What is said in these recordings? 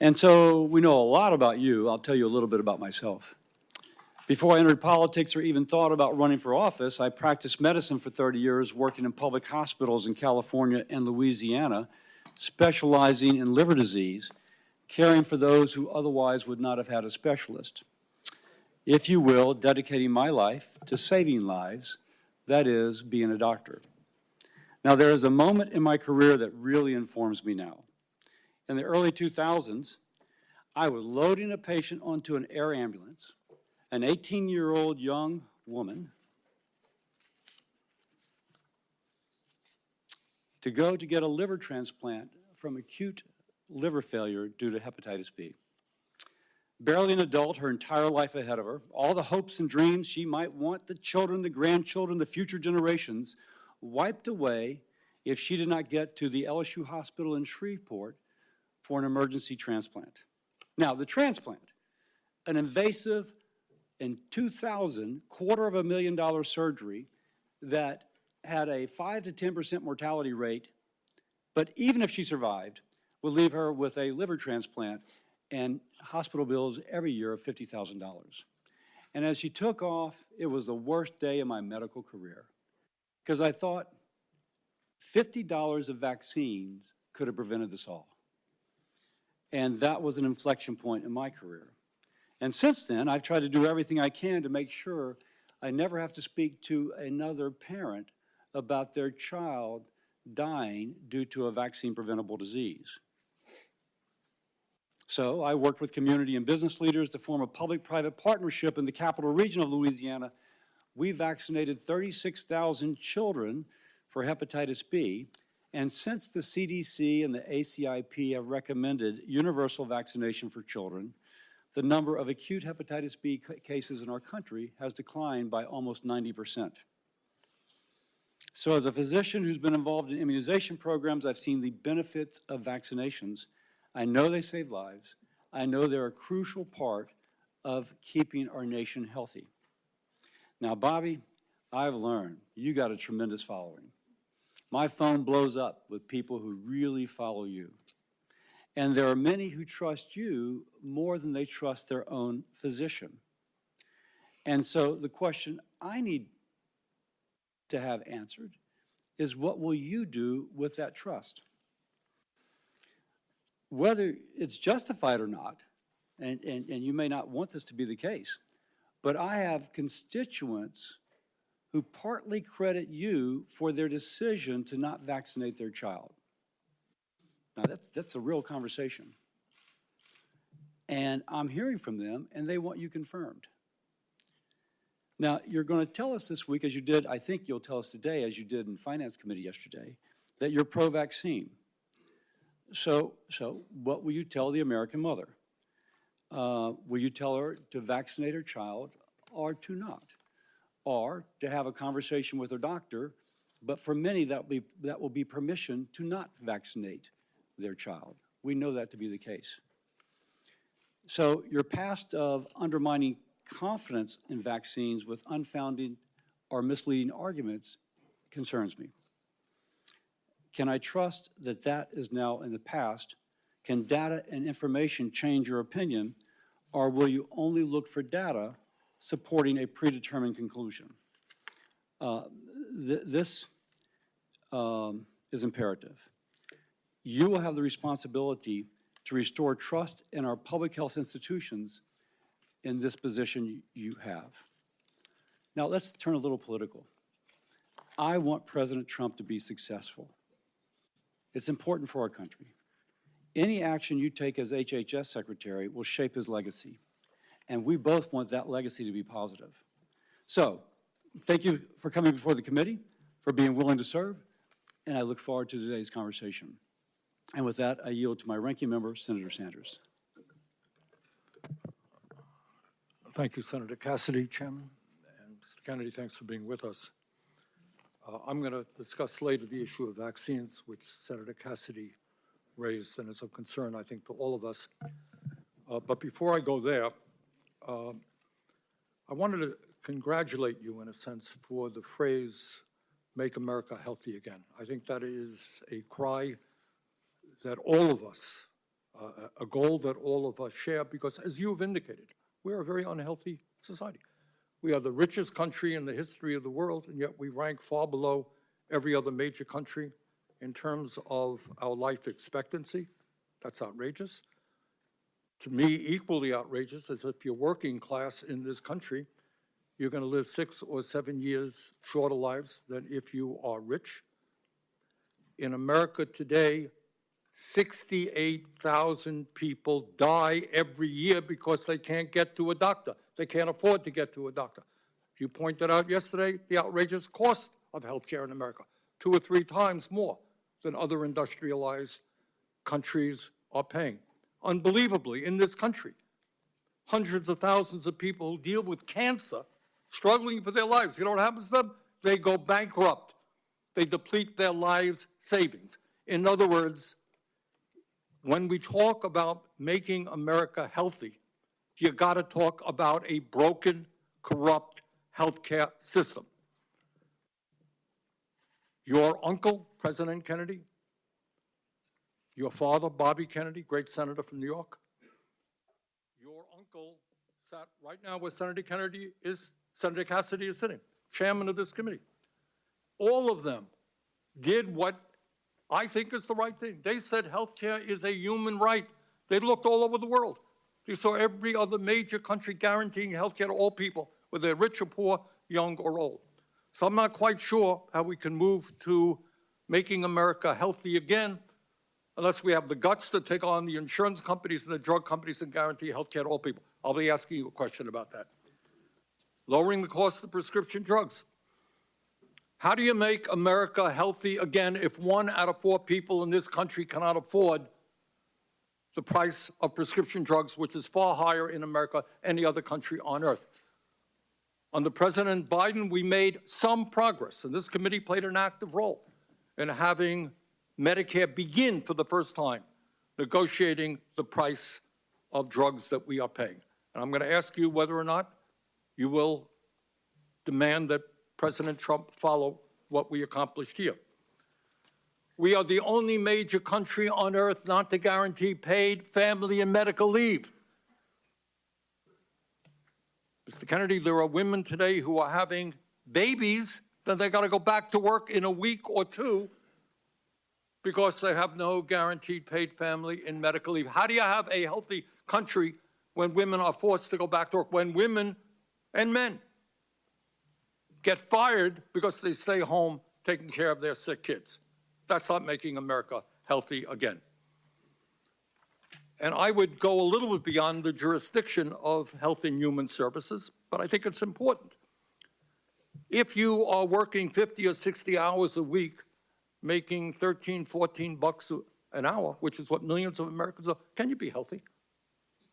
And so we know a lot about you. I'll tell you a little bit about myself. Before I entered politics or even thought about running for office, I practiced medicine for 30 years, working in public hospitals in California and Louisiana, specializing in liver disease, caring for those who otherwise would not have had a specialist. If you will, dedicating my life to saving lives, that is, being a doctor. Now, there is a moment in my career that really informs me now. In the early 2000s, I was loading a patient onto an air ambulance, an 18-year-old young woman, to go to get a liver transplant from acute liver failure due to hepatitis B. Barely an adult, her entire life ahead of her, all the hopes and dreams she might want, the children, the grandchildren, the future generations, wiped away if she did not get to the LSU hospital in Shreveport for an emergency transplant. Now, the transplant, an invasive, in 2000, $250,000 surgery that had a 5 to 10% mortality rate, but even if she survived, would leave her with a liver transplant and hospital bills every year of $50,000. And as she took off, it was the worst day of my medical career, because I thought $50 of vaccines could have prevented this all. And that was an inflection point in my career. And since then, I've tried to do everything I can to make sure I never have to speak to another parent about their child dying due to a vaccine-preventable disease. So I worked with community and business leaders to form a public-private partnership in the capital region of Louisiana. We vaccinated 36,000 children for hepatitis B, and since the CDC and the ACIP have recommended universal vaccination for children, the number of acute hepatitis B cases in our country has declined by almost 90%. So as a physician who's been involved in immunization programs, I've seen the benefits of vaccinations. I know they save lives. I know they're a crucial part of keeping our nation healthy. Now, Bobby, I've learned you got a tremendous following. My phone blows up with people who really follow you. And there are many who trust you more than they trust their own physician. And so the question I need to have answered is, what will you do with that trust? Whether it's justified or not, and you may not want this to be the case, but I have constituents who partly credit you for their decision to not vaccinate their child. Now, that's a real conversation. And I'm hearing from them, and they want you confirmed. Now, you're going to tell us this week, as you did, I think you'll tell us today, as you did in Finance Committee yesterday, that you're pro-vaccine. So what will you tell the American mother? Will you tell her to vaccinate her child or to not? Or to have a conversation with her doctor, but for many that will be permission to not vaccinate their child. We know that to be the case. So your past of undermining confidence in vaccines with unfounded or misleading arguments concerns me. Can I trust that that is now in the past? Can data and information change your opinion, or will you only look for data supporting a predetermined conclusion? This is imperative. You will have the responsibility to restore trust in our public health institutions in this position you have. Now let's turn a little political. I want President Trump to be successful. It's important for our country. Any action you take as HHS Secretary will shape his legacy, and we both want that legacy to be positive. So, thank you for coming before the committee, for being willing to serve, and I look forward to today's conversation. And with that, I yield to my ranking member, Senator Sanders. Thank you, Senator Cassidy, Chairman. And Mr. Kennedy, thanks for being with us. I'm going to discuss later the issue of vaccines, which Senator Cassidy raised, and is of concern, I think, to all of us. But before I go there, I wanted to congratulate you, in a sense, for the phrase, "Make America Healthy Again." I think that is a cry that all of us a goal that all of us share, because as you've indicated, we're a very unhealthy society. We are the richest country in the history of the world, and yet we rank far below every other major country in terms of our life expectancy. That's outrageous. To me, equally outrageous is if you're working class in this country, you're going to live 6 or 7 years shorter lives than if you are rich. In America today, 68,000 people die every year because they can't get to a doctor. They can't afford to get to a doctor. You pointed out yesterday the outrageous cost of healthcare in America, 2 or 3 times more than other industrialized countries are paying. Unbelievably, in this country, hundreds of thousands of people who deal with cancer, struggling for their lives. You know what happens to them? They go bankrupt. They deplete their lives' savings. In other words, when we talk about making America healthy, you got to talk about a broken, corrupt healthcare system. Your uncle, President Kennedy, your father, Bobby Kennedy, great senator from New York, your uncle sat right now where Senator Kennedy is, Senator Cassidy is sitting, chairman of this committee. All of them did what I think is the right thing. They said healthcare is a human right. They looked all over the world. They saw every other major country guaranteeing healthcare to all people, whether they're rich or poor, young or old. So I'm not quite sure how we can move to making America healthy again unless we have the guts to take on the insurance companies and the drug companies and guarantee healthcare to all people. I'll be asking you a question about that. Lowering the cost of prescription drugs. How do you make America healthy again if 1 out of 4 people in this country cannot afford the price of prescription drugs, which is far higher in America than any other country on earth? Under President Biden, we made some progress, and this committee played an active role in having Medicare begin for the first time negotiating the price of drugs that we are paying. And I'm going to ask you whether or not you will demand that President Trump follow what we accomplished here. We are the only major country on earth not to guarantee paid family and medical leave. Mr. Kennedy, there are women today who are having babies, then they got to go back to work in a week or 2 because they have no guaranteed paid family and medical leave. How do you have a healthy country when women are forced to go back to work, when women and men get fired because they stay home taking care of their sick kids? That's not making America healthy again. And I would go a little bit beyond the jurisdiction of Health and Human Services, but I think it's important. If you are working 50 or 60 hours a week, making 13, 14 bucks an hour, which is what millions of Americans are, can you be healthy?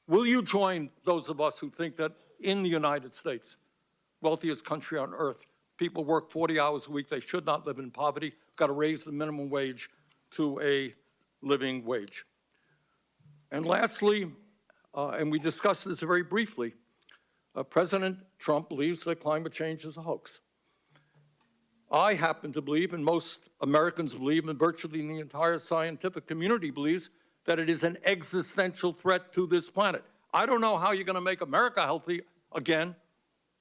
Will you join those of us who think that in the United States, wealthiest country on earth, people work 40 hours a week, they should not live in poverty, got to raise the minimum wage to a living wage? And lastly, and we discussed this very briefly, President Trump believes that climate change is a hoax. I happen to believe, and most Americans believe, and virtually the entire scientific community believes, that it is an existential threat to this planet. I don't know how you're going to make America healthy again,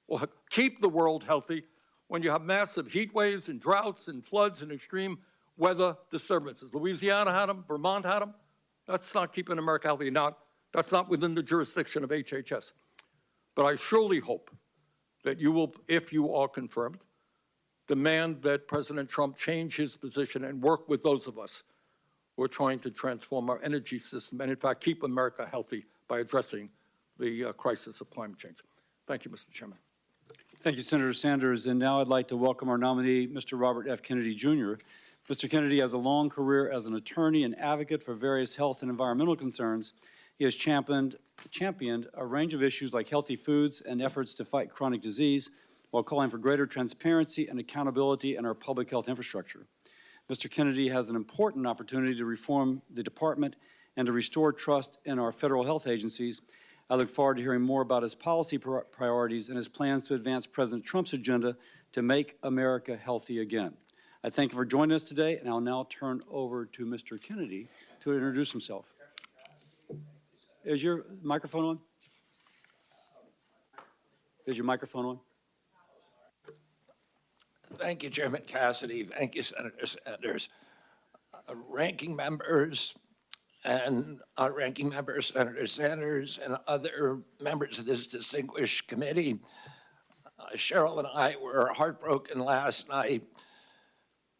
or keep the world healthy, when you have massive heat waves and droughts and floods and extreme weather disturbances. Louisiana had them, Vermont had them. That's not keeping America healthy. Now, that's not within the jurisdiction of HHS. But I surely hope that you will, if you are confirmed, demand that President Trump change his position and work with those of us who are trying to transform our energy system and, in fact, keep America healthy by addressing the crisis of climate change. Thank you, Mr. Chairman. Thank you, Senator Sanders. And now I'd like to welcome our nominee, Mr. Robert F. Kennedy, Jr. Mr. Kennedy has a long career as an attorney and advocate for various health and environmental concerns. He has championed a range of issues like healthy foods and efforts to fight chronic disease, while calling for greater transparency and accountability in our public health infrastructure. Mr. Kennedy has an important opportunity to reform the department and to restore trust in our federal health agencies. I look forward to hearing more about his policy priorities and his plans to advance President Trump's agenda to make America healthy again. I thank you for joining us today, and I'll now turn over to Mr. Kennedy to introduce himself. Is your microphone on? Is your microphone on? Thank you, Chairman Cassidy. Thank you, Senator Sanders. Ranking members and Ranking Member Senator Sanders and other members of this distinguished committee, Cheryl and I were heartbroken last night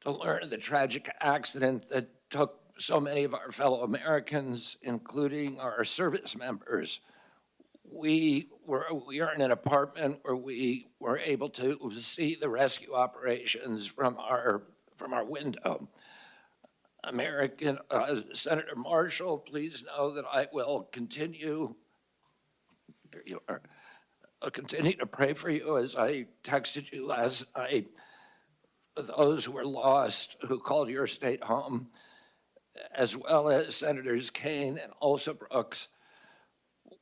to learn of the tragic accident that took so many of our fellow Americans, including our service members. We are in an apartment where we were able to see the rescue operations from our window. Senator Marshall, please know that I will continue. There you are. I'll continue to pray for you as I texted you last night. For those who were lost, who called your state home, as well as Senators Kane and also Brooks.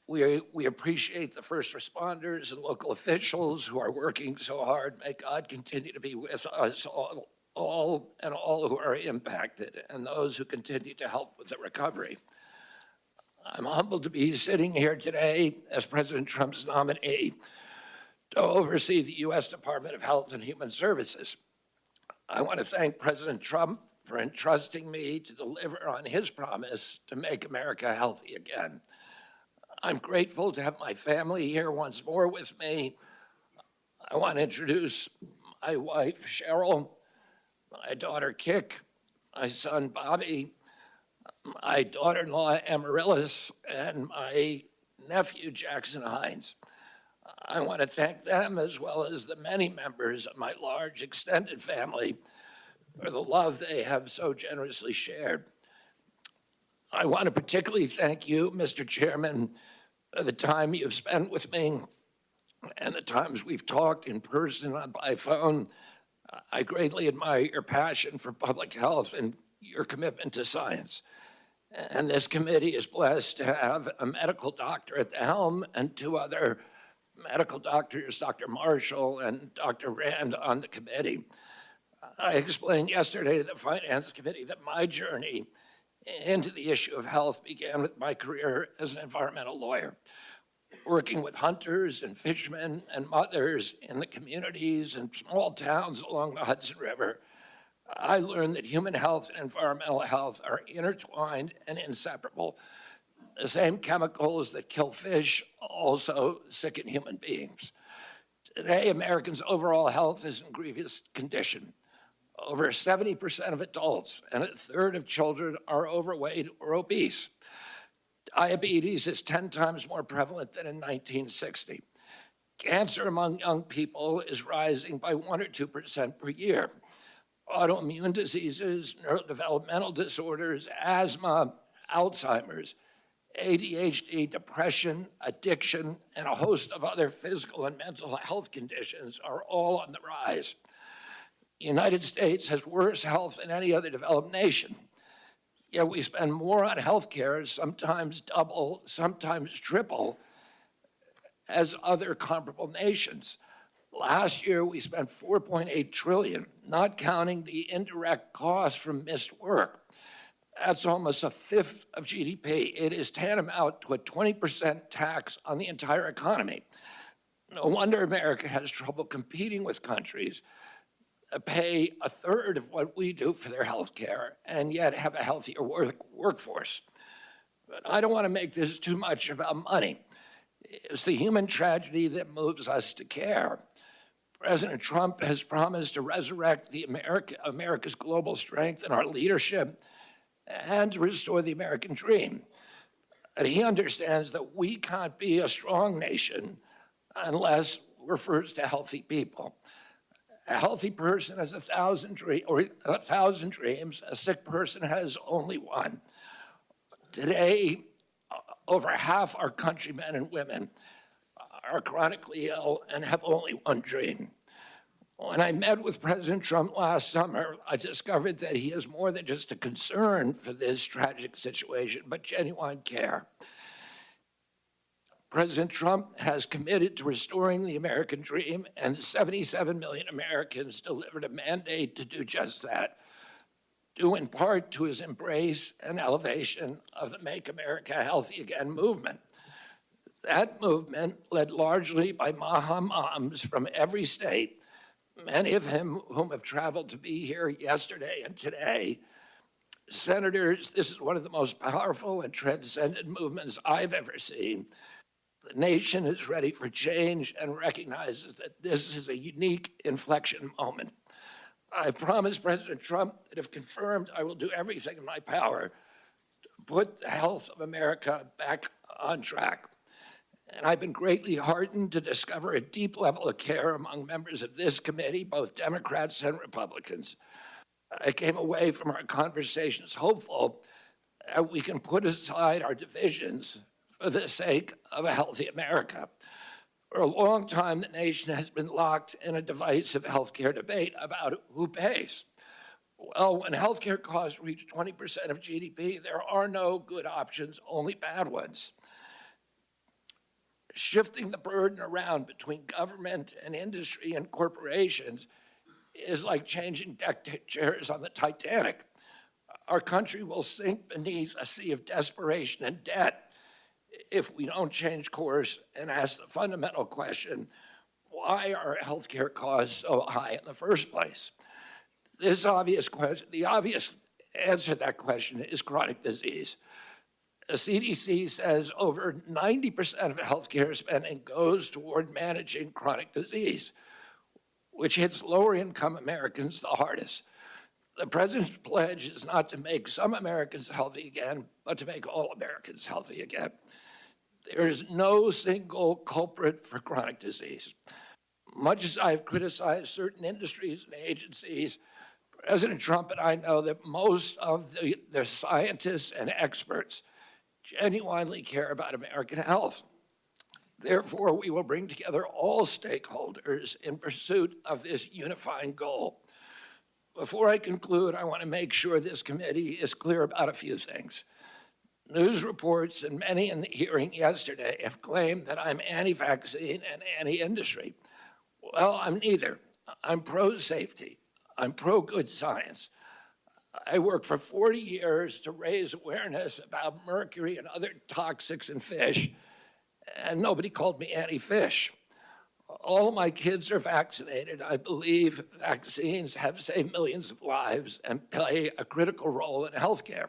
We appreciate the first responders and local officials who are working so hard. May God continue to be with us all who are impacted and those who continue to help with the recovery. I'm humbled to be sitting here today as President Trump's nominee to oversee the U.S. Department of Health and Human Services. I want to thank President Trump for entrusting me to deliver on his promise to make America healthy again. I'm grateful to have my family here once more with me. I want to introduce my wife, Cheryl, my daughter, Kik, my son, Bobby, my daughter-in-law, Amaryllis, and my nephew, Jackson Hines. I want to thank them as well as the many members of my large extended family for the love they have so generously shared. I want to particularly thank you, Mr. Chairman, for the time you've spent with me and the times we've talked in person and by phone. I greatly admire your passion for public health and your commitment to science. And this committee is blessed to have a medical doctor at the helm and two other medical doctors, Dr. Marshall and Dr. Rand, on the committee. I explained yesterday to the Finance Committee that my journey into the issue of health began with my career as an environmental lawyer, working with hunters and fishermen and mothers in the communities and small towns along the Hudson River. I learned that human health and environmental health are intertwined and inseparable. The same chemicals that kill fish also sicken human beings. Today, Americans' overall health is in grievous condition. Over 70% of adults and a third of children are overweight or obese. Diabetes is 10 times more prevalent than in 1960. Cancer among young people is rising by 1 or 2% per year. Autoimmune diseases, neurodevelopmental disorders, asthma, Alzheimer's, ADHD, depression, addiction, and a host of other physical and mental health conditions are all on the rise. The United States has worse health than any other developed nation. Yet we spend more on health care, sometimes double, sometimes triple, as other comparable nations. Last year, we spent $4.8 trillion, not counting the indirect costs from missed work. That's almost a fifth of GDP. It is tantamount to a 20% tax on the entire economy. No wonder America has trouble competing with countries that pay a third of what we do for their health care and yet have a healthier workforce. But I don't want to make this too much about money. It's the human tragedy that moves us to care. President Trump has promised to resurrect America's global strength and our leadership and to restore the American dream. And he understands that we can't be a strong nation unless we're first a healthy people. A healthy person has 1,000 dreams. A sick person has only one. Today, over half our countrymen and women are chronically ill and have only one dream. When I met with President Trump last summer, I discovered that he has more than just a concern for this tragic situation, but genuine care. President Trump has committed to restoring the American dream, and 77 million Americans delivered a mandate to do just that. due in part to his embrace and elevation of the Make America Healthy Again movement. That movement, led largely by Maha moms from every state, many of whom have traveled to be here yesterday and today. Senators, this is one of the most powerful and transcendent movements I've ever seen. The nation is ready for change and recognizes that this is a unique inflection moment. I've promised President Trump that if confirmed, I will do everything in my power to put the health of America back on track. And I've been greatly heartened to discover a deep level of care among members of this committee, both Democrats and Republicans. I came away from our conversations hopeful that we can put aside our divisions for the sake of a healthy America. For a long time, the nation has been locked in a divisive healthcare debate about who pays. Well, when healthcare costs reach 20% of GDP, there are no good options, only bad ones. Shifting the burden around between government and industry and corporations is like changing deck chairs on the Titanic. Our country will sink beneath a sea of desperation and debt if we don't change course and ask the fundamental question, why are healthcare costs so high in the first place? The obvious answer to that question is chronic disease. The CDC says over 90% of healthcare spending goes toward managing chronic disease, which hits lower income Americans the hardest. The president's pledge is not to make some Americans healthy again, but to make all Americans healthy again. There is no single culprit for chronic disease. Much as I've criticized certain industries and agencies, President Trump and I know that most of the scientists and experts genuinely care about American health. Therefore, we will bring together all stakeholders in pursuit of this unifying goal. Before I conclude, I want to make sure this committee is clear about a few things. News reports and many in the hearing yesterday have claimed that I'm anti-vaccine and anti-industry. Well, I'm neither. I'm pro-safety. I'm pro-good science. I worked for 40 years to raise awareness about mercury and other toxics in fish, and nobody called me anti-fish. All of my kids are vaccinated. I believe vaccines have saved millions of lives and play a critical role in healthcare.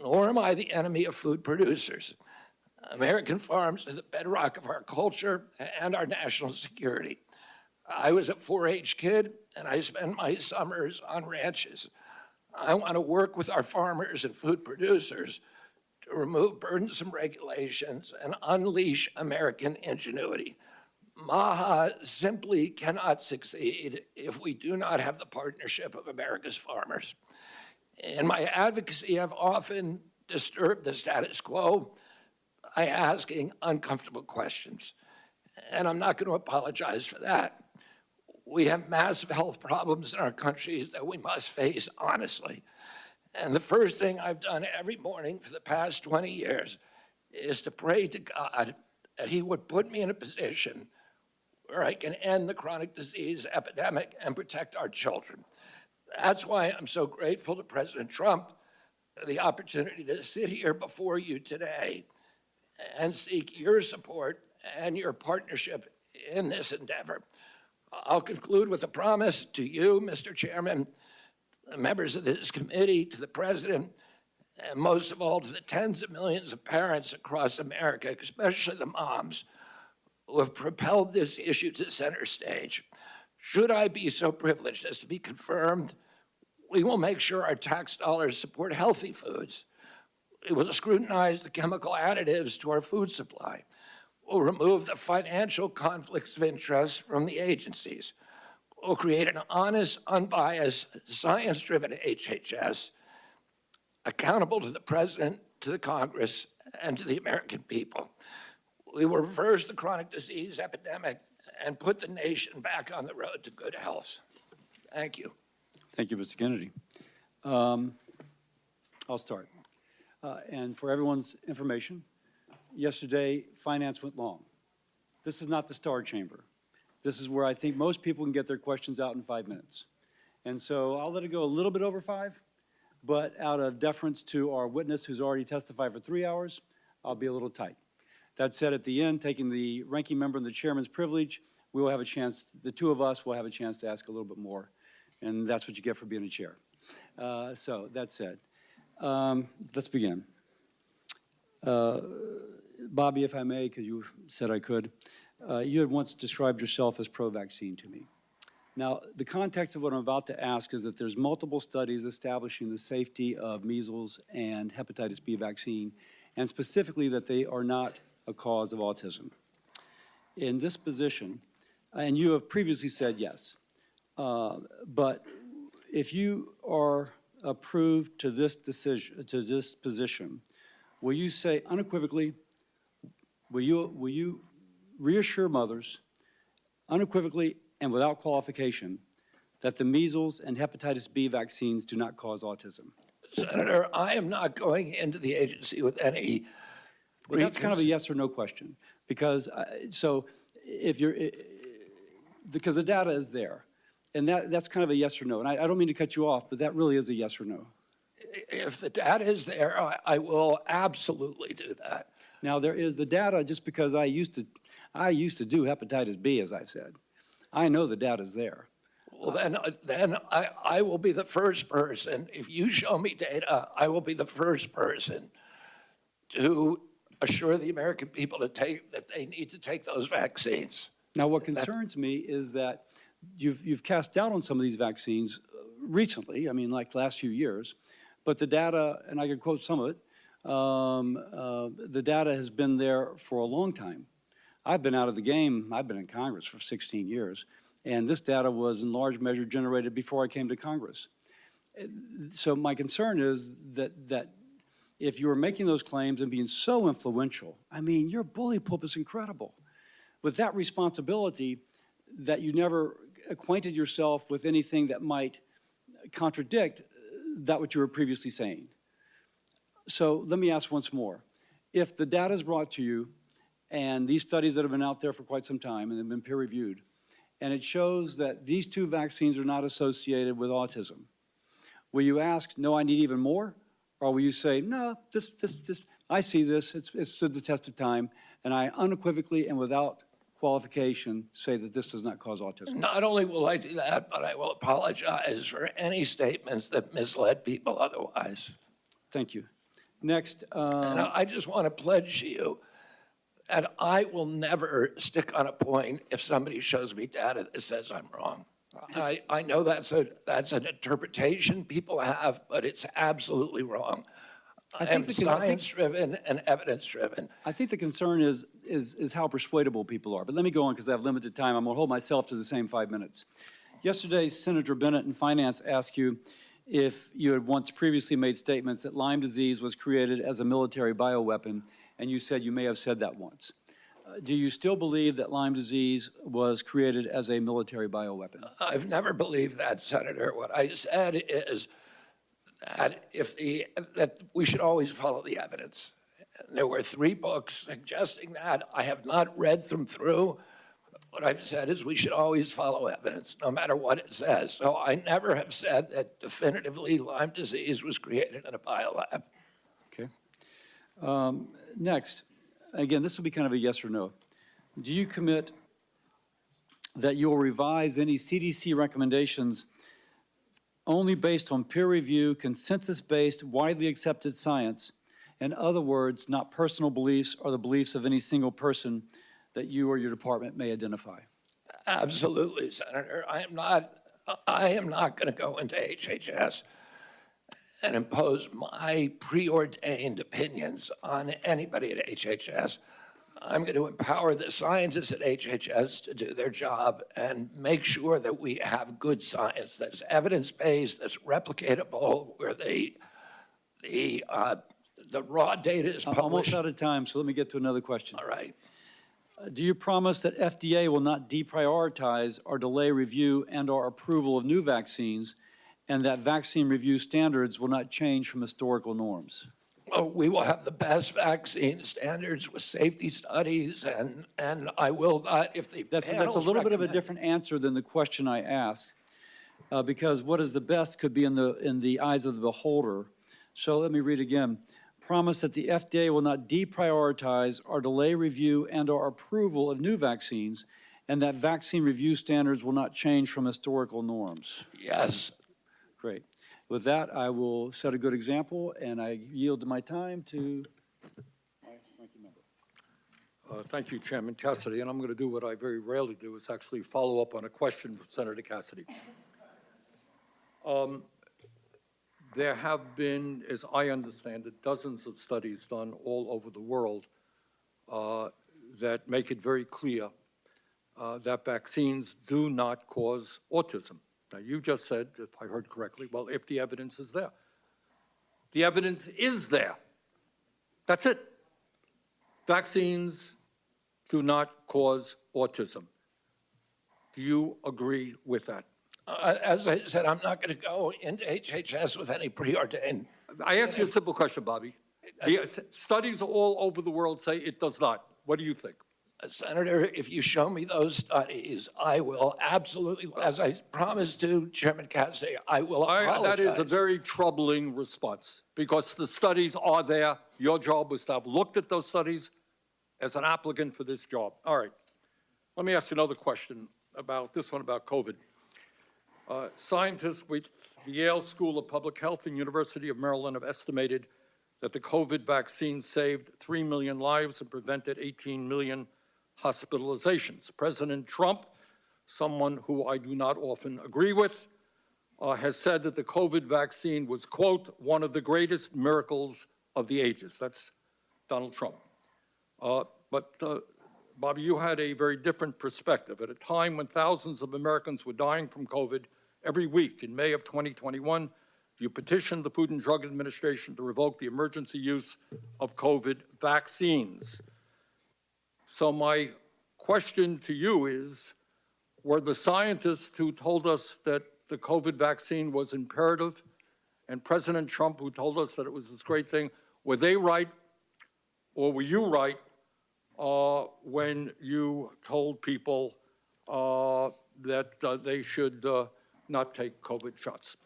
Nor am I the enemy of food producers. American farms are the bedrock of our culture and our national security. I was a 4-H kid, and I spend my summers on ranches. I want to work with our farmers and food producers to remove burdensome regulations and unleash American ingenuity. MAHA simply cannot succeed if we do not have the partnership of America's farmers. In my advocacy, I've often disturbed the status quo by asking uncomfortable questions, and I'm not going to apologize for that. We have massive health problems in our country that we must face honestly. And the first thing I've done every morning for the past 20 years is to pray to God that he would put me in a position where I can end the chronic disease epidemic and protect our children. That's why I'm so grateful to President Trump for the opportunity to sit here before you today and seek your support and your partnership in this endeavor. I'll conclude with a promise to you, Mr. Chairman, the members of this committee, to the President, and most of all to the tens of millions of parents across America, especially the moms, who have propelled this issue to center stage. Should I be so privileged as to be confirmed, we will make sure our tax dollars support healthy foods. We will scrutinize the chemical additives to our food supply. We'll remove the financial conflicts of interest from the agencies. We'll create an honest, unbiased, science-driven HHS, accountable to the President, to the Congress, and to the American people. We will reverse the chronic disease epidemic and put the nation back on the road to good health. Thank you. Thank you, Mr. Kennedy. I'll start. And for everyone's information, yesterday, finance went long. This is not the Star Chamber. This is where I think most people can get their questions out in 5 minutes. And so I'll let it go a little bit over 5, but out of deference to our witness who's already testified for 3 hours, I'll be a little tight. That said, at the end, taking the ranking member and the chairman's privilege, we will have a chance, the two of us will have a chance to ask a little bit more, and that's what you get for being a chair. So that said, let's begin. Bobby, if I may, because you said I could, you had once described yourself as pro-vaccine to me. Now, the context of what I'm about to ask is that there's multiple studies establishing the safety of measles and hepatitis B vaccine, and specifically that they are not a cause of autism. In this position, and you have previously said yes, but if you are approved to this decision, to this position, will you say unequivocally, will you reassure mothers unequivocally and without qualification that the measles and hepatitis B vaccines do not cause autism? Senator, I am not going into the agency with any. Well, that's kind of a yes or no question, because because the data is there, and that's kind of a yes or no. And I don't mean to cut you off, but that really is a yes or no. If the data is there, I will absolutely do that. Now, there is the data, just because I used to do hepatitis B, as I've said. I know the data's there. Well, then I will be the first person. If you show me data, I will be the first person to assure the American people that they need to take those vaccines. Now, what concerns me is that you've cast doubt on some of these vaccines recently, I mean, like last few years, but the data, and I can quote some of it, the data has been there for a long time. I've been out of the game, I've been in Congress for 16 years, and this data was in large measure generated before I came to Congress. So my concern is that if you are making those claims and being so influential, I mean, your bully pulpit's incredible. With that responsibility, that you never acquainted yourself with anything that might contradict that what you were previously saying. So let me ask once more. If the data is brought to you, and these studies that have been out there for quite some time and have been peer-reviewed, and it shows that these two vaccines are not associated with autism, will you ask, no, I need even more? Or will you say, no, I see this, it's stood the test of time, and I unequivocally and without qualification say that this does not cause autism? Not only will I do that, but I will apologize for any statements that misled people otherwise. Thank you. Next. And I just want to pledge to you that I will never stick on a point if somebody shows me data that says I'm wrong. I know that's an interpretation people have, but it's absolutely wrong. I am science-driven and evidence-driven. I think the concern is how persuadable people are. But let me go on because I have limited time. I'm going to hold myself to the same 5 minutes. Yesterday, Senator Bennett in Finance asked you if you had once previously made statements that Lyme disease was created as a military bioweapon, and you said you may have said that once. Do you still believe that Lyme disease was created as a military bioweapon? I've never believed that, Senator. What I said is that that we should always follow the evidence. There were 3 books suggesting that. I have not read them through. What I've said is we should always follow evidence, no matter what it says. So I never have said that definitively Lyme disease was created in a biolab. Okay. Next, again, this will be kind of a yes or no. Do you commit that you will revise any CDC recommendations only based on peer review, consensus-based, widely accepted science? In other words, not personal beliefs or the beliefs of any single person that you or your department may identify? Absolutely, Senator. I am not going to go into HHS and impose my preordained opinions on anybody at HHS. I'm going to empower the scientists at HHS to do their job and make sure that we have good science that's evidence-based, that's replicatable, where the raw data is published. I'm almost out of time, so let me get to another question. All right. Do you promise that FDA will not deprioritize or delay review and or approval of new vaccines, and that vaccine review standards will not change from historical norms? Well, we will have the best vaccine standards with safety studies, and I will not, if the That's a little bit of a different answer than the question I asked. because what is the best could be in the eyes of the beholder. So let me read again. Promise that the FDA will not deprioritize or delay review and/or approval of new vaccines, and that vaccine review standards will not change from historical norms. Yes. Great. With that, I will set a good example, and I yield my time to my ranking member. Thank you, Chairman Cassidy, and I'm going to do what I very rarely do, is actually follow up on a question from Senator Cassidy. There have been, as I understand it, dozens of studies done all over the world that make it very clear that vaccines do not cause autism. Now, you just said, if I heard correctly, well, if the evidence is there. The evidence is there. That's it. Vaccines do not cause autism. Do you agree with that? As I said, I'm not going to go into HHS with any preordained. I asked you a simple question, Bobby. The studies all over the world say it does not. What do you think? Senator, if you show me those studies, I will absolutely, as I promised to Chairman Cassidy, I will apologize. That is a very troubling response, because the studies are there. Your job was to have looked at those studies as an applicant for this job. All right. Let me ask you another question about this one, about COVID. Scientists with the Yale School of Public Health and University of Maryland have estimated that the COVID vaccine saved 3 million lives and prevented 18 million hospitalizations. President Trump, someone who I do not often agree with, has said that the COVID vaccine was, quote, one of the greatest miracles of the ages. That's Donald Trump. But Bobby, you had a very different perspective. At a time when thousands of Americans were dying from COVID every week in May of 2021, you petitioned the Food and Drug Administration to revoke the emergency use of COVID vaccines. So my question to you is, were the scientists who told us that the COVID vaccine was imperative, and President Trump who told us that it was this great thing, were they right, or were you right when you told people that they should not take COVID shots?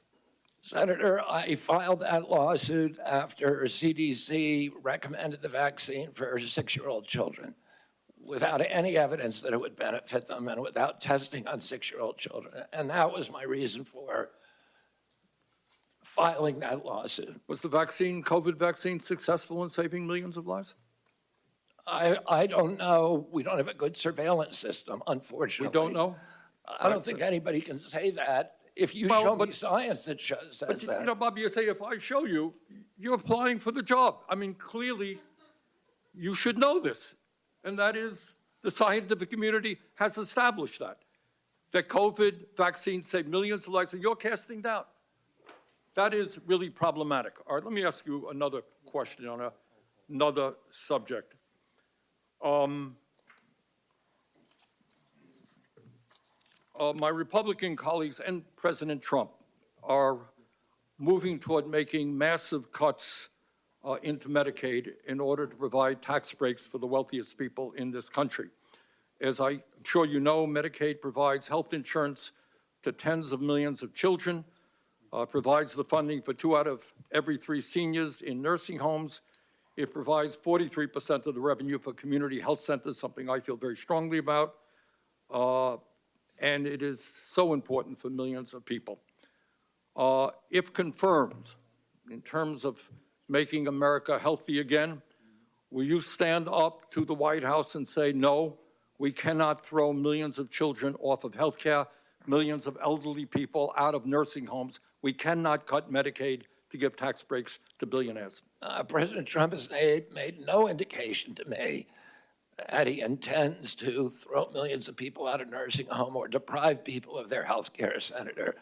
Senator, I filed that lawsuit after CDC recommended the vaccine for 6-year-old children without any evidence that it would benefit them and without testing on 6-year-old children. And that was my reason for filing that lawsuit. Was the vaccine, COVID vaccine, successful in saving millions of lives? I don't know. We don't have a good surveillance system, unfortunately. We don't know? I don't think anybody can say that. If you show me science that says that. You know, Bobby, you say, if I show you, you're applying for the job. I mean, clearly, you should know this. And that is, the scientific community has established that COVID vaccines save millions of lives, and you're casting doubt. That is really problematic. All right, let me ask you another question on another subject. My Republican colleagues and President Trump are moving toward making massive cuts into Medicaid in order to provide tax breaks for the wealthiest people in this country. As I'm sure you know, Medicaid provides health insurance to tens of millions of children, provides the funding for 2 out of every 3 seniors in nursing homes. It provides 43% of the revenue for community health centers, something I feel very strongly about. And it is so important for millions of people. If confirmed, in terms of making America healthy again, will you stand up to the White House and say, no, we cannot throw millions of children off of health care, millions of elderly people out of nursing homes? We cannot cut Medicaid to give tax breaks to billionaires. President Trump has made no indication to me that he intends to throw millions of people out of nursing home or deprive people of their health care, Senator.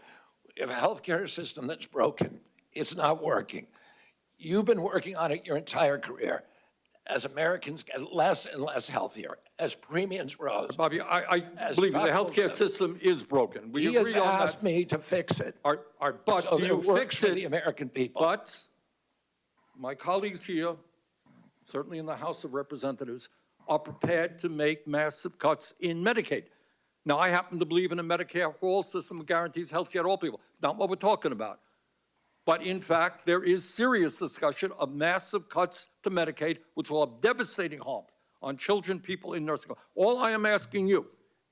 We have a health care system that's broken. It's not working. You've been working on it your entire career. As Americans get less and less healthier, as premiums rose. Bobby, I believe the health care system is broken. We agree on that. He has asked me to fix it. But so do you fix it? For the American people. But my colleagues here, certainly in the House of Representatives, are prepared to make massive cuts in Medicaid. Now, I happen to believe in a Medicare for all system that guarantees health care to all people. Not what we're talking about. But in fact, there is serious discussion of massive cuts to Medicaid, which will have devastating harm on children, people in nursing homes. All I am asking you,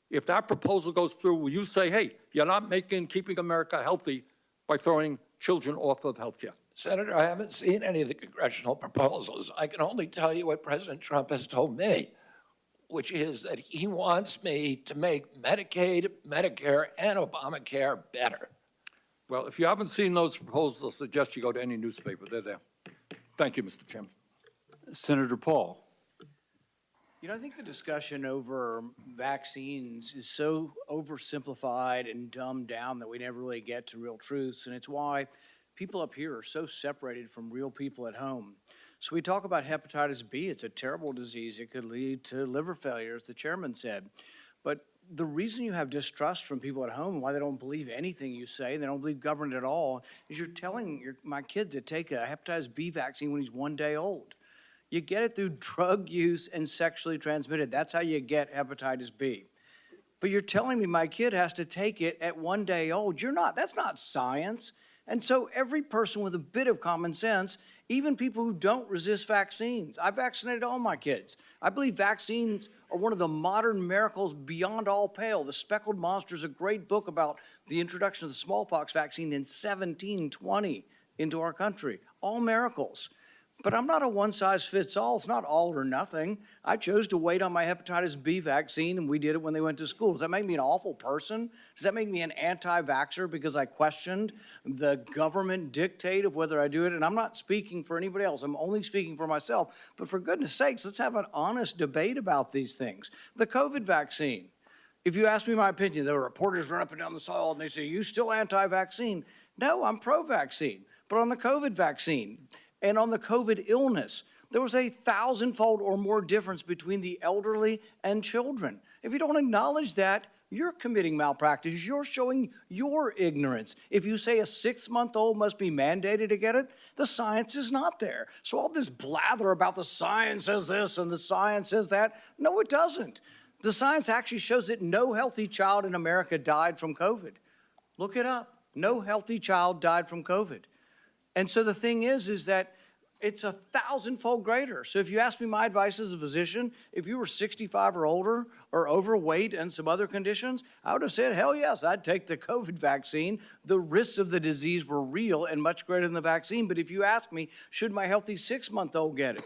if that proposal goes through, will you say, hey, you're not keeping America healthy by throwing children off of health care? Senator, I haven't seen any of the congressional proposals. I can only tell you what President Trump has told me, which is that he wants me to make Medicaid, Medicare, and Obamacare better. Well, if you haven't seen those proposals, I suggest you go to any newspaper. They're there. Thank you, Mr. Chairman. Senator Paul. You know, I think the discussion over vaccines is so oversimplified and dumbed down that we never really get to real truths, and it's why people up here are so separated from real people at home. So we talk about hepatitis B. It's a terrible disease. It could lead to liver failure, as the chairman said. But the reason you have distrust from people at home, why they don't believe anything you say, they don't believe government at all, is you're telling my kid to take a hepatitis B vaccine when he's 1 day old. You get it through drug use and sexually transmitted. That's how you get hepatitis B. But you're telling me my kid has to take it at 1 day old. That's not science. And so every person with a bit of common sense, even people who don't resist vaccines, I vaccinated all my kids. I believe vaccines are one of the modern miracles beyond all pale. The Speckled Monster is a great book about the introduction of the smallpox vaccine in 1720 into our country. All miracles. But I'm not a one-size-fits-all. It's not all or nothing. I chose to wait on my hepatitis B vaccine, and we did it when they went to school. Does that make me an awful person? Does that make me an anti-vaxxer because I questioned the government dictate of whether I do it? And I'm not speaking for anybody else. I'm only speaking for myself. But for goodness sakes, let's have an honest debate about these things. The COVID vaccine. If you ask me my opinion, the reporters run up and down the hall and they say, you still anti-vaccine? No, I'm pro-vaccine. But on the COVID vaccine, and on the COVID illness, there was a 1,000-fold or more difference between the elderly and children. If you don't acknowledge that, you're committing malpractice. You're showing your ignorance. If you say a 6-month-old must be mandated to get it, the science is not there. So all this blather about the science says this and the science says that, no, it doesn't. The science actually shows that no healthy child in America died from COVID. Look it up. No healthy child died from COVID. And so the thing is that it's 1,000-fold greater. So if you ask me my advice as a physician, if you were 65 or older or overweight and some other conditions, I would have said, hell yes, I'd take the COVID vaccine. The risks of the disease were real and much greater than the vaccine. But if you ask me, should my healthy 6-month-old get it?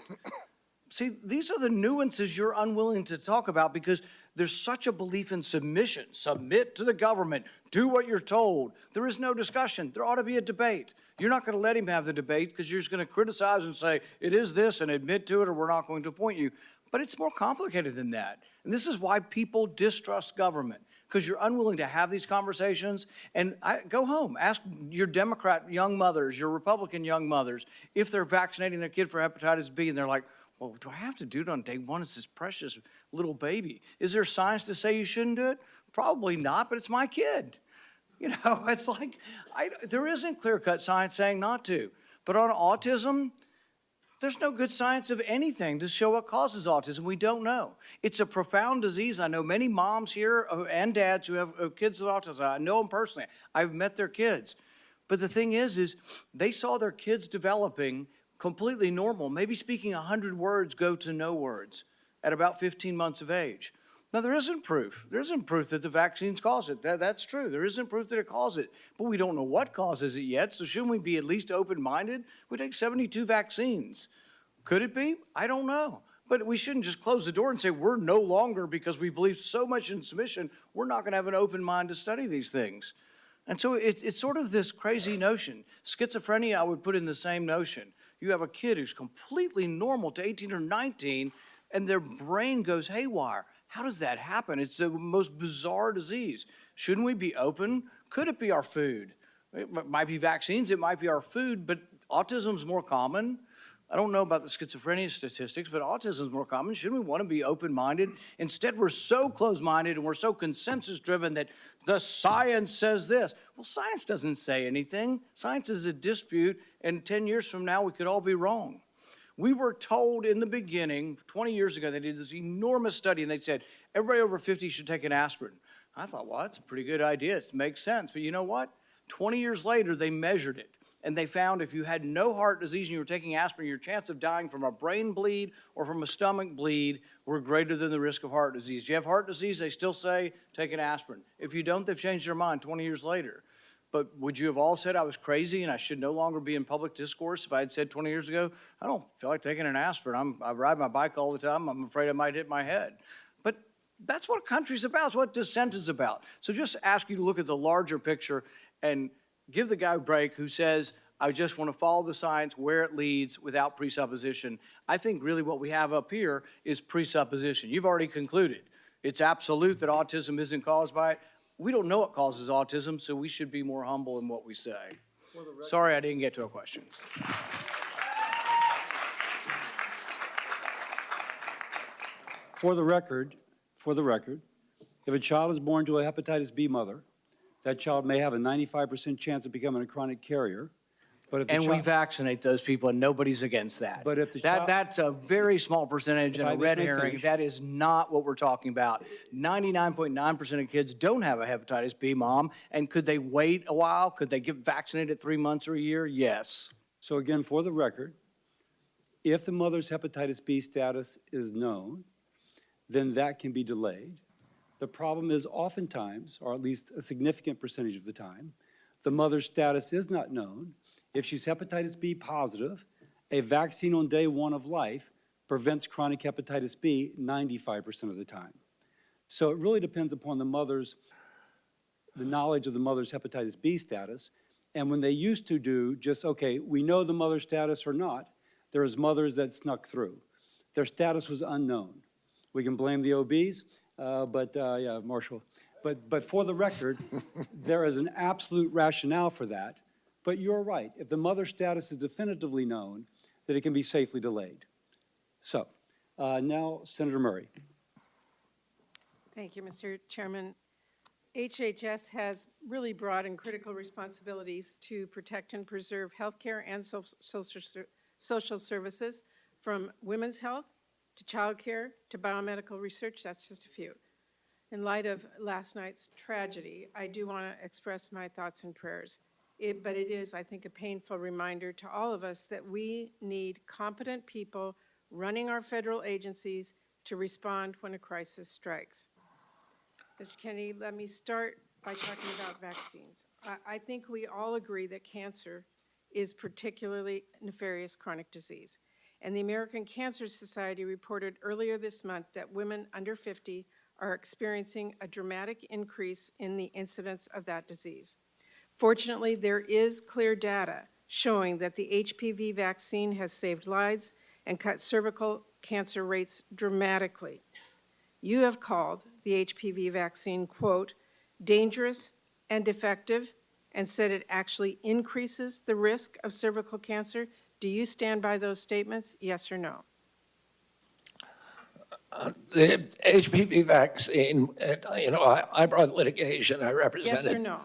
See, these are the nuances you're unwilling to talk about because there's such a belief in submission. Submit to the government. Do what you're told. There is no discussion. There ought to be a debate. You're not going to let him have the debate because you're just going to criticize and say, it is this, and admit to it, or we're not going to appoint you. But it's more complicated than that. And this is why people distrust government, because you're unwilling to have these conversations. And go home. Ask your Democrat young mothers, your Republican young mothers, if they're vaccinating their kid for hepatitis B, and they're like, well, do I have to do it on day one? It's this precious little baby. Is there science to say you shouldn't do it? Probably not, but it's my kid. You know, it's like, there isn't clear-cut science saying not to. But on autism, there's no good science of anything to show what causes autism. We don't know. It's a profound disease. I know many moms here and dads who have kids with autism. I know them personally. I've met their kids. But the thing is they saw their kids developing completely normal, maybe speaking 100 words go to no words at about 15 months of age. Now, there isn't proof. There isn't proof that the vaccines cause it. That's true. There isn't proof that it causes it. But we don't know what causes it yet, so shouldn't we be at least open-minded? We take 72 vaccines. Could it be? I don't know. But we shouldn't just close the door and say we're no longer, because we believe so much in submission, we're not going to have an open mind to study these things. And so it's sort of this crazy notion. Schizophrenia, I would put in the same notion. You have a kid who's completely normal to 18 or 19, and their brain goes haywire. How does that happen? It's the most bizarre disease. Shouldn't we be open? Could it be our food? It might be vaccines, it might be our food, but autism's more common. I don't know about the schizophrenia statistics, but autism is more common. Shouldn't we want to be open-minded? Instead, we're so closed-minded and we're so consensus-driven that the science says this. Well, science doesn't say anything. Science is a dispute, and 10 years from now, we could all be wrong. We were told in the beginning, 20 years ago, they did this enormous study, and they said everybody over 50 should take an aspirin. I thought, well, that's a pretty good idea. It makes sense. But you know what? 20 years later, they measured it. And they found if you had no heart disease and you were taking aspirin, your chance of dying from a brain bleed or from a stomach bleed were greater than the risk of heart disease. If you have heart disease, they still say take an aspirin. If you don't, they've changed their mind 20 years later. But would you have all said I was crazy and I should no longer be in public discourse if I had said 20 years ago, I don't feel like taking an aspirin. I ride my bike all the time. I'm afraid I might hit my head. But that's what a country's about. It's what dissent is about. So just ask you to look at the larger picture and give the guy a break who says, I just want to follow the science where it leads without presupposition. I think really what we have up here is presupposition. You've already concluded. It's absolute that autism isn't caused by it. We don't know what causes autism, so we should be more humble in what we say. Sorry I didn't get to a question. For the record, if a child is born to a hepatitis B mother, that child may have a 95% chance of becoming a chronic carrier. But if the And we child, vaccinate those people, and nobody's against that. But if the child- That's a very small percentage and If I a may red finish. herring. That is not what we're talking about. 99.9% of kids don't have a hepatitis B, Mom. And could they wait a while? Could they get vaccinated 3 months or a year? Yes. So again, for the record, if the mother's hepatitis B status is known, then that can be delayed. The problem is oftentimes, or at least a significant percentage of the time, the mother's status is not known. If she's hepatitis B positive, a vaccine on day one of life prevents chronic hepatitis B 95% of the time. So it really depends upon the knowledge of the mother's hepatitis B status. And when they used to do just, okay, we know the mother's status or not, there was mothers that snuck through. Their status was unknown. We can blame the OBs, yeah, Marshall. But for the record, there is an absolute rationale for that. But you're right. If the mother's status is definitively known, that it can be safely delayed. So now, Senator Murray. Thank you, Mr. Chairman. HHS has really broad and critical responsibilities to protect and preserve healthcare and social services, from women's health to childcare to biomedical research. That's just a few. In light of last night's tragedy, I do want to express my thoughts and prayers. But it is, I think, a painful reminder to all of us that we need competent people running our federal agencies to respond when a crisis strikes. Mr. Kennedy, let me start by talking about vaccines. I think we all agree that cancer is particularly nefarious chronic disease. And the American Cancer Society reported earlier this month that women under 50 are experiencing a dramatic increase in the incidence of that disease. Fortunately, there is clear data showing that the HPV vaccine has saved lives and cut cervical cancer rates dramatically. You have called the HPV vaccine, quote, dangerous and defective, and said it actually increases the risk of cervical cancer. Do you stand by those statements, yes or no? The HPV vaccine, I brought litigation. I represented. Yes or no?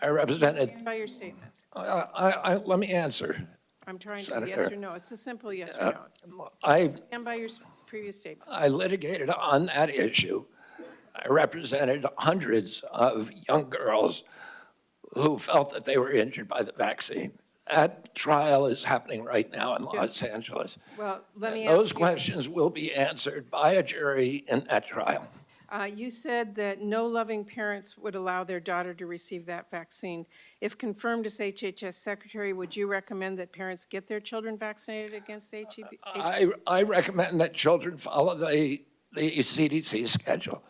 I represented. Stand by your statements. Let me answer. I'm trying to, Senator, yes or no. It's a simple yes or no. I Stand by your previous statements. I litigated on that issue. I represented hundreds of young girls who felt that they were injured by the vaccine. That trial is happening right now in Los Angeles. Well, let me Those ask you. questions will be answered by a jury in that trial. You said that no loving parents would allow their daughter to receive that vaccine. If confirmed as HHS Secretary, would you recommend that parents get their children vaccinated against HPV? I recommend that children follow the CDC schedule.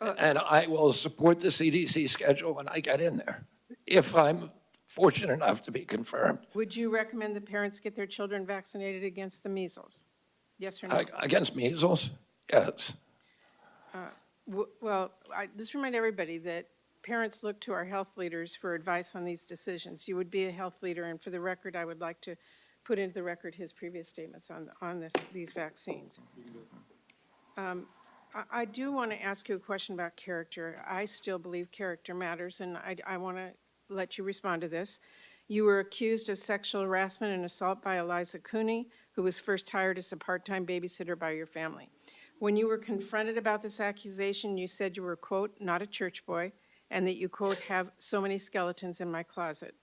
And I will support the CDC schedule when I get in there, if I'm fortunate enough to be confirmed. Would you recommend that parents get their children vaccinated against the measles? Yes or no? Against measles? Yes. Well, I just remind everybody that parents look to our health leaders for advice on these decisions. You would be a health leader, and for the record, I would like to put into the record his previous statements on these vaccines. I do want to ask you a question about character. I still believe character matters, and I want to let you respond to this. You were accused of sexual harassment and assault by Eliza Cooney, who was first hired as a part-time babysitter by your family. When you were confronted about this accusation, you said you were, quote, "not a church boy," and that you, quote, "have so many skeletons in my closet."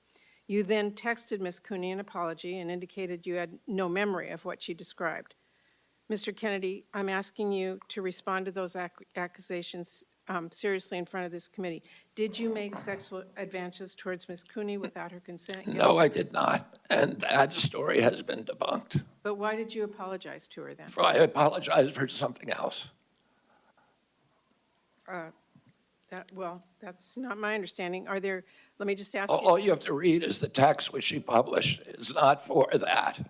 You then texted Ms. Cooney an apology and indicated you had no memory of what she described. Mr. Kennedy, I'm asking you to respond to those accusations seriously in front of this committee. Did you make sexual advances towards Ms. Cooney without her consent? Yes No, or I did not, and that story has been debunked. But why did you apologize to her then? I apologize for something else. Well, that's not my understanding. Are there, let me just ask All you, you have to read is the text which she published. It's not for that.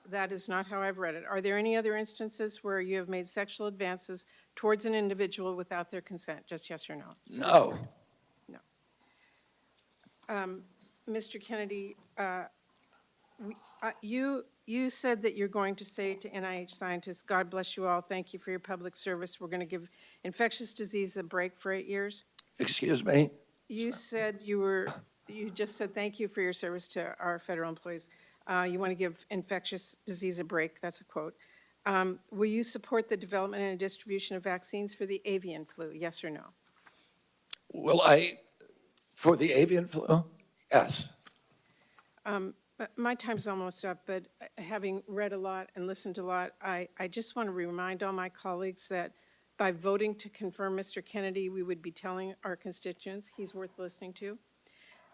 that is not how I've read it. Are there any other instances where you have made sexual advances towards an individual without their consent? Just yes or no? No. Mr. Kennedy, you said that you're going to say to NIH scientists, God bless you all, thank you for your public service. We're going to give infectious disease a break for 8 years. Excuse me? You said you just said thank you for your service to our federal employees. You want to give infectious disease a break, that's a quote. Will you support the development and distribution of vaccines for the avian flu, yes or no? Will I, for the avian flu? Yes. My time's almost up, but having read a lot and listened to a lot, I just want to remind all my colleagues that by voting to confirm Mr. Kennedy, we would be telling our constituents he's worth listening to.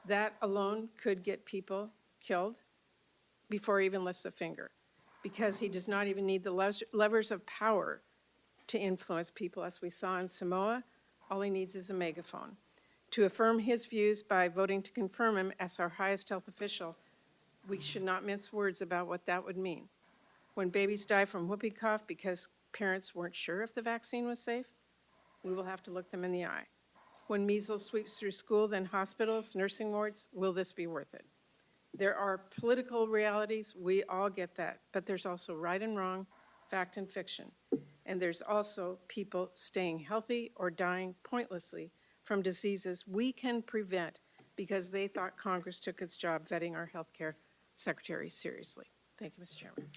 That alone could get people killed before he even lifts a finger, because he does not even need the levers of power to influence people, as we saw in Samoa. All he needs is a megaphone. To affirm his views by voting to confirm him as our highest health official, we should not mince words about what that would mean. When babies die from whooping cough because parents weren't sure if the vaccine was safe, we will have to look them in the eye. When measles sweeps through school, then hospitals, nursing wards, will this be worth it? There are political realities, we all get that, but there's also right and wrong, fact and fiction. And there's also people staying healthy or dying pointlessly from diseases we can prevent because they thought Congress took its job vetting our healthcare secretary seriously. Thank you, Mr. Chairman.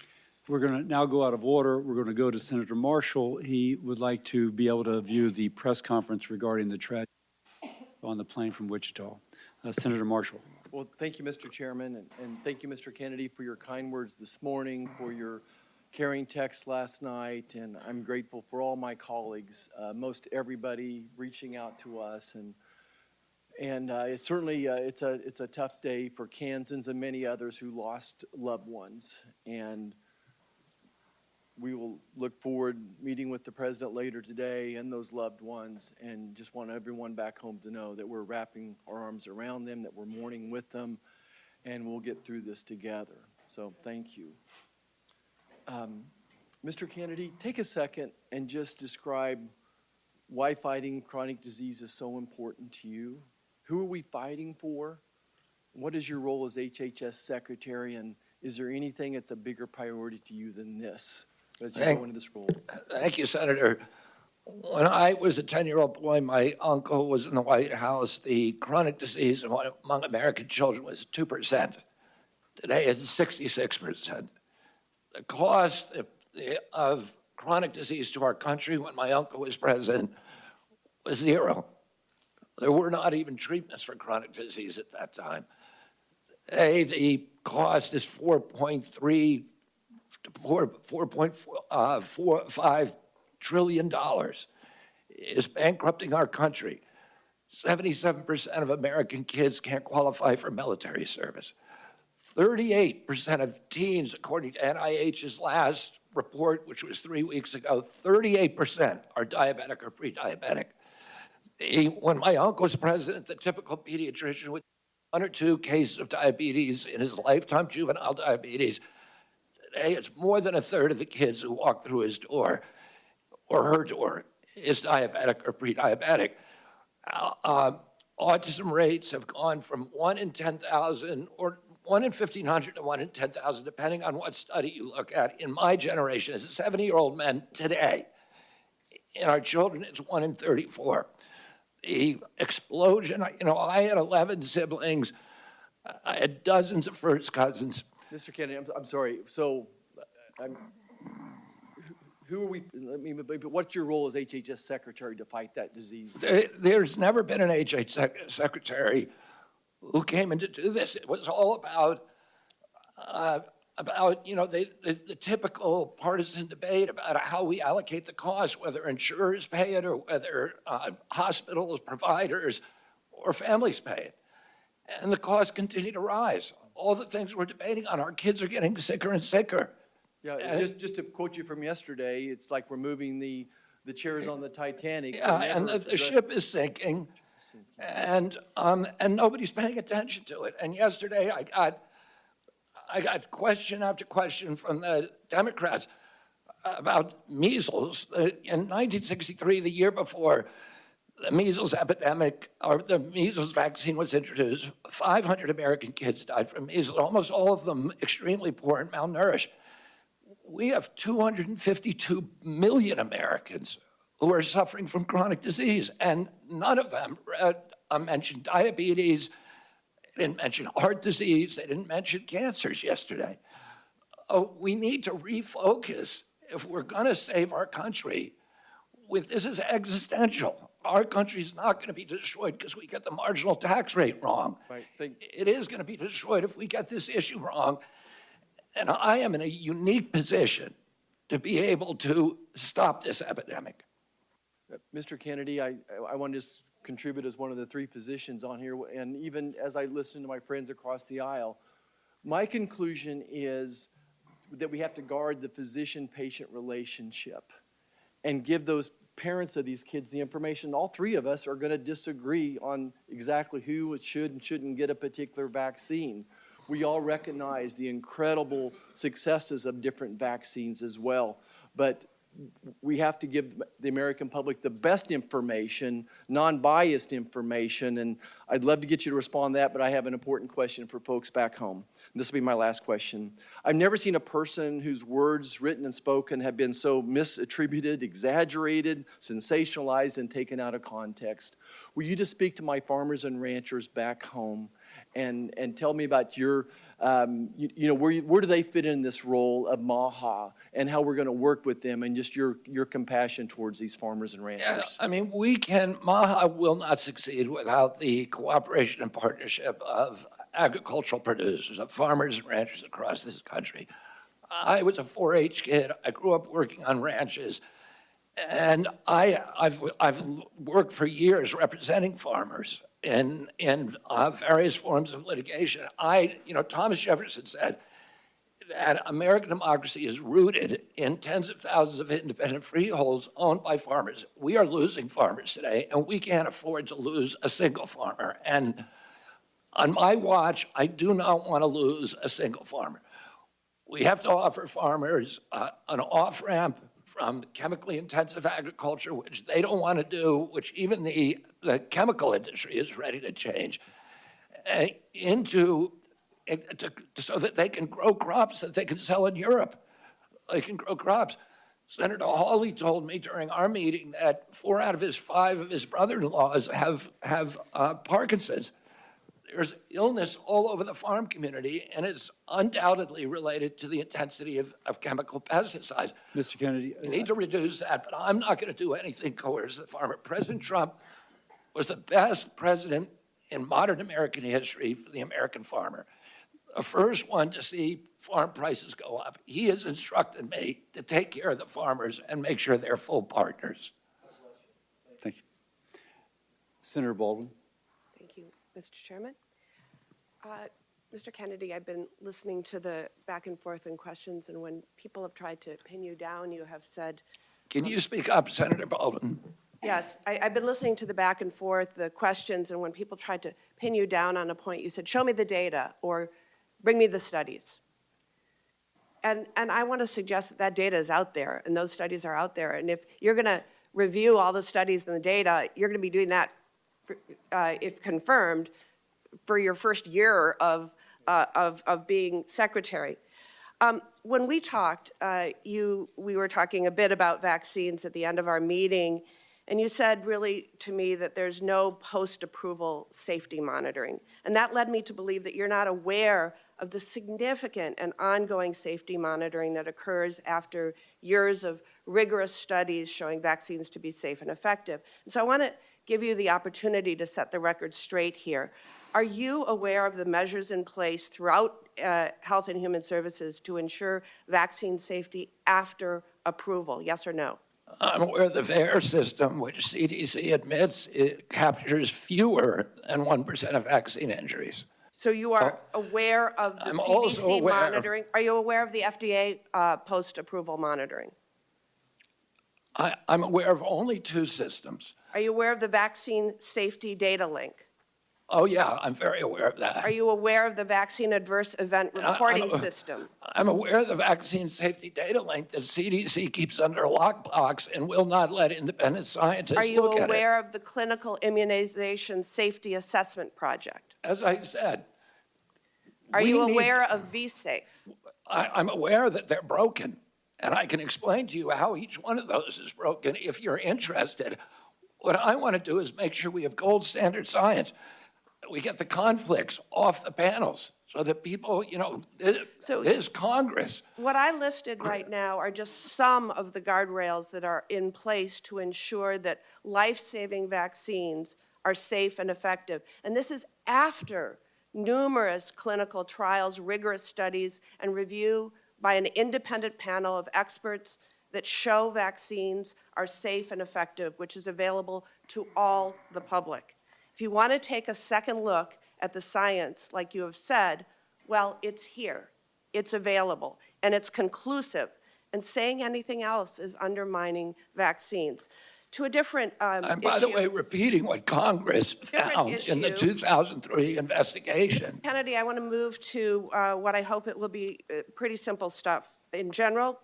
We're going to now go out of order. We're going to go to Senator Marshall. He would like to be able to view the press conference regarding the tragedy on the plane from Wichita. Senator Marshall. Well, thank you, Mr. Chairman, and thank you, Mr. Kennedy, for your kind words this morning, for your caring text last night, and I'm grateful for all my colleagues, most everybody reaching out to us, and it's certainly it's a tough day for Kansans and many others who lost loved ones, and we will look forward meeting with the president later today and those loved ones, and just want everyone back home to know that we're wrapping our arms around them, that we're mourning with them, and we'll get through this together. So thank you. Mr. Kennedy, take a second and just describe why fighting chronic disease is so important to you. Who are we fighting for? What is your role as HHS Secretary, and is there anything that's a bigger priority to you than this as you go into this role? Thank you, Senator. When I was a 10-year-old boy, my uncle was in the White House. The chronic disease among American children was 2%. Today it's 66%. The cost of chronic disease to our country when my uncle was president was zero. There were not even treatments for chronic disease at that time. Today, the cost is $4.45 trillion. Is bankrupting our country. 77% of American kids can't qualify for military service. 38% of teens, according to NIH's last report, which was 3 weeks ago, 38% are diabetic or pre-diabetic. When my uncle was president, the typical pediatrician would 1 or 2 cases of diabetes in his lifetime, juvenile diabetes. Today, it's more than a third of the kids who walk through his door or her door is diabetic or pre-diabetic. Autism rates have gone from 1 in 10,000 or 1 in 1,500 to 1 in 10,000, depending on what study you look at. In my generation, as a 70-year-old man today, in our children, it's 1 in 34. The explosion, I had 11 siblings. I had dozens of first cousins. Mr. Kennedy, I'm sorry. So who are we, but what's your role as HHS Secretary to fight that disease? There's never been an HHS Secretary who came in to do this. It was all about the typical partisan debate about how we allocate the cost, whether insurers pay it or whether hospitals, providers, or families pay it. And the costs continue to rise. All the things we're debating on, our kids are getting sicker and sicker. Yeah, just to quote you from yesterday, it's like we're moving the chairs on the Titanic. Yeah, and the ship is sinking, and nobody's paying attention to it. And yesterday, I got question after question from the Democrats about measles. In 1963, the year before the measles epidemic, or the measles vaccine was introduced, 500 American kids died from measles, almost all of them extremely poor and malnourished. We have 252 million Americans who are suffering from chronic disease, and none of them mentioned diabetes, they didn't mention heart disease, they didn't mention cancers yesterday. We need to refocus if we're gonna save our country. This is existential. Our country's not gonna be destroyed because we get the marginal tax rate wrong. Right. It is gonna be destroyed if we get this issue wrong. And I am in a unique position to be able to stop this epidemic. Mr. Kennedy, I want to just contribute as one of the three physicians on here, and even as I listen to my friends across the aisle, my conclusion is that we have to guard the physician-patient relationship and give those parents of these kids the information. All three of us are going to disagree on exactly who should and shouldn't get a particular vaccine. We all recognize the incredible successes of different vaccines as well, but we have to give the American public the best information, non-biased information, and I'd love to get you to respond to that, but I have an important question for folks back home. And this will be my last question. I've never seen a person whose words, written and spoken, have been so misattributed, exaggerated, sensationalized, and taken out of context. Will you just speak to my farmers and ranchers back home and tell me about your, where do they fit in this role of MAHA and how we're going to work with them and just your compassion towards these farmers and ranchers? Yeah, I mean, MAHA will not succeed without the cooperation and partnership of agricultural producers, of farmers and ranchers across this country. I was a 4-H kid. I grew up working on ranches. And I've worked for years representing farmers in various forms of litigation. Thomas Jefferson said that American democracy is rooted in tens of thousands of independent freeholds owned by farmers. We are losing farmers today, and we can't afford to lose a single farmer. And on my watch, I do not want to lose a single farmer. We have to offer farmers an off-ramp from chemically intensive agriculture, which they don't want to do, which even the chemical industry is ready to change, so that they can grow crops that they can sell in Europe. They can grow crops. Senator Hawley told me during our meeting that 4 out of his 5 of his brother-in-laws have Parkinson's. There's illness all over the farm community, and it's undoubtedly related to the intensity of chemical pesticides. Mr. Kennedy. We need to reduce that, but I'm not going to do anything coerce the farmer. President Trump was the best president in modern American history for the American farmer. The first one to see farm prices go up. He has instructed me to take care of the farmers and make sure they're full partners. Thank you. Senator Baldwin. Thank you, Mr. Chairman. Mr. Kennedy, I've been listening to the back and forth and questions, and when people have tried to pin you down, you have said... Can you speak up, Senator Baldwin? Yes, I've been listening to the back and forth, the questions, and when people tried to pin you down on a point, you said, show me the data, or bring me the studies. And I want to suggest that that data is out there, and those studies are out there, and if you're going to review all the studies and the data, you're going to be doing that, if confirmed, for your first year of being secretary. When we talked, we were talking a bit about vaccines at the end of our meeting, and you said really to me that there's no post-approval safety monitoring. And that led me to believe that you're not aware of the significant and ongoing safety monitoring that occurs after years of rigorous studies showing vaccines to be safe and effective. And so I want to give you the opportunity to set the record straight here. Are you aware of the measures in place throughout Health and Human Services to ensure vaccine safety after approval? Yes or no? I'm aware of the VAERS system, which CDC admits it captures fewer than 1% of vaccine injuries. So you are aware of the I'm also CDC aware- monitoring? Are you aware of the FDA post-approval monitoring? I'm aware of only 2 systems. Are you aware of the vaccine safety data link? Oh, yeah, I'm very aware of that. Are you aware of the vaccine adverse event reporting system? I'm aware of the vaccine safety data link that CDC keeps under a lockbox and will not let independent scientists Are you look at it. aware of the clinical immunization safety assessment project? As I said, Are we you need- aware of VSafe? I'm aware that they're broken, and I can explain to you how each one of those is broken if you're interested. What I want to do is make sure we have gold standard science. We get the conflicts off the panels so that people, this Congress. What I listed right now are just some of the guardrails that are in place to ensure that life-saving vaccines are safe and effective. And this is after numerous clinical trials, rigorous studies, and review by an independent panel of experts that show vaccines are safe and effective, which is available to all the public. If you want to take a second look at the science, like you have said, well, it's here, it's available, and it's conclusive. And saying anything else is undermining vaccines. To a different And by the issue. way, repeating what Congress found in the issue. 2003 investigation. Kennedy, I want to move to what I hope it will be pretty simple stuff. In general,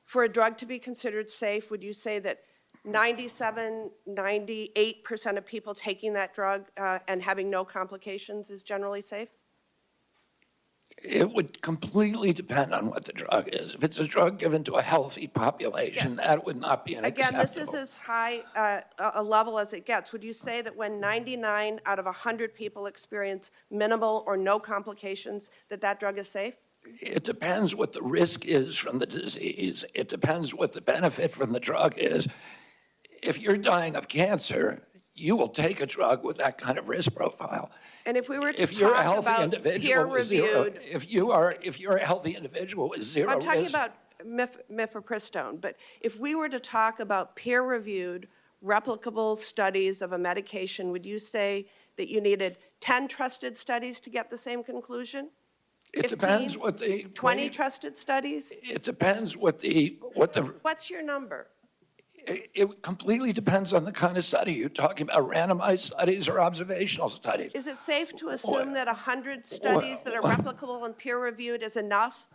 for a drug to be considered safe, would you say that 97, 98% of people taking that drug and having no complications is generally safe? It would completely depend on what the drug is. If it's a drug given to a healthy population, that would not be an Again, acceptable. this is as high a level as it gets. Would you say that when 99 out of 100 people experience minimal or no complications, that that drug is safe? It depends what the risk is from the disease. It depends what the benefit from the drug is. If you're dying of cancer, you will take a drug with that kind of risk profile. And if we were to If you're a talk healthy about individual with zero, peer-reviewed, if you're a healthy individual with zero I'm talking risk, about mifepristone, but if we were to talk about peer-reviewed, replicable studies of a medication, would you say that you needed 10 trusted studies to get the same conclusion? it 15, depends what the 20 trusted studies? It depends what the What's your number? it completely depends on the kind of study you're talking about, randomized studies or observational studies. Is it safe to assume that 100 studies that are replicable and peer-reviewed is enough?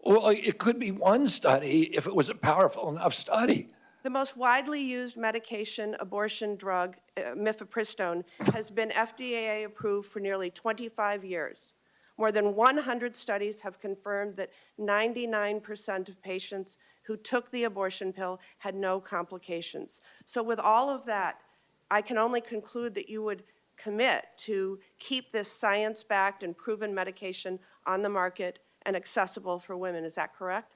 Well, it could be one study if it was a powerful enough study. The most widely used medication, abortion drug, mifepristone, has been FDA approved for nearly 25 years. More than 100 studies have confirmed that 99% of patients who took the abortion pill had no complications. So with all of that, I can only conclude that you would commit to keep this science-backed and proven medication on the market and accessible for women. Is that correct?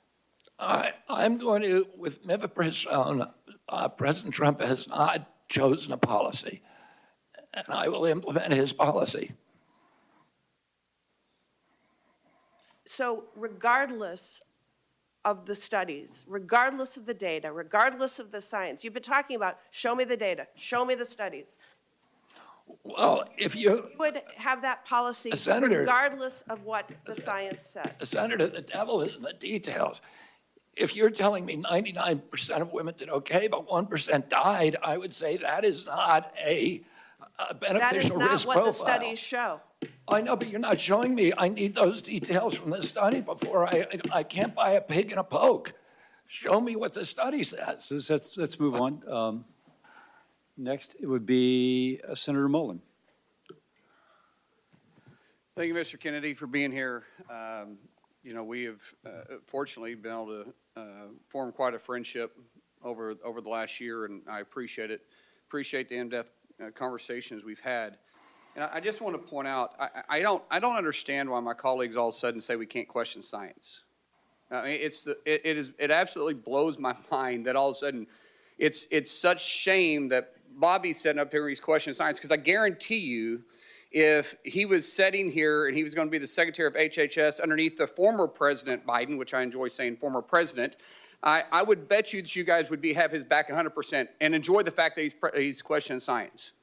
I'm going to, with mifepristone, President Trump has not chosen a policy, and I will implement his policy. So regardless of the studies, regardless of the data, regardless of the science, you've been talking about, show me the data, show me the studies. Well, if you Would have that policy Senator, regardless of what the science says. Senator, the devil is in the details. If you're telling me 99% of women did okay, but 1% died, I would say that is not a beneficial That is risk not what the profile. studies show. I know, but you're not showing me. I need those details from the study before I can't buy a pig in a poke. Show me what the study says. So let's move on. Next, it would be Senator Mullen. Thank you, Mr. Kennedy, for being here. We have fortunately been able to form quite a friendship over the last year, and I appreciate it. Appreciate the in-depth conversations we've had. And I just want to point out, I don't understand why my colleagues all of a sudden say we can't question science. I mean, it absolutely blows my mind that all of a sudden it's such shame that Bobby's sitting up here and he's questioning science, because I guarantee you, if he was sitting here and he was going to be the Secretary of HHS underneath the former President Biden, which I enjoy saying former president, I would bet you that you guys would have his back 100% and enjoy the fact that he's questioning science.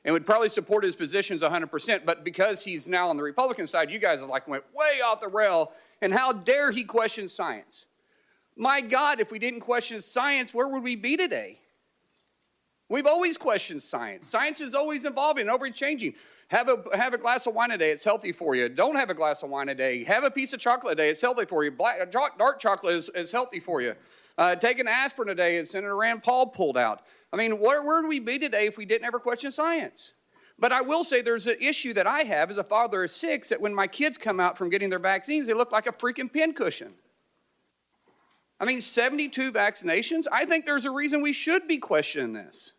And would probably support his positions 100%, but because he's now on the Republican side, you guys have went way off the rail, and how dare he question science? My God, if we didn't question science, where would we be today? We've always questioned science. Science is always evolving and always changing. Have a glass of wine a day, it's healthy for you. Don't have a glass of wine a day. Have a piece of chocolate a day, it's healthy for you. Dark chocolate is healthy for you. Take an aspirin a day, as Senator Rand Paul pulled out. I mean, where would we be today if we didn't ever question science? But I will say there's an issue that I have as a father of 6, that when my kids come out from getting their vaccines, they look like a freaking pincushion. I mean, 72 vaccinations? I think there's a reason we should be questioning this.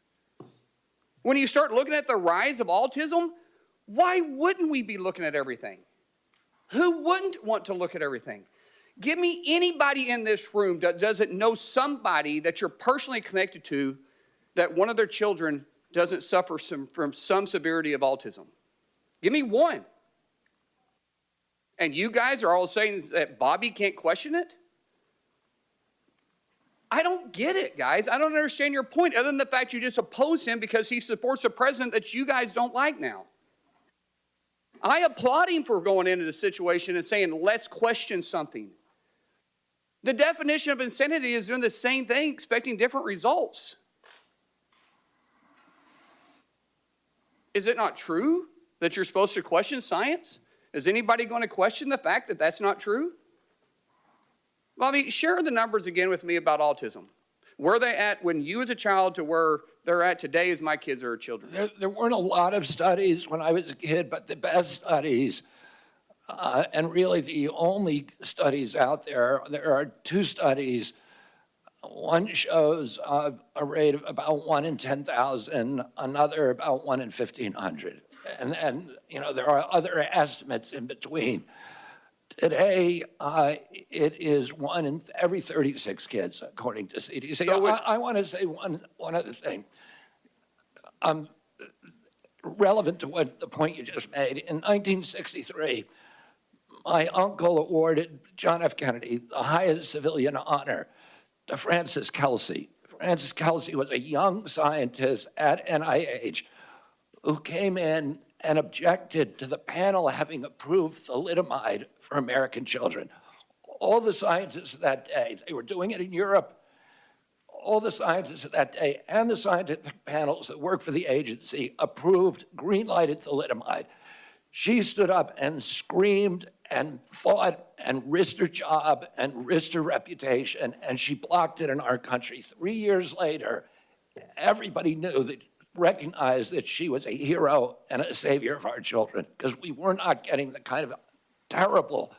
When you start looking at the rise of autism, why wouldn't we be looking at everything? Who wouldn't want to look at everything? Give me anybody in this room that doesn't know somebody that you're personally connected to that one of their children doesn't suffer from some severity of autism. Give me one. And you guys are all saying that Bobby can't question it? I don't get it, guys. I don't understand your point, other than the fact you just oppose him because he supports a president that you guys don't like now. I applaud him for going into the situation and saying, let's question something. The definition of insanity is doing the same thing, expecting different results. Is it not true that you're supposed to question science? Is anybody going to question the fact that that's not true? Bobby, share the numbers again with me about autism. Where they at when you as a child to where they're at today as my kids are children? There weren't a lot of studies when I was a kid, but the best studies, and really the only studies out there are 2 studies. One shows a rate of about 1 in 10,000, another about 1 in 1,500. And there are other estimates in between. Today, it is 1 in every 36 kids, according to CDC. So I want to say one other thing. Relevant to the point you just made. In 1963, my uncle awarded John F. Kennedy the highest civilian honor to Francis Kelsey. Francis Kelsey was a young scientist at NIH who came in and objected to the panel having approved thalidomide for American children. All the scientists of that day, they were doing it in Europe, all the scientists of that day and the scientific panels that work for the agency approved green-lighted thalidomide. She stood up and screamed and fought and risked her job and risked her reputation, and she blocked it in our country. 3 years later, everybody recognized that she was a hero and a savior of our children, because we were not getting the kind of terrible,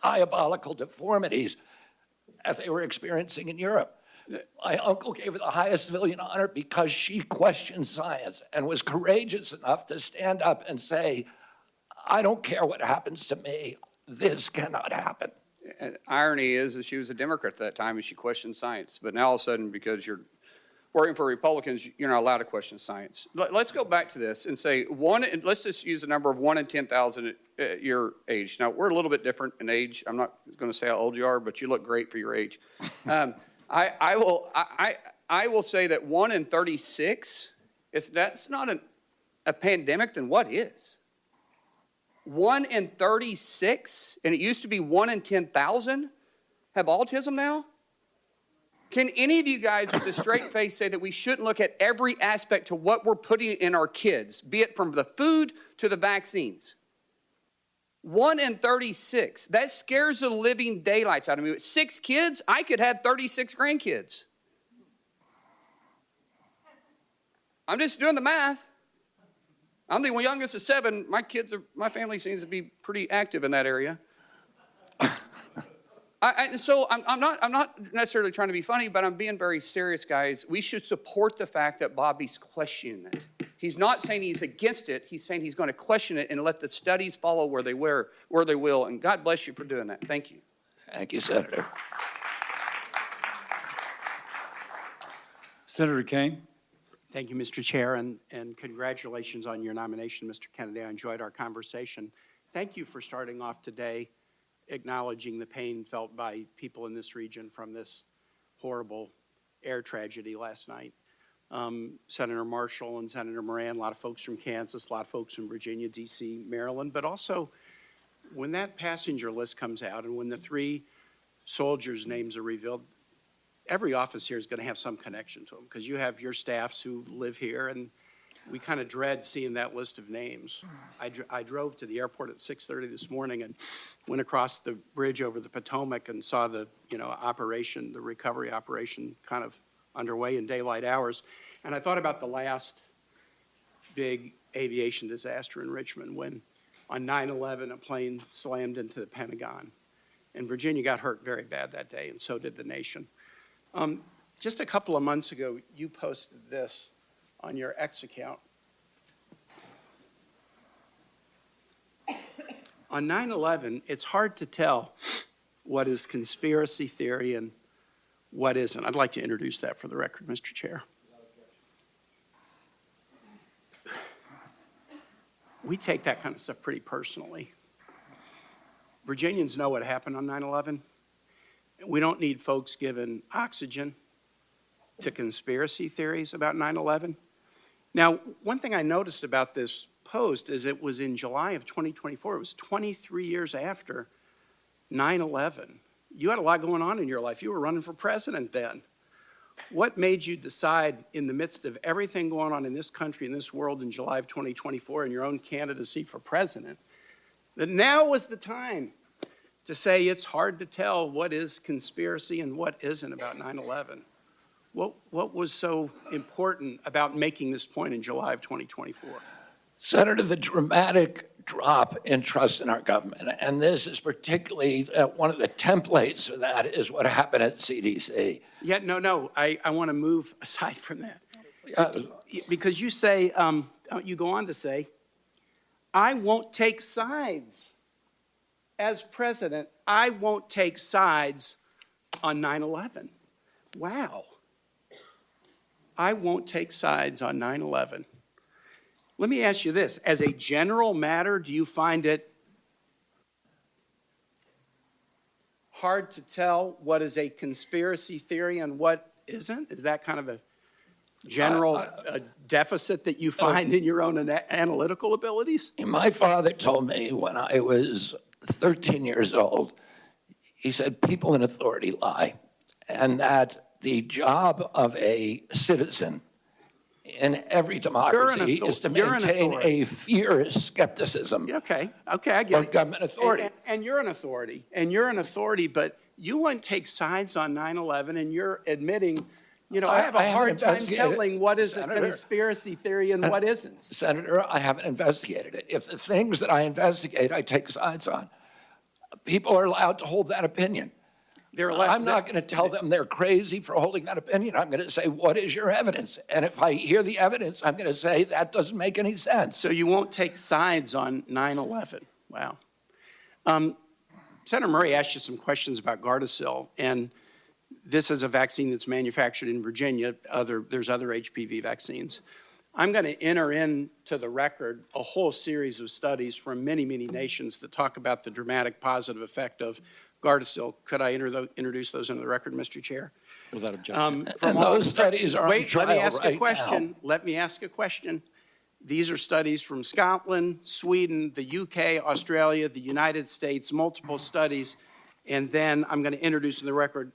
diabolical deformities as they were experiencing in Europe. My uncle gave her the highest civilian honor because she questioned science and was courageous enough to stand up and say, I don't care what happens to me, this cannot happen. And irony is that she was a Democrat at that time and she questioned science. But now all of a sudden, because you're working for Republicans, you're not allowed to question science. Let's go back to this and say let's just use the number of 1 in 10,000 at your age. Now, we're a little bit different in age. I'm not going to say how old you are, but you look great for your age. I will say that 1 in 36, that's not a pandemic, then what is? 1 in 36, and it used to be 1 in 10,000 have autism now? Can any of you guys with a straight face say that we shouldn't look at every aspect to what we're putting in our kids, be it from the food to the vaccines? 1 in 36, that scares the living daylights out of me. With 6 kids, I could have 36 grandkids. I'm just doing the math. I'm the youngest of 7. My family seems to be pretty active in that area. So I'm not necessarily trying to be funny, but I'm being very serious, guys. We should support the fact that Bobby's questioning it. He's not saying he's against it. He's saying he's going to question it and let the studies follow where they will. And God bless you for doing that. Thank you. Thank you, Senator. Senator Kane? Thank you, Mr. Chair, and congratulations on your nomination, Mr. Kennedy. I enjoyed our conversation. Thank you for starting off today acknowledging the pain felt by people in this region from this horrible air tragedy last night. Senator Marshall and Senator Moran, a lot of folks from Kansas, a lot of folks from Virginia, D.C., Maryland, but also when that passenger list comes out and when the 3 soldiers' names are revealed, every office here is going to have some connection to them because you have your staffs who live here, and we kind of dread seeing that list of names. I drove to the airport at 6:30 this morning and went across the bridge over the Potomac and saw the operation, the recovery operation, kind of underway in daylight hours. And I thought about the last big aviation disaster in Richmond when on 9/11 a plane slammed into the Pentagon. And Virginia got hurt very bad that day, and so did the nation. Just a couple of months ago, you posted this on your X account. On 9/11, it's hard to tell what is conspiracy theory and what isn't. I'd like to introduce that for the record, Mr. Chair. We take that kind of stuff pretty personally. Virginians know what happened on 9/11. We don't need folks giving oxygen to conspiracy theories about 9/11. Now, one thing I noticed about this post is it was in July of 2024. It was 23 years after 9/11. You had a lot going on in your life. You were running for president then. What made you decide in the midst of everything going on in this country, in this world in July of 2024 in your own candidacy for president, that now was the time to say it's hard to tell what is conspiracy and what isn't about 9/11? What was so important about making this point in July of 2024? Senator, the dramatic drop in trust in our government, and this is particularly one of the templates for that is what happened at CDC. Yeah, no, I want to move aside from that. Because you say, you go on to say, I won't take sides. As president, I won't take sides on 9/11. Wow. I won't take sides on 9/11. Let me ask you this. As a general matter, do you find it hard to tell what is a conspiracy theory and what isn't? Is that kind of a general deficit that you find in your own analytical abilities? My father told me when I was 13 years old, he said, people in authority lie, and that the job of a citizen in every democracy is to maintain a fierce skepticism Okay, I get of it. government authority. And you're an authority, but you wouldn't take sides on 9/11, and you're admitting, I have a hard time telling what is a conspiracy theory and what isn't. Senator, I haven't investigated it. If the things that I investigate, I take sides on, people are allowed to hold that opinion. I'm not going to tell them they're crazy for holding that opinion. I'm going to say, what is your evidence? And if I hear the evidence, I'm going to say, that doesn't make any sense. So you won't take sides on 9/11. Wow. Senator Murray asked you some questions about Gardasil, and this is a vaccine that's manufactured in Virginia. There's other HPV vaccines. I'm going to enter into the record a whole series of studies from many, many nations that talk about the dramatic positive effect of Gardasil. Could I introduce those into the record, Mr. Chair? Without objection. And those studies are on trial let me ask right a question. now. Let me ask a question. These are studies from Scotland, Sweden, the UK, Australia, the United States, multiple studies. And then I'm going to introduce in the record,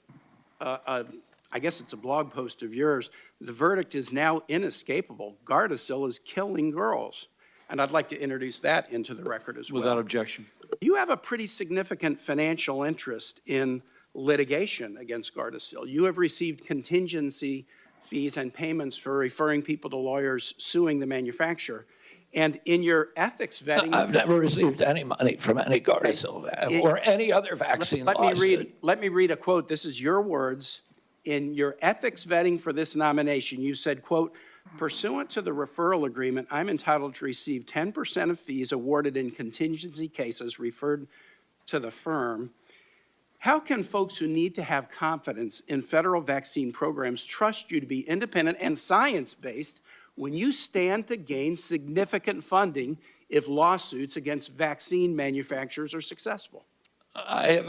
I guess it's a blog post of yours. The verdict is now inescapable. Gardasil is killing girls. And I'd like to introduce that into the record as well. Without objection. You have a pretty significant financial interest in litigation against Gardasil. You have received contingency fees and payments for referring people to lawyers suing the manufacturer. And in your ethics vetting... I've never received any money from any Gardasil or any other vaccine lawsuit. Let me read a quote. This is your words in your ethics vetting for this nomination, you said, quote, "Pursuant to the referral agreement, I'm entitled to receive 10% of fees awarded in contingency cases referred to the firm." How can folks who need to have confidence in federal vaccine programs trust you to be independent and science-based when you stand to gain significant funding if lawsuits against vaccine manufacturers are successful? I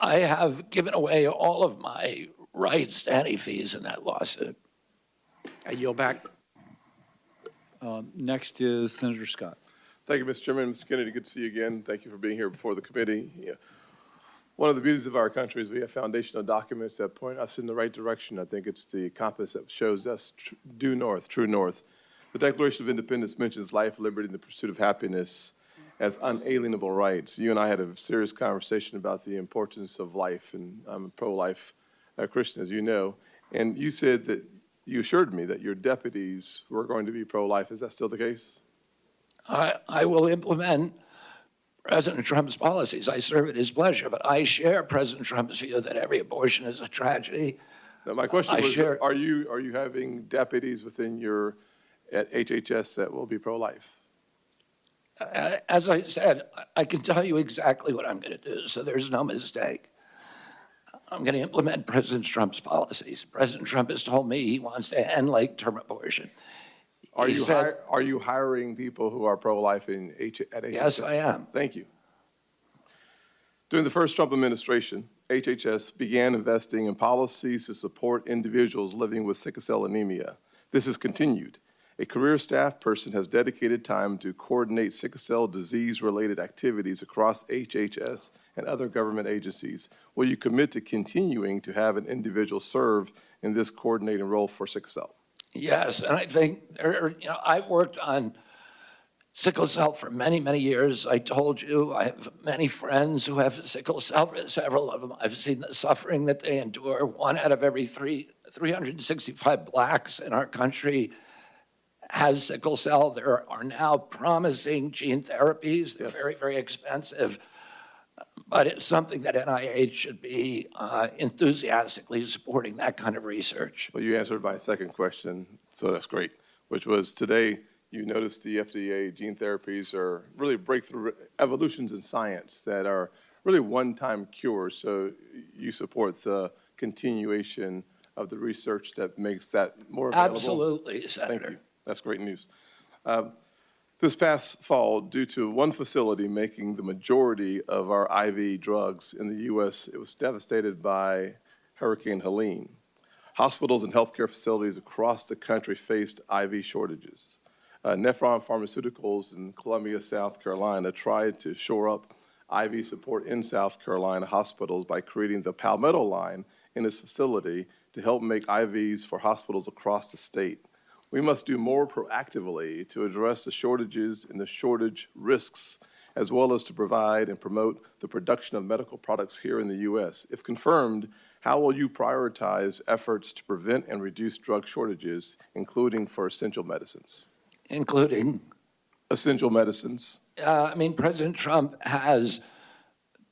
have given away all of my rights to any fees in that lawsuit. I yield back. Next is Senator Scott. Thank you, Mr. Chairman. Mr. Kennedy, good to see you again. Thank you for being here before the committee. Yeah. One of the beauties of our country is we have foundational documents that point us in the right direction. I think it's the compass that shows us due north, true north. The Declaration of Independence mentions life, liberty, and the pursuit of happiness as unalienable rights. You and I had a serious conversation about the importance of life, and I'm a pro-life Christian, as you know. And you said that, you assured me that your deputies were going to be pro-life. Is that still the case? I will implement President Trump's policies. I serve at his pleasure, but I share President Trump's view that every abortion is a tragedy. Now, my question was, are you having deputies within your, at HHS that will be pro-life? As I said, I can tell you exactly what I'm going to do, so there's no mistake. I'm going to implement President Trump's policies. President Trump has told me he wants to end late-term abortion. Are you hiring people who are pro-life at HHS? Yes, I am. Thank you. During the first Trump administration, HHS began investing in policies to support individuals living with sickle cell anemia. This has continued. A career staff person has dedicated time to coordinate sickle cell disease-related activities across HHS and other government agencies. Will you commit to continuing to have an individual serve in this coordinating role for sickle cell? Yes, and I think, I've worked on sickle cell for many, many years. I told you I have many friends who have sickle cell, several of them. I've seen the suffering that they endure. 1 out of every 365 blacks in our country has sickle cell. There are now promising gene therapies. They're very, very expensive. But it's something that NIH should be enthusiastically supporting, that kind of research. Well, you answered my second question, so that's great, which was today you noticed the FDA gene therapies are really breakthrough evolutions in science that are really one-time cures. So you support the continuation of the research that makes that more available? Absolutely, Senator. Thank you. That's great news. This past fall, due to one facility making the majority of our IV drugs in the U.S., it was devastated by Hurricane Helene. Hospitals and healthcare facilities across the country faced IV shortages. Nephron Pharmaceuticals in Columbia, South Carolina, tried to shore up IV support in South Carolina hospitals by creating the Palmetto line in its facility to help make IVs for hospitals across the state. We must do more proactively to address the shortages and the shortage risks, as well as to provide and promote the production of medical products here in the U.S. If confirmed, how will you prioritize efforts to prevent and reduce drug shortages, including for essential medicines? Including? Essential medicines. President Trump has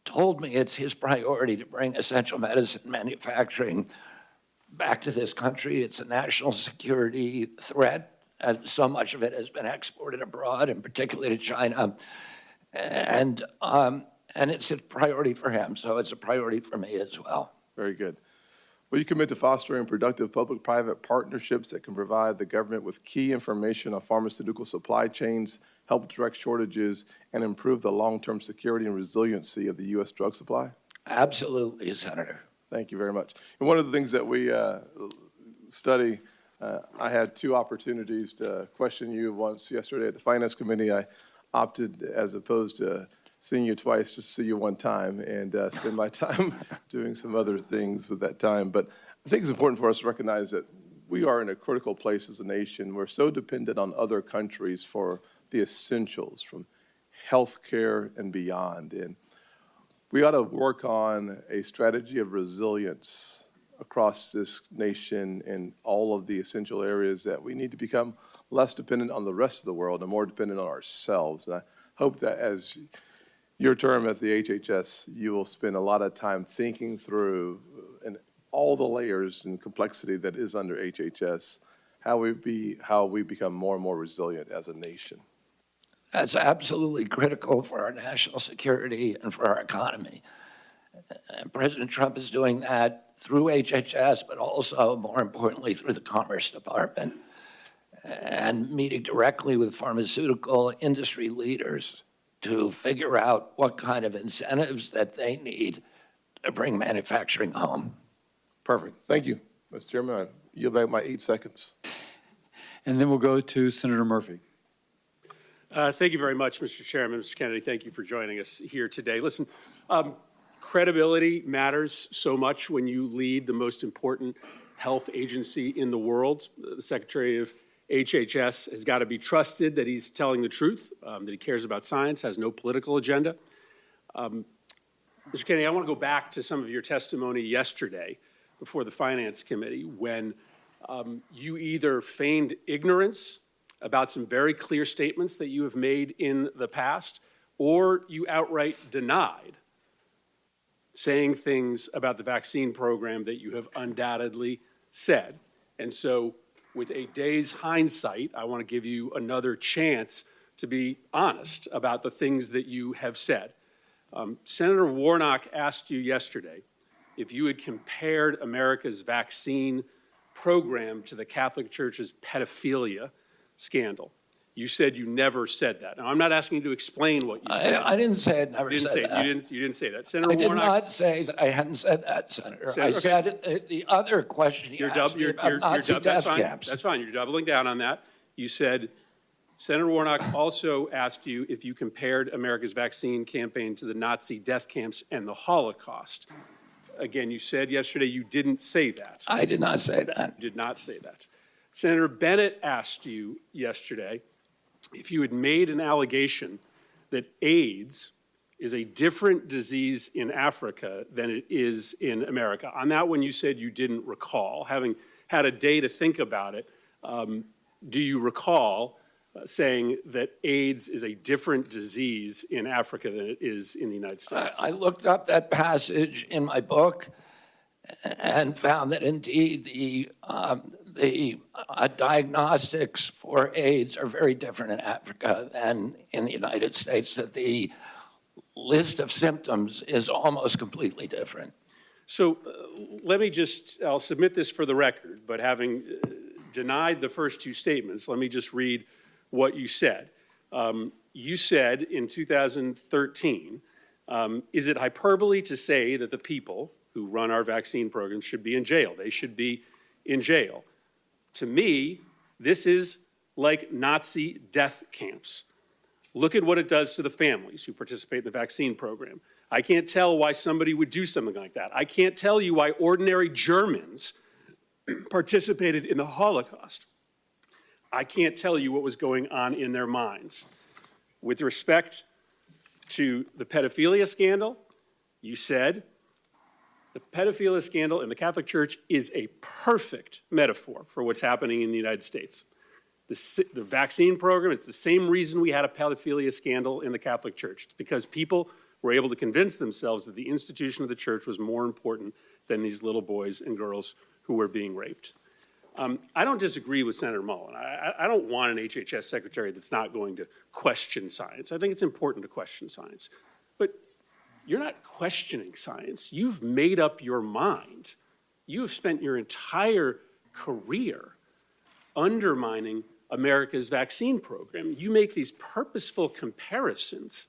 told me it's his priority to bring essential medicine manufacturing back to this country. It's a national security threat, and so much of it has been exported abroad, and particularly to China. And it's a priority for him, so it's a priority for me as well. Very good. Will you commit to fostering productive public-private partnerships that can provide the government with key information on pharmaceutical supply chains, help direct shortages, and improve the long-term security and resiliency of the U.S. drug supply? Absolutely, Senator. Thank you very much. And one of the things that we study, I had 2 opportunities to question you. Once yesterday at the Finance Committee, I opted, as opposed to seeing you twice, just see you one time and spend my time doing some other things with that time. But I think it's important for us to recognize that we are in a critical place as a nation. We're so dependent on other countries for the essentials, from health care and beyond. And we ought to work on a strategy of resilience across this nation in all of the essential areas that we need to become less dependent on the rest of the world and more dependent on ourselves. And I hope that as your term at the HHS, you will spend a lot of time thinking through and all the layers and complexity that is under HHS, how we become more and more resilient as a nation. That's absolutely critical for our national security and for our economy. And President Trump is doing that through HHS, but also, more importantly, through the Commerce Department, and meeting directly with pharmaceutical industry leaders to figure out what kind of incentives that they need to bring manufacturing home. Perfect. Thank you, Mr. Chairman. I yield back my 8 seconds. And then we'll go to Senator Murphy. Thank you very much, Mr. Chairman. Mr. Kennedy, thank you for joining us here today. Listen, credibility matters so much when you lead the most important health agency in the world. The Secretary of HHS has got to be trusted that he's telling the truth, that he cares about science, has no political agenda. Mr. Kennedy, I want to go back to some of your testimony yesterday before the Finance Committee when you either feigned ignorance about some very clear statements that you have made in the past, or you outright denied saying things about the vaccine program that you have undoubtedly said. And so, with a day's hindsight, I want to give you another chance to be honest about the things that you have said. Senator Warnock asked you yesterday if you had compared America's vaccine program to the Catholic Church's pedophilia scandal. You said you never said that. Now, I'm not asking you to explain what you said. I didn't say it, never said that. You didn't say that. Senator I did Warnock, not say that I hadn't said that, Senator. I said the other question you asked me about Nazi death camps. That's fine. You're doubling down on that. You said, Senator Warnock also asked you if you compared America's vaccine campaign to the Nazi death camps and the Holocaust. Again, you said yesterday you didn't say that. I did not say that. You did not say that. Senator Bennett asked you yesterday if you had made an allegation that AIDS is a different disease in Africa than it is in America. On that one, you said you didn't recall. Having had a day to think about it, do you recall saying that AIDS is a different disease in Africa than it is in the United States? I looked up that passage in my book and found that indeed the diagnostics for AIDS are very different in Africa than in the United States, that the list of symptoms is almost completely different. So let me I'll submit this for the record, but having denied the first two statements, let me just read what you said. You said in 2013, is it hyperbole to say that the people who run our vaccine programs should be in jail? They should be in jail. To me, this is like Nazi death camps. Look at what it does to the families who participate in the vaccine program. I can't tell why somebody would do something like that. I can't tell you why ordinary Germans participated in the Holocaust. I can't tell you what was going on in their minds. With respect to the pedophilia scandal, you said the pedophilia scandal in the Catholic Church is a perfect metaphor for what's happening in the United States. The vaccine program, it's the same reason we had a pedophilia scandal in the Catholic Church. It's because people were able to convince themselves that the institution of the church was more important than these little boys and girls who were being raped. I don't disagree with Senator Mullen. I don't want an HHS secretary that's not going to question science. I think it's important to question science. But you're not questioning science. You've made up your mind. You have spent your entire career undermining America's vaccine program. You make these purposeful comparisons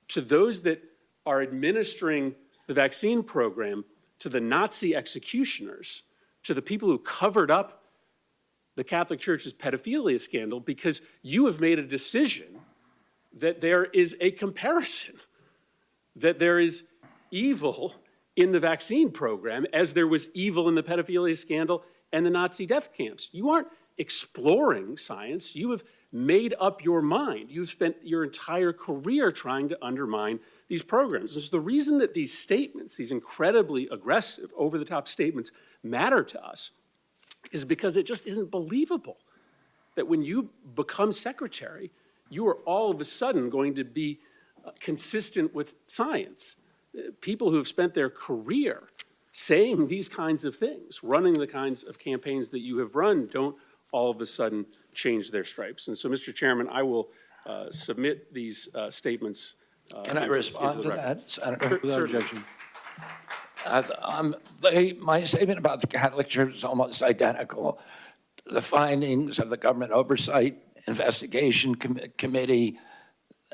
to those that are administering the vaccine program to the Nazi executioners, to the people who covered up the Catholic Church's pedophilia scandal, because you have made a decision that there is a comparison, that there is evil in the vaccine program as there was evil in the pedophilia scandal and the Nazi death camps. You aren't exploring science. You have made up your mind. You've spent your entire career trying to undermine these programs. And so the reason that these statements, these incredibly aggressive, over-the-top statements, matter to us is because it just isn't believable that when you become secretary, you are all of a sudden going to be consistent with science. People who have spent their career saying these kinds of things, running the kinds of campaigns that you have run, don't all of a sudden change their stripes. And so, Mr. Chairman, I will submit these statements. Can I respond to that, Senator? Without objection. My statement about the Catholic Church is almost identical. The findings of the Government Oversight Investigation Committee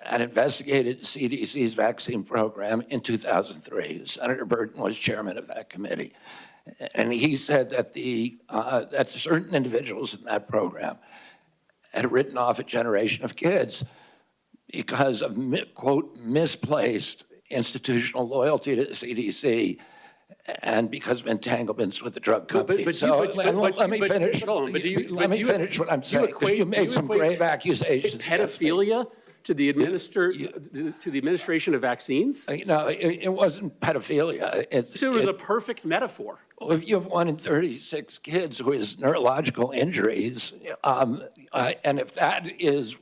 that investigated CDC's vaccine program in 2003. Senator Burton was chairman of that committee. And he said that that certain individuals in that program had written off a generation of kids because of, quote, misplaced institutional loyalty to the CDC and because of entanglements with the drug company. Let me finish what I'm saying. You made some grave accusations. Pedophilia to the administration of vaccines? No, it wasn't pedophilia. It was a perfect metaphor. Well, if you have 1 in 36 kids who has neurological injuries, and if that is,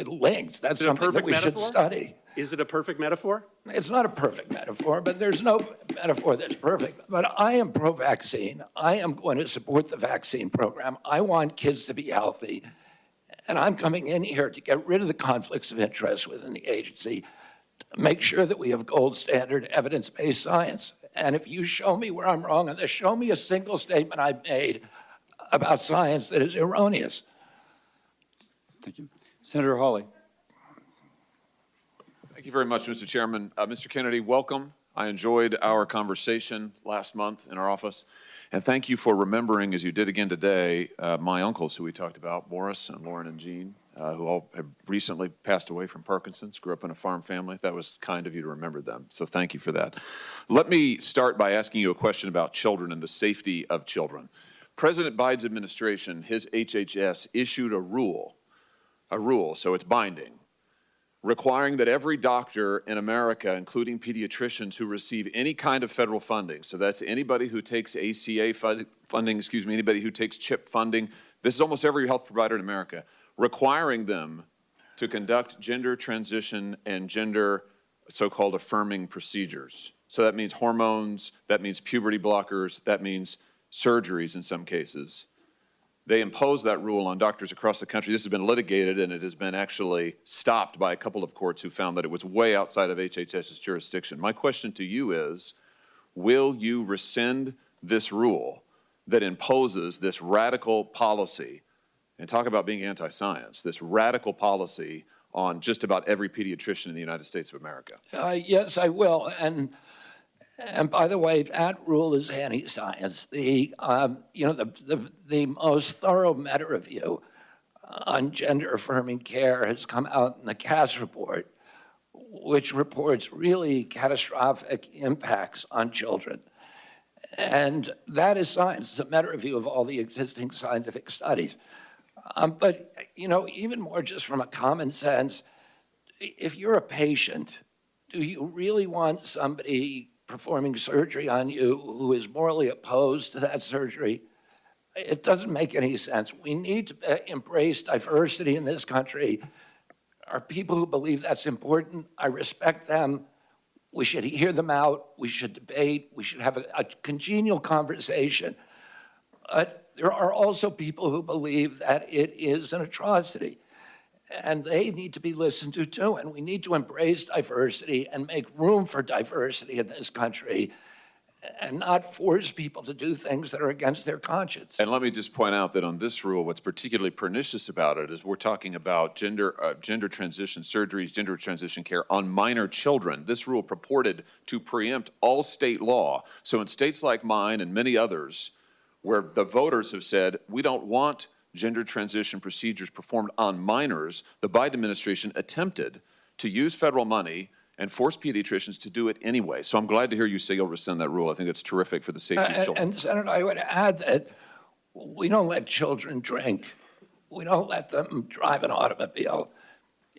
linked, that's something that we should study. Is it a perfect metaphor? It's not a perfect metaphor, but there's no metaphor that's perfect. But I am pro-vaccine. I am going to support the vaccine program. I want kids to be healthy. And I'm coming in here to get rid of the conflicts of interest within the agency, to make sure that we have gold standard evidence-based science. And if you show me where I'm wrong on this, show me a single statement I've made about science that is erroneous. Thank you. Senator Hawley. Thank you very much, Mr. Chairman. Mr. Kennedy, welcome. I enjoyed our conversation last month in our office. And thank you for remembering, as you did again today, my uncles who we talked about, Morris and Lauren and Jean, who all have recently passed away from Parkinson's, grew up in a farm family. That was kind of you to remember them. So thank you for that. Let me start by asking you a question about children and the safety of children. President Biden's administration, his HHS, issued a rule, so it's binding, requiring that every doctor in America, including pediatricians who receive any kind of federal funding, so that's anybody who takes ACA funding, anybody who takes CHIP funding, this is almost every health provider in America, requiring them to conduct gender transition and gender so-called affirming procedures. So that means hormones, that means puberty blockers, that means surgeries in some cases. They imposed that rule on doctors across the country. This has been litigated, and it has been actually stopped by a couple of courts who found that it was way outside of HHS's jurisdiction. My question to you is, will you rescind this rule that imposes this radical policy, and talk about being anti-science, this radical policy on just about every pediatrician in the United States of America? Yes, I will. And by the way, that rule is anti-science. The most thorough meta-review on gender-affirming care has come out in the Cass report, which reports really catastrophic impacts on children. And that is science. It's a meta-review of all the existing scientific studies. But, even more just from a common sense, if you're a patient, do you really want somebody performing surgery on you who is morally opposed to that surgery? It doesn't make any sense. We need to embrace diversity in this country. Are people who believe that's important? I respect them. We should hear them out. We should debate. We should have a congenial conversation. There are also people who believe that it is an atrocity, and they need to be listened to too. And we need to embrace diversity and make room for diversity in this country and not force people to do things that are against their conscience. And let me just point out that on this rule, what's particularly pernicious about it is we're talking about gender transition surgeries, gender transition care on minor children. This rule purported to preempt all state law. So in states like mine and many others, where the voters have said, we don't want gender transition procedures performed on minors, the Biden administration attempted to use federal money and force pediatricians to do it anyway. So I'm glad to hear you say you'll rescind that rule. I think that's terrific for the safety of children. And Senator, I would add that we don't let children drink. We don't let them drive an automobile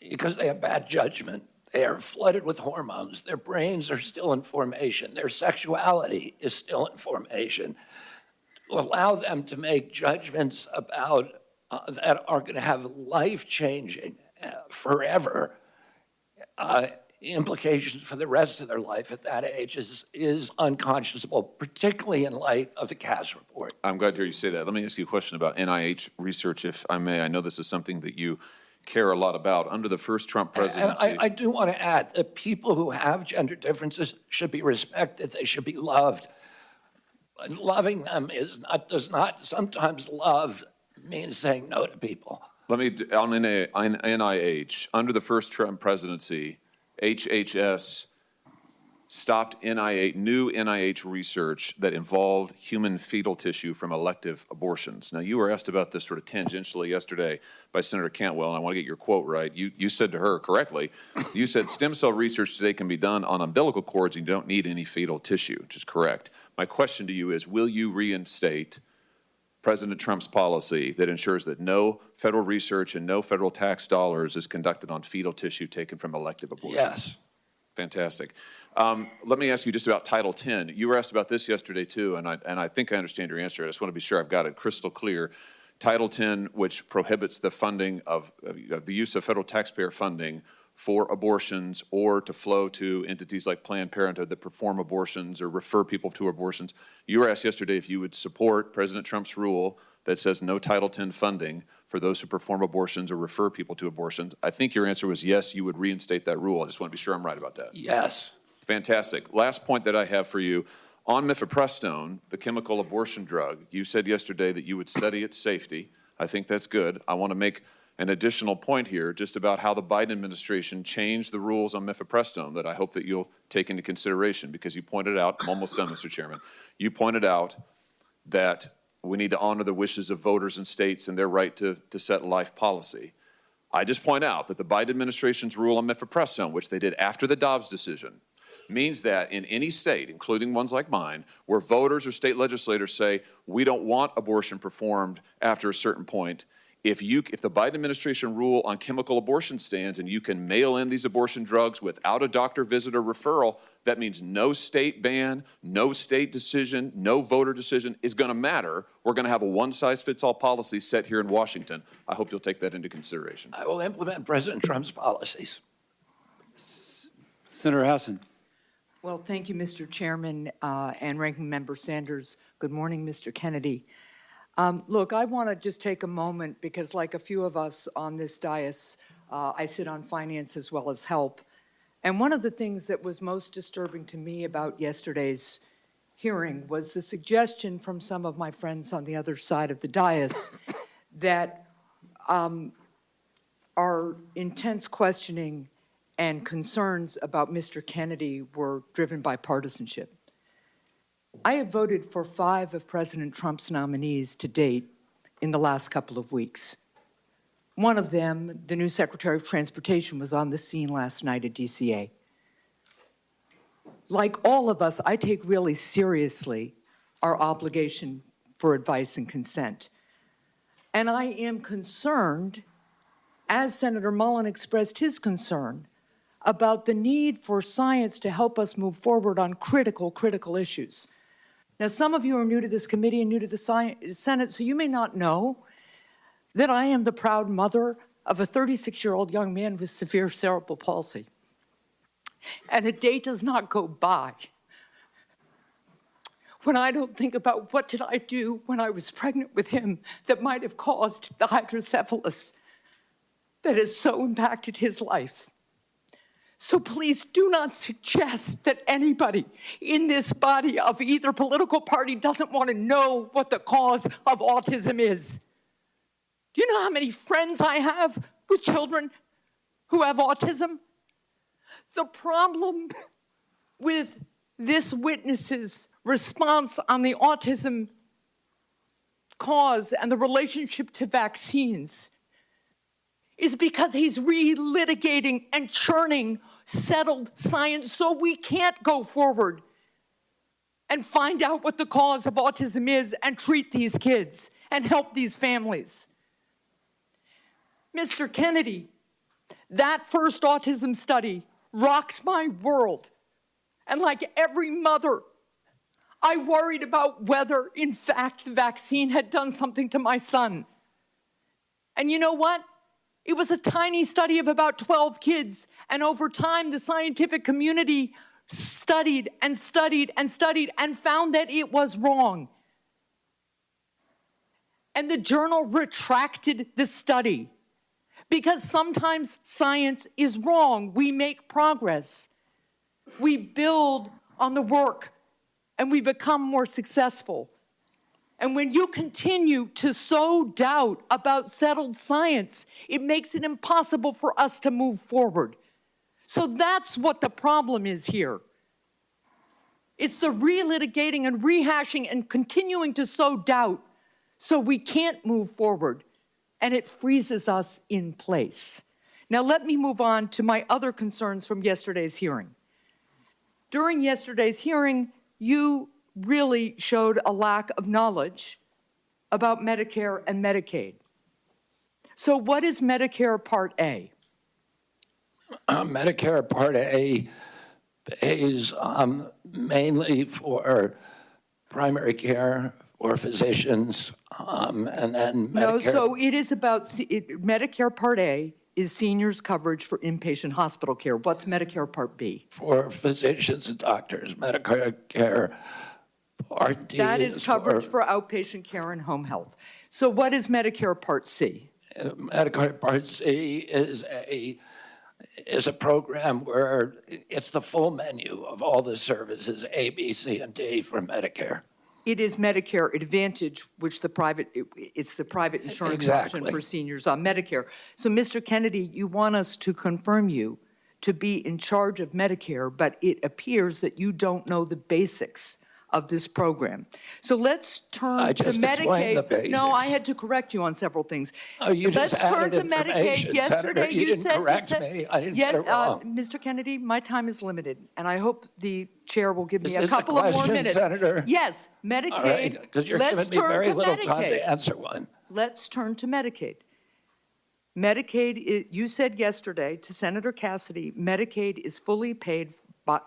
because they have bad judgment. They are flooded with hormones. Their brains are still in formation. Their sexuality is still in formation. To allow them to make judgments about that are going to have life-changing forever the implications for the rest of their life at that age is unconscionable, particularly in light of the Cass report. I'm glad to hear you say that. Let me ask you a question about NIH research, if I may. I know this is something that you care a lot about. Under the first Trump presidency. And I do want to add that people who have gender differences should be respected. They should be loved. But loving them does not sometimes love means saying no to people. Let me, on NIH, under the first Trump presidency, HHS stopped new NIH research that involved human fetal tissue from elective abortions. Now, you were asked about this sort of tangentially yesterday by Senator Cantwell, and I want to get your quote right. You said to her correctly, you said stem cell research today can be done on umbilical cords and you don't need any fetal tissue, which is correct. My question to you is, will you reinstate President Trump's policy that ensures that no federal research and no federal tax dollars is conducted on fetal tissue taken from elective abortions? Yes. Fantastic. Let me ask you just about Title X. You were asked about this yesterday too, and I think I understand your answer. I just want to be sure I've got it crystal clear. Title X, which prohibits the funding of the use of federal taxpayer funding for abortions or to flow to entities like Planned Parenthood that perform abortions or refer people to abortions. You were asked yesterday if you would support President Trump's rule that says no Title X funding for those who perform abortions or refer people to abortions. I think your answer was yes, you would reinstate that rule. I just want to be sure I'm right about that. Yes. Fantastic. Last point that I have for you. On mifepristone, the chemical abortion drug, you said yesterday that you would study its safety. I think that's good. I want to make an additional point here just about how the Biden administration changed the rules on mifepristone that I hope that you'll take into consideration, because you pointed out, I'm almost done, Mr. Chairman, you pointed out that we need to honor the wishes of voters and states and their right to set life policy. I just point out that the Biden administration's rule on mifepristone, which they did after the Dobbs decision, means that in any state, including ones like mine, where voters or state legislators say we don't want abortion performed after a certain point, if the Biden administration rule on chemical abortion stands and you can mail in these abortion drugs without a doctor visit or referral, that means no state ban, no state decision, no voter decision is going to matter. We're going to have a one-size-fits-all policy set here in Washington. I hope you'll take that into consideration. I will implement President Trump's policies. Senator Hassan. Well, thank you, Mr. Chairman and Ranking Member Sanders. Good morning, Mr. Kennedy. Look, I want to just take a moment because, like a few of us on this dais, I sit on finance as well as help. And one of the things that was most disturbing to me about yesterday's hearing was the suggestion from some of my friends on the other side of the dais that our intense questioning and concerns about Mr. Kennedy were driven by partisanship. I have voted for 5 of President Trump's nominees to date in the last couple of weeks. One of them, the new Secretary of Transportation, was on the scene last night at DCA. Like all of us, I take really seriously our obligation for advice and consent. And I am concerned, as Senator Mullen expressed his concern, about the need for science to help us move forward on critical issues. Now, some of you are new to this committee and new to the Senate, so you may not know that I am the proud mother of a 36-year-old young man with severe cerebral palsy. And a day does not go by when I don't think about what did I do when I was pregnant with him that might have caused the hydrocephalus that has so impacted his life. So please do not suggest that anybody in this body of either political party doesn't want to know what the cause of autism is. Do you know how many friends I have with children who have autism? The problem with this witness's response on the autism cause and the relationship to vaccines is because he's relitigating and churning settled science so we can't go forward and find out what the cause of autism is and treat these kids and help these families. Mr. Kennedy, that first autism study rocked my world. And like every mother, I worried about whether, in fact, the vaccine had done something to my son. And you know what? It was a tiny study of about 12 kids, and over time, the scientific community studied and studied and studied and found that it was wrong. And the journal retracted the study because sometimes science is wrong. We make progress. We build on the work and we become more successful. And when you continue to sow doubt about settled science, it makes it impossible for us to move forward. So that's what the problem is here. It's the relitigating and rehashing and continuing to sow doubt so we can't move forward, and it freezes us in place. Now let me move on to my other concerns from yesterday's hearing. During yesterday's hearing, you really showed a lack of knowledge about Medicare and Medicaid. So what is Medicare Part A? Medicare Part A pays mainly for primary care or physicians, and then Medicare. No, so it is about, Medicare Part A is seniors coverage for inpatient hospital care. What's Medicare Part B? For physicians and doctors. Medicare Part D That is coverage for outpatient care and home health. So what is Medicare Part C? Medicare Part C is a program where it's the full menu of all the services, A, B, C, and D for Medicare. It is Medicare Advantage, which it's the private insurance option for seniors on Medicare. So, Mr. Kennedy, you want us to confirm you to be in charge of Medicare, but it appears that you don't know the basics of this program. So let's turn to Medicaid. No, I had to correct you on several things. Oh, you let's just turn added to information, Medicaid. Yesterday, Senator. You didn't said correct me. I didn't get it wrong. Mr. Kennedy, my time is limited, and I hope the chair will give me a this couple of more minutes. Senator? Yes, Medicaid. All right, because you're let's giving me turn very to little Medicaid. time to answer one. Let's turn to Medicaid. Medicaid, you said yesterday to Senator Cassidy, Medicaid is fully paid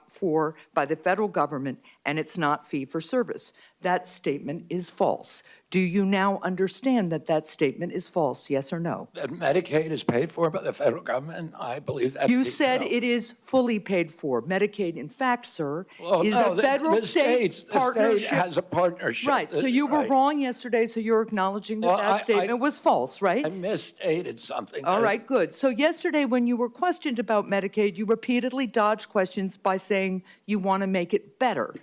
for by the federal government, and it's not fee for service. That statement is false. Do you now understand that that statement is false, yes or no? That Medicaid is paid for by the federal government, I believe that. You said it is fully paid for. Medicaid, in fact, sir, is a federal-state partnership. The state has a partnership. Right, so you were wrong yesterday, so you're acknowledging that that statement was false, right? I misstated something. All right, good. So yesterday, when you were questioned about Medicaid, you repeatedly dodged questions by saying you want to make it better.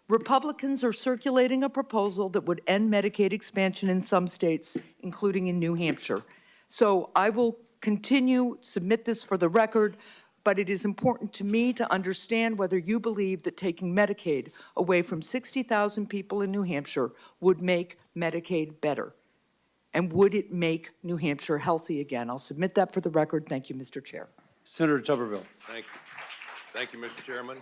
Republicans are circulating a proposal that would end Medicaid expansion in some states, including in New Hampshire. So I will submit this for the record, but it is important to me to understand whether you believe that taking Medicaid away from 60,000 people in New Hampshire would make Medicaid better. And would it make New Hampshire healthy again? I'll submit that for the record. Thank you, Mr. Chair. Senator Tuberville. Thank you. Thank you, Mr. Chairman.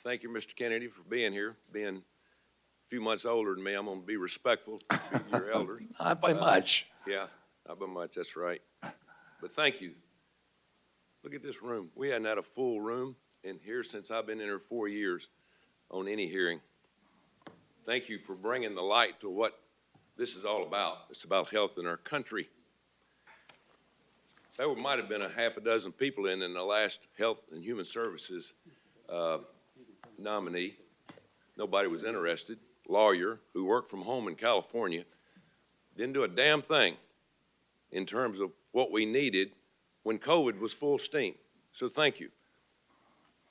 Thank you, Mr. Kennedy, for being here. Being a few months older than me, I'm going to be respectful to your elders. Not by much. Yeah, not by much, that's right. But thank you. Look at this room. We hadn't had a full room in here since I've been in here 4 years on any hearing. Thank you for bringing the light to what this is all about. It's about health in our country. There might have been a half a dozen people in the last Health and Human Services nominee. Nobody was interested. Lawyer who worked from home in California, didn't do a damn thing in terms of what we needed when COVID was full steam. So thank you.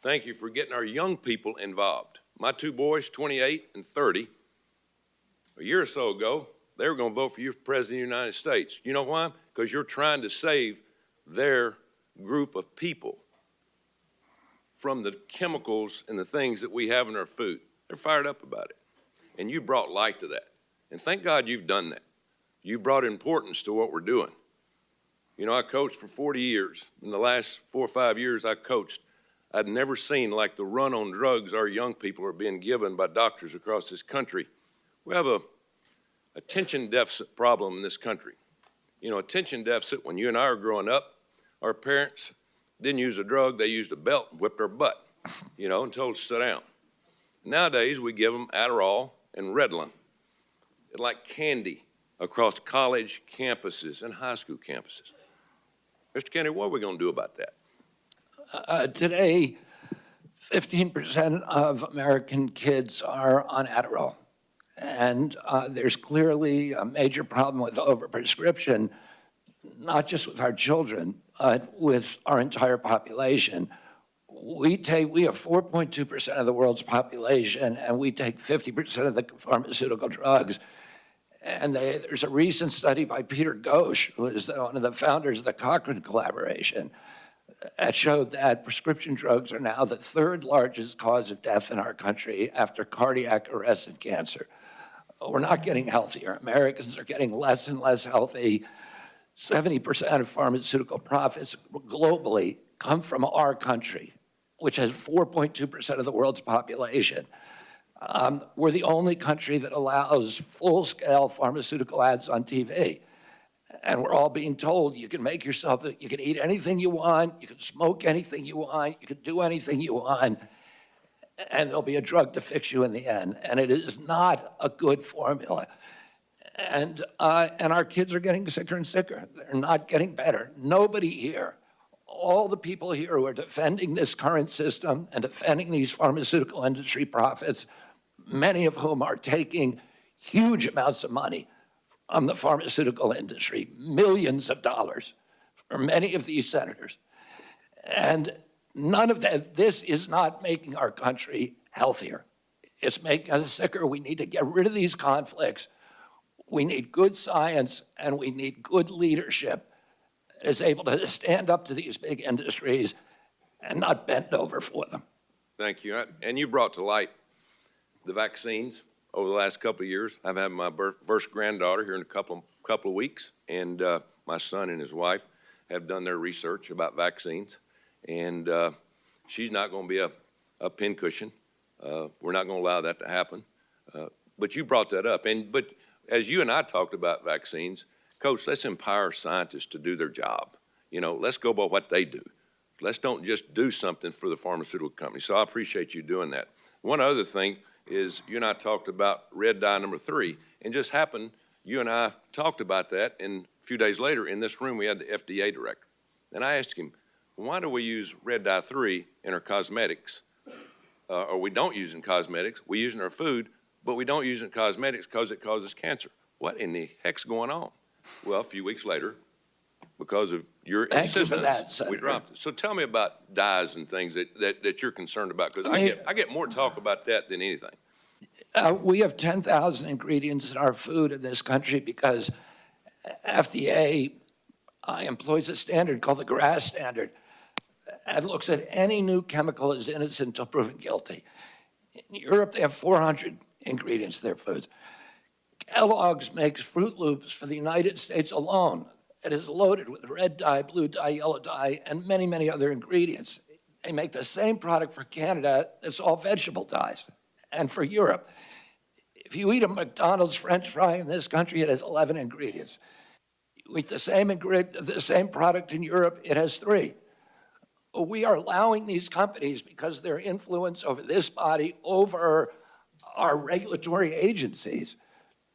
Thank you for getting our young people involved. My two boys, 28 and 30, a year or so ago, they were going to vote for you for President of the United States. You know why? Because you're trying to save their group of people from the chemicals and the things that we have in our food. They're fired up about it. And you brought light to that. And thank God you've done that. You brought importance to what we're doing. You know, I coached for 40 years. In the last 4 or 5 years I coached, I'd never seen like the run on drugs our young people are being given by doctors across this country. We have a attention deficit problem in this country. You know, attention deficit, when you and I were growing up, our parents didn't use a drug, they used a belt and whipped our butt, you know, and told us to sit down. Nowadays, we give them Adderall and Ritalin. It's like candy across college campuses and high school campuses. Mr. Kennedy, what are we going to do about that? Today, 15% of American kids are on Adderall. And there's clearly a major problem with overprescription, not just with our children, but with our entire population. We have 4.2% of the world's population, and we take 50% of the pharmaceutical drugs. And there's a recent study by Peter Ghosh, who is one of the founders of the Cochrane Collaboration, that showed that prescription drugs are now the third largest cause of death in our country after cardiac arrest and cancer. We're not getting healthier. Americans are getting less and less healthy. 70% of pharmaceutical profits globally come from our country, which has 4.2% of the world's population. We're the only country that allows full-scale pharmaceutical ads on TV. And we're all being told you can make yourself, you can eat anything you want, you can smoke anything you want, you can do anything you want, and there'll be a drug to fix you in the end. And it is not a good formula. And our kids are getting sicker and sicker. They're not getting better. Nobody here, all the people here who are defending this current system and defending these pharmaceutical industry profits, many of whom are taking huge amounts of money from the pharmaceutical industry, millions of dollars for many of these senators. And none of that, this is not making our country healthier. It's making us sicker. We need to get rid of these conflicts. We need good science, and we need good leadership that is able to stand up to these big industries and not bend over for them. Thank you. And you brought to light the vaccines over the last couple of years. I've had my first granddaughter here in a couple of weeks, and my son and his wife have done their research about vaccines, and she's not going to be a pincushion. We're not going to allow that to happen. But you brought that up, but as you and I talked about vaccines, Coach, let's empower scientists to do their job. You know, let's go by what they do. Let's don't just do something for the pharmaceutical company. So I appreciate you doing that. One other thing is you and I talked about red dye number 3, and just happened, you and I talked about that, and a few days later in this room we had the FDA director. And I asked him, why do we use red dye 3 in our cosmetics, or we don't use in cosmetics, we use in our food, but we don't use it in cosmetics because it causes cancer. What in the heck's going on? Well, a few weeks later, because of your insistence, we dropped it. So tell me about dyes and things that you're concerned about, because I get more talk about that than anything. We have 10,000 ingredients in our food in this country because FDA employs a standard called the GRAS standard that looks at any new chemical as innocent until proven guilty. In Europe, they have 400 ingredients in their foods. Kellogg's makes Fruit Loops for the United States alone. It is loaded with red dye, blue dye, yellow dye, and many, many other ingredients. They make the same product for Canada that's all vegetable dyes. And for Europe, if you eat a McDonald's French fry in this country, it has 11 ingredients. You eat the same product in Europe, it has 3. We are allowing these companies, because of their influence over this body, over our regulatory agencies,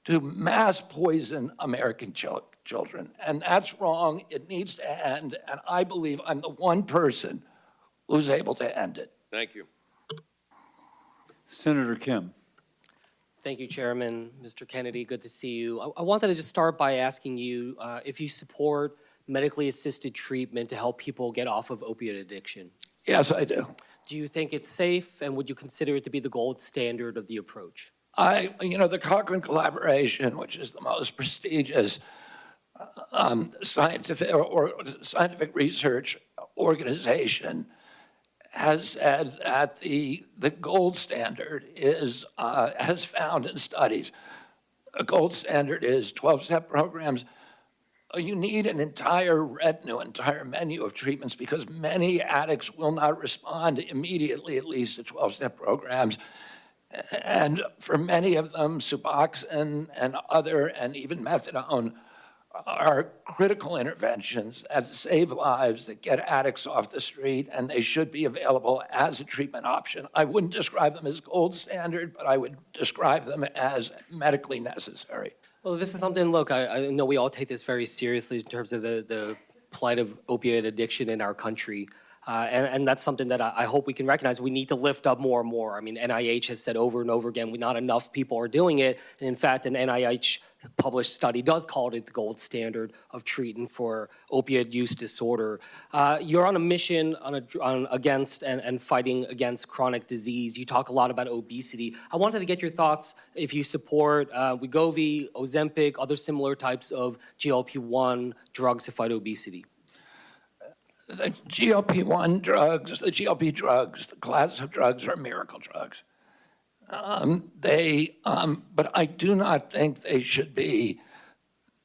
to mass poison American children. And that's wrong. It needs to end. And I believe I'm the one person who's able to end it. Thank you. Senator Kim. Thank you, Chairman. Mr. Kennedy, good to see you. I wanted to just start by asking you if you support medically assisted treatment to help people get off of opioid addiction. Yes, I do. Do you think it's safe, and would you consider it to be the gold standard of the approach? The Cochrane Collaboration, which is the most prestigious scientific research organization, has said that the gold standard is, has found in studies, a gold standard is 12-step programs. You need an entire menu of treatments, because many addicts will not respond immediately, at least to 12-step programs. And for many of them, Suboxone and even methadone are critical interventions that save lives, that get addicts off the street, and they should be available as a treatment option. I wouldn't describe them as gold standard, but I would describe them as medically necessary. Well, this is something, look, I know we all take this very seriously in terms of the plight of opioid addiction in our country. And that's something that I hope we can recognize. We need to lift up more and more. I mean, NIH has said over and over again, not enough people are doing it. And in fact, an NIH published study does call it the gold standard of treating for opioid use disorder. You're on a mission against and fighting against chronic disease. You talk a lot about obesity. I wanted to get your thoughts if you support Wegovy, Ozempic, other similar types of GLP-1 drugs to fight obesity. The GLP-1 drugs, the GLP drugs, the class of drugs are miracle drugs. But I do not think they should be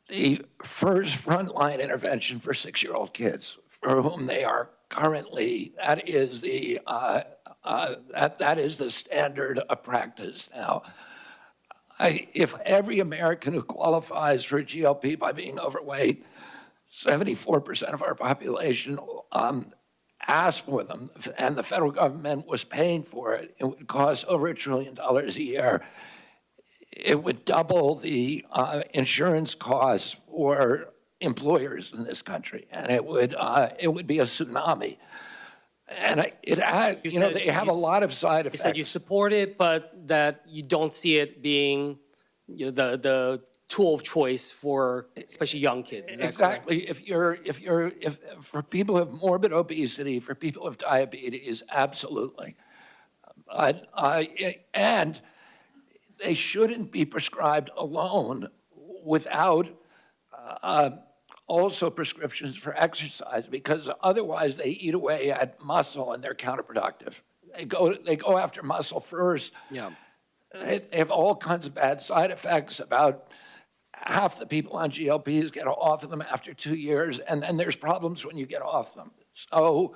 the first frontline intervention for 6-year-old kids for whom they are currently. That is the standard of practice now. If every American who qualifies for a GLP by being overweight, 74% of our population asked for them, and the federal government was paying for it, it would cost over $1 trillion a year. It would double the insurance costs for employers in this country, and it would be a tsunami. And they have a lot of side effects. You said you support it, but that you don't see it being the tool of choice for especially young kids. Is that exactly. Correct? If for people who have morbid obesity, for people with diabetes, absolutely. And they shouldn't be prescribed alone without also prescriptions for exercise, because otherwise they eat away at muscle and they're counterproductive. They go after muscle first. Yeah. They have all kinds of bad side effects. About half the people on GLPs get off of them after 2 years, and then there's problems when you get off them. So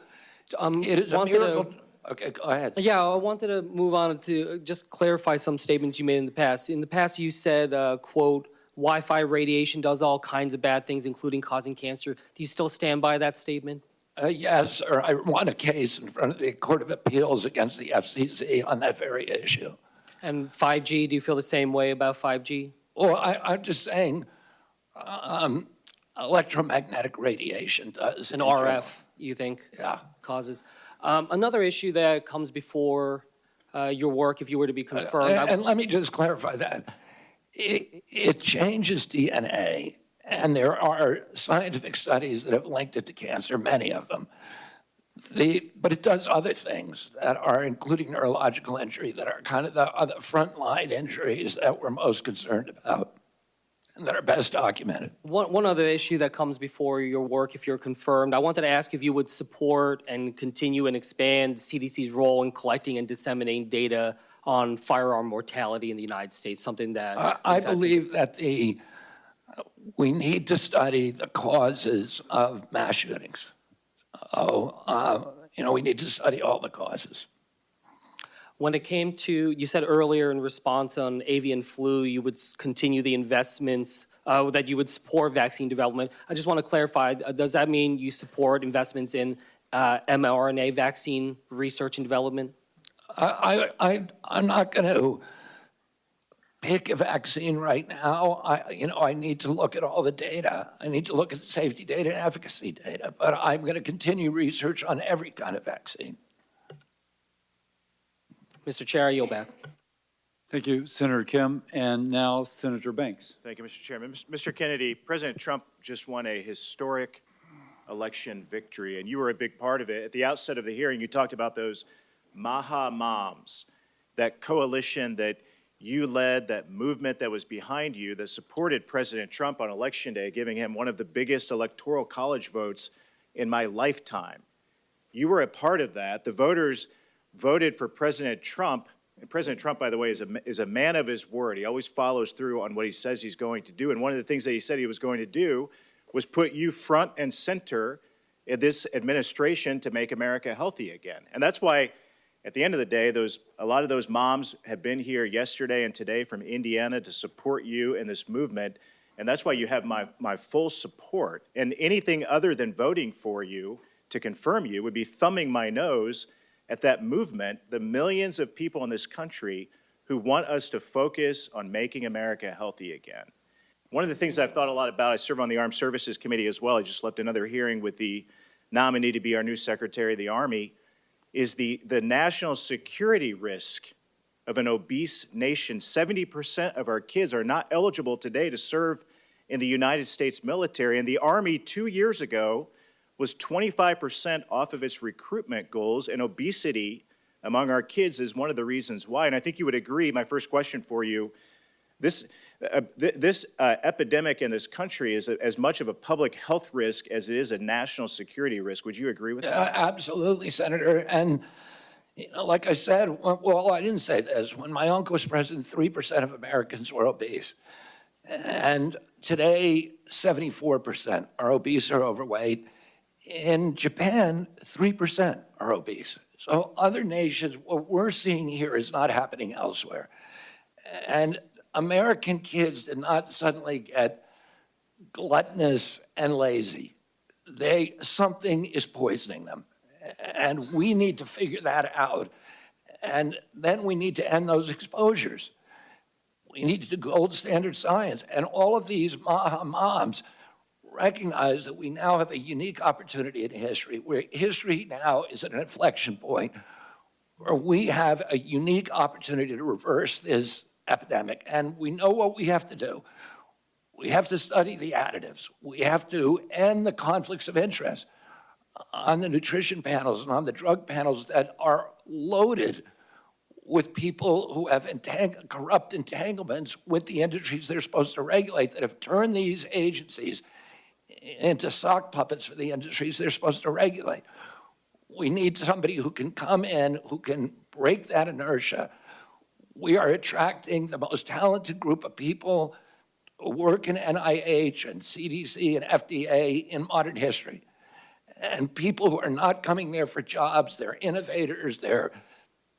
it is a miracle. Okay, go ahead. Yeah, I wanted to move on to just clarify some statements you made in the past. In the past, you said, quote, Wi-Fi radiation does all kinds of bad things, including causing cancer. Do you still stand by that statement? Yes, or I won a case in front of the Court of Appeals against the FCC on that very issue. And 5G, do you feel the same way about 5G? Well, I'm just saying electromagnetic radiation does. And RF, you think, causes. Another issue that comes before your work, if you were to be confirmed. And let me just clarify that. It changes DNA, and there are scientific studies that have linked it to cancer, many of them. But it does other things that are, including neurological injury, that are kind of the other frontline injuries that we're most concerned about and that are best documented. One other issue that comes before your work, if you're confirmed, I wanted to ask if you would support and continue and expand CDC's role in collecting and disseminating data on firearm mortality in the United States, something that... I believe that we need to study the causes of mass shootings. We need to study all the causes. When it came to, you said earlier in response on avian flu, you would continue the investments, that you would support vaccine development. I just want to clarify, does that mean you support investments in mRNA vaccine research and development? I'm not going to pick a vaccine right now. I need to look at all the data. I need to look at safety data and efficacy data, but I'm going to continue research on every kind of vaccine. Mr. Chair, I yield back. Thank you, Senator Kim. And now Senator Banks. Thank you, Mr. Chairman. Mr. Kennedy, President Trump just won a historic election victory, and you were a big part of it. At the outset of the hearing, you talked about those Maha Moms, that coalition that you led, that movement that was behind you that supported President Trump on Election Day, giving him one of the biggest electoral college votes in my lifetime. You were a part of that. The voters voted for President Trump. And President Trump, by the way, is a man of his word. He always follows through on what he says he's going to do. And one of the things that he said he was going to do was put you front and center in this administration to make America healthy again. And that's why, at the end of the day, a lot of those moms have been here yesterday and today from Indiana to support you in this movement. And that's why you have my full support. And anything other than voting for you to confirm you would be thumbing my nose at that movement, the millions of people in this country who want us to focus on making America healthy again. One of the things I've thought a lot about, I serve on the Armed Services Committee as well. I just left another hearing with the nominee to be our new Secretary of the Army, is the national security risk of an obese nation. 70% of our kids are not eligible today to serve in the United States military, and the Army 2 years ago was 25% off of its recruitment goals, and obesity among our kids is one of the reasons why. And I think you would agree, my first question for you, this epidemic in this country is as much of a public health risk as it is a national security risk. Would you agree with that? Absolutely, Senator. And like I said, well, I didn't say this. When my uncle was president, 3% of Americans were obese. And today, 74% are obese or overweight. In Japan, 3% are obese. So other nations, what we're seeing here is not happening elsewhere. And American kids did not suddenly get gluttonous and lazy. Something is poisoning them. And we need to figure that out. And then we need to end those exposures. We need to do gold standard science. And all of these moms recognize that we now have a unique opportunity in history, where history now is at an inflection point, where we have a unique opportunity to reverse this epidemic. And we know what we have to do. We have to study the additives. We have to end the conflicts of interest on the nutrition panels and on the drug panels that are loaded with people who have corrupt entanglements with the industries they're supposed to regulate, that have turned these agencies into sock puppets for the industries they're supposed to regulate. We need somebody who can come in, who can break that inertia. We are attracting the most talented group of people who work in NIH and CDC and FDA in modern history. And people who are not coming there for jobs, they're innovators, they're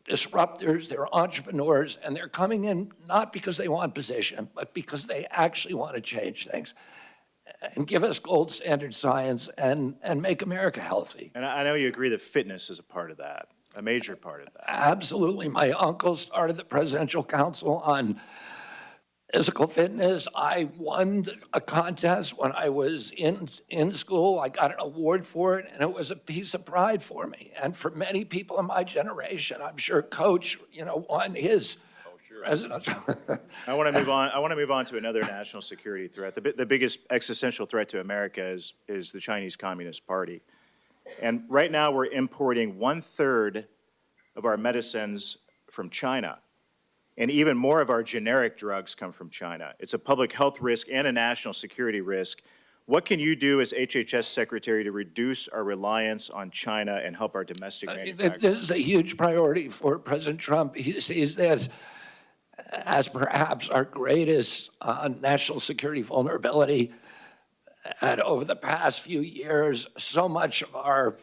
disruptors, they're entrepreneurs, and they're coming in not because they want position, but because they actually want to change things and give us gold standard science and make America healthy. And I know you agree that fitness is a part of that, a major part of that. Absolutely. My uncle started the Presidential Council on Physical Fitness. I won a contest when I was in school. I got an award for it, and it was a piece of pride for me. And for many people in my generation, I'm sure Coach, won his. I want to move on. I want to move on to another national security threat. The biggest existential threat to America is the Chinese Communist Party. And right now we're importing 1/3 of our medicines from China. And even more of our generic drugs come from China. It's a public health risk and a national security risk. What can you do as HHS Secretary to reduce our reliance on China and help our domestic manufacturers? This is a huge priority for President Trump. He sees this as perhaps our greatest national security vulnerability. And over the past few years, so much of our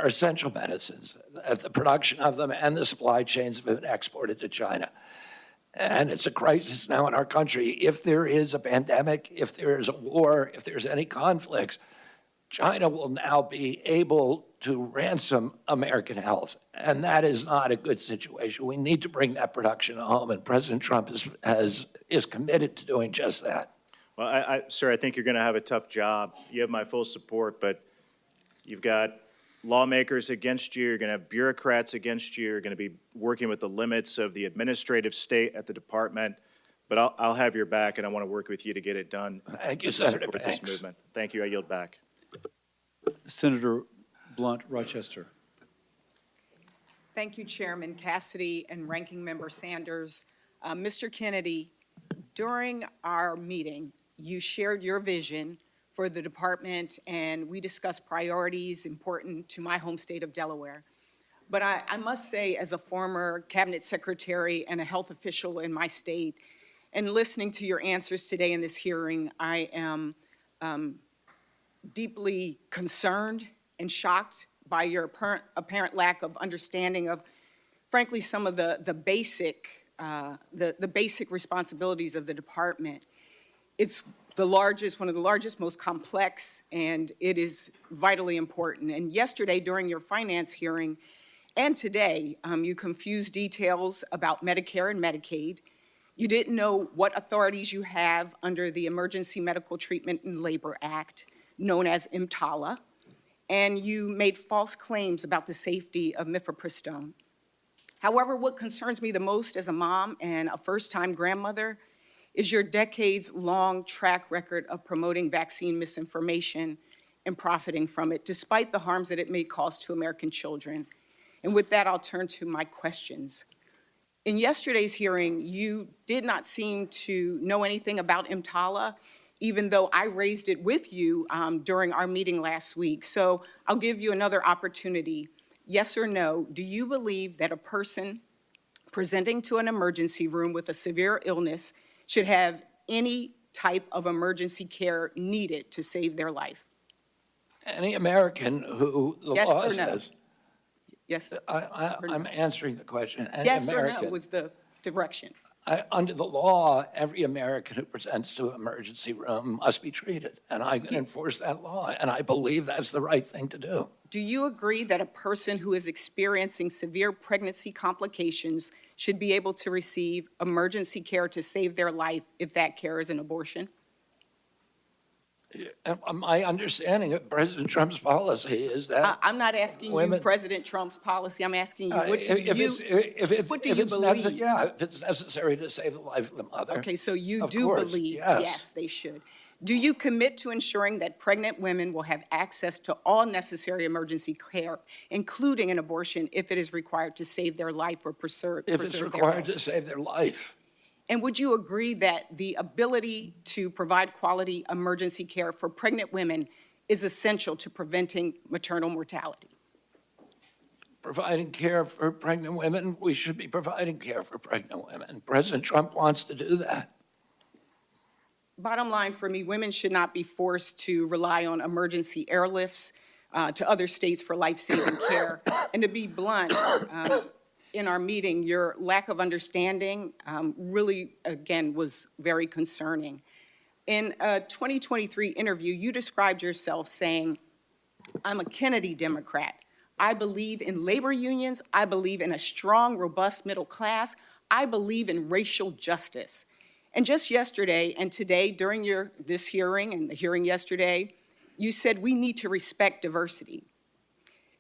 essential medicines, the production of them and the supply chains have been exported to China. And it's a crisis now in our country. If there is a pandemic, if there is a war, if there's any conflicts, China will now be able to ransom American health. And that is not a good situation. We need to bring that production home, and President Trump is committed to doing just that. Well, sir, I think you're going to have a tough job. You have my full support, but you've got lawmakers against you. You're going to have bureaucrats against you. You're going to be working with the limits of the administrative state at the department. But I'll have your back, and I want to work with you to get it done. Thank you, Senator. With this movement. Thank you. I yield back. Senator Blunt, Rochester. Thank you, Chairman Cassidy and Ranking Member Sanders. Mr. Kennedy, during our meeting, you shared your vision for the department, and we discussed priorities important to my home state of Delaware. But I must say, as a former cabinet secretary and a health official in my state, and listening to your answers today in this hearing, I am deeply concerned and shocked by your apparent lack of understanding of, frankly, some of the basic responsibilities of the department. It's one of the largest, most complex, and it is vitally important. And yesterday, during your finance hearing, and today, you confused details about Medicare and Medicaid. You didn't know what authorities you have under the Emergency Medical Treatment and Labor Act, known as EMTALA, and you made false claims about the safety of mifepristone. However, what concerns me the most as a mom and a first-time grandmother is your decades-long track record of promoting vaccine misinformation and profiting from it, despite the harms that it may cause to American children. And with that, I'll turn to my questions. In yesterday's hearing, you did not seem to know anything about EMTALA, even though I raised it with you during our meeting last week. So I'll give you another opportunity. Yes or no, do you believe that a person presenting to an emergency room with a severe illness should have any type of emergency care needed to save their life? Any American who the Yes law or no? says, Yes. I'm answering the question. Any Yes or American, no was the direction. Under the law, every American who presents to an emergency room must be treated, and I can enforce that law, and I believe that's the right thing to do. Do you agree that a person who is experiencing severe pregnancy complications should be able to receive emergency care to save their life if that care is an abortion? My understanding of President Trump's policy is that I'm not asking you President Trump's policy. I'm asking you, what do you believe? Yeah, if it's necessary to save the life of the mother. Okay, so you of do course, believe, yes. yes, they should. Do you commit to ensuring that pregnant women will have access to all necessary emergency care, including an abortion, if it is required to save their life or preserve If it's their required health? to save their life. And would you agree that the ability to provide quality emergency care for pregnant women is essential to preventing maternal mortality? Providing care for pregnant women, we should be providing care for pregnant women. President Trump wants to do that. Bottom line for me, women should not be forced to rely on emergency airlifts to other states for life-saving care. And to be blunt, in our meeting, your lack of understanding really, again, was very concerning. In a 2023 interview, you described yourself saying, I'm a Kennedy Democrat. I believe in labor unions. I believe in a strong, robust middle class. I believe in racial justice. And just yesterday and today, during this hearing and the hearing yesterday, you said we need to respect diversity.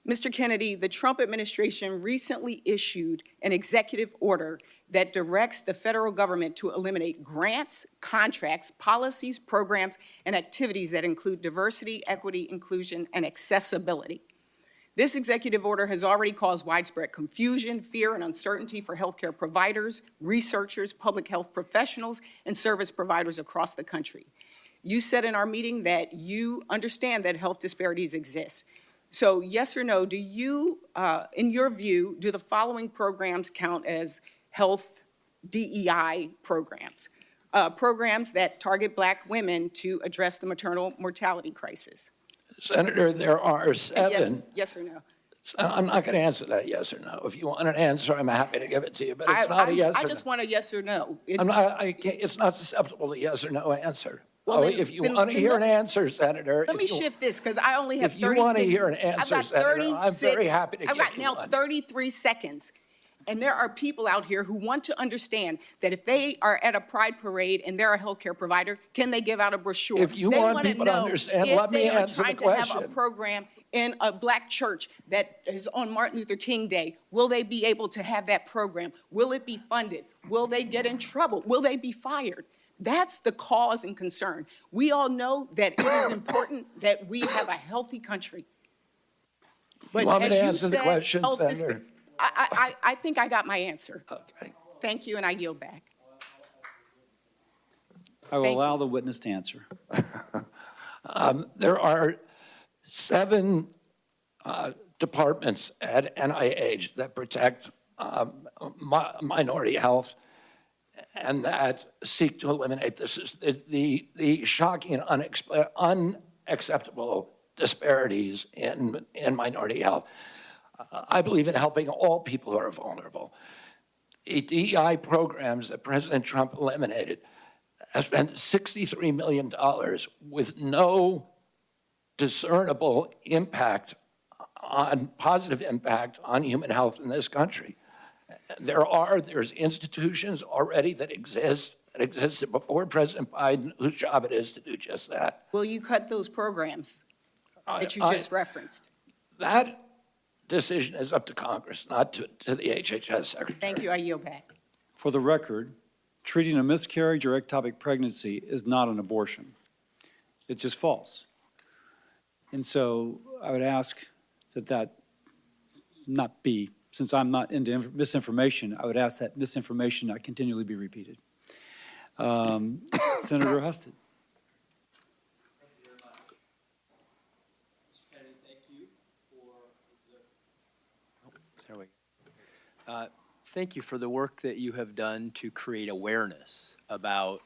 Mr. Kennedy, the Trump administration recently issued an executive order that directs the federal government to eliminate grants, contracts, policies, programs, and activities that include diversity, equity, inclusion, and accessibility. This executive order has already caused widespread confusion, fear, and uncertainty for healthcare providers, researchers, public health professionals, and service providers across the country. You said in our meeting that you understand that health disparities exist. So yes or no, do you, in your view, do the following programs count as health DEI programs? Programs that target Black women to address the maternal mortality crisis? Senator, there are 7. Yes or no? I'm not going to answer that yes or no. If you want an answer, I'm happy to give it to you, but it's not a yes or no. I just want a yes or no. It's not susceptible to yes or no answer. Well, if you want to hear an answer, Senator. Let me shift this, because I only have 36. If you want to hear an answer, Senator, I'm very happy to give you one. I've got now 33 seconds. And there are people out here who want to understand that if they are at a pride parade and they're a healthcare provider, can they give out a brochure? If you want people to understand, let me answer the question. If they are trying to have a program in a Black church that is on Martin Luther King Day, will they be able to have that program? Will it be funded? Will they get in trouble? Will they be fired? That's the cause and concern. We all know that it is important that we have a healthy country. But you want me to answer the question, Senator? I think I got my answer. Okay. Thank you, and I yield back. I will allow the witness to answer. There are 7 departments at NIH that protect minority health and that seek to eliminate the shocking and unacceptable disparities in minority health. I believe in helping all people who are vulnerable. DEI programs that President Trump eliminated have spent $63 million with no discernible impact on positive impact on human health in this country. There's institutions already that existed before President Biden, whose job it is to do just that. Will you cut those programs that you just referenced? That decision is up to Congress, not to the HHS Secretary. Thank you. I yield back. For the record, treating a miscarriage or ectopic pregnancy is not an abortion. It's just false. And so I would ask that not be, since I'm not into misinformation, I would ask that misinformation not continually be repeated. Senator Husted. Thank you for the work that you have done to create awareness about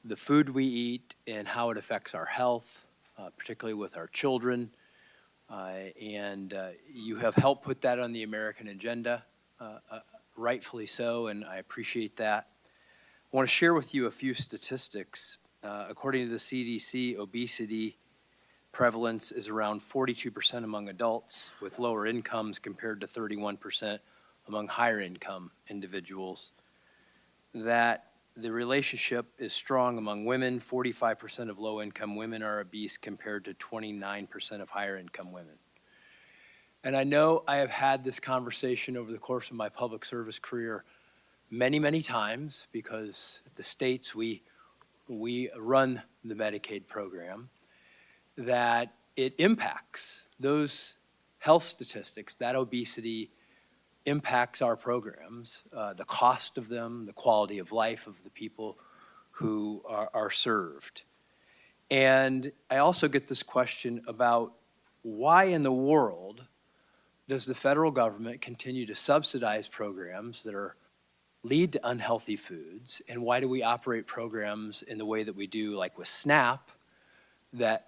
the food we eat and how it affects our health, particularly with our children. And you have helped put that on the American agenda, rightfully so, and I appreciate that. I want to share with you a few statistics. According to the CDC, obesity prevalence is around 42% among adults with lower incomes compared to 31% among higher income individuals. That the relationship is strong among women. 45% of low income women are obese compared to 29% of higher income women. And I know I have had this conversation over the course of my public service career many, many times, because at the states we run the Medicaid program, that it impacts those health statistics, that obesity impacts our programs, the cost of them, the quality of life of the people who are served. And I also get this question about why in the world does the federal government continue to subsidize programs that lead to unhealthy foods, and why do we operate programs in the way that we do, like with SNAP, that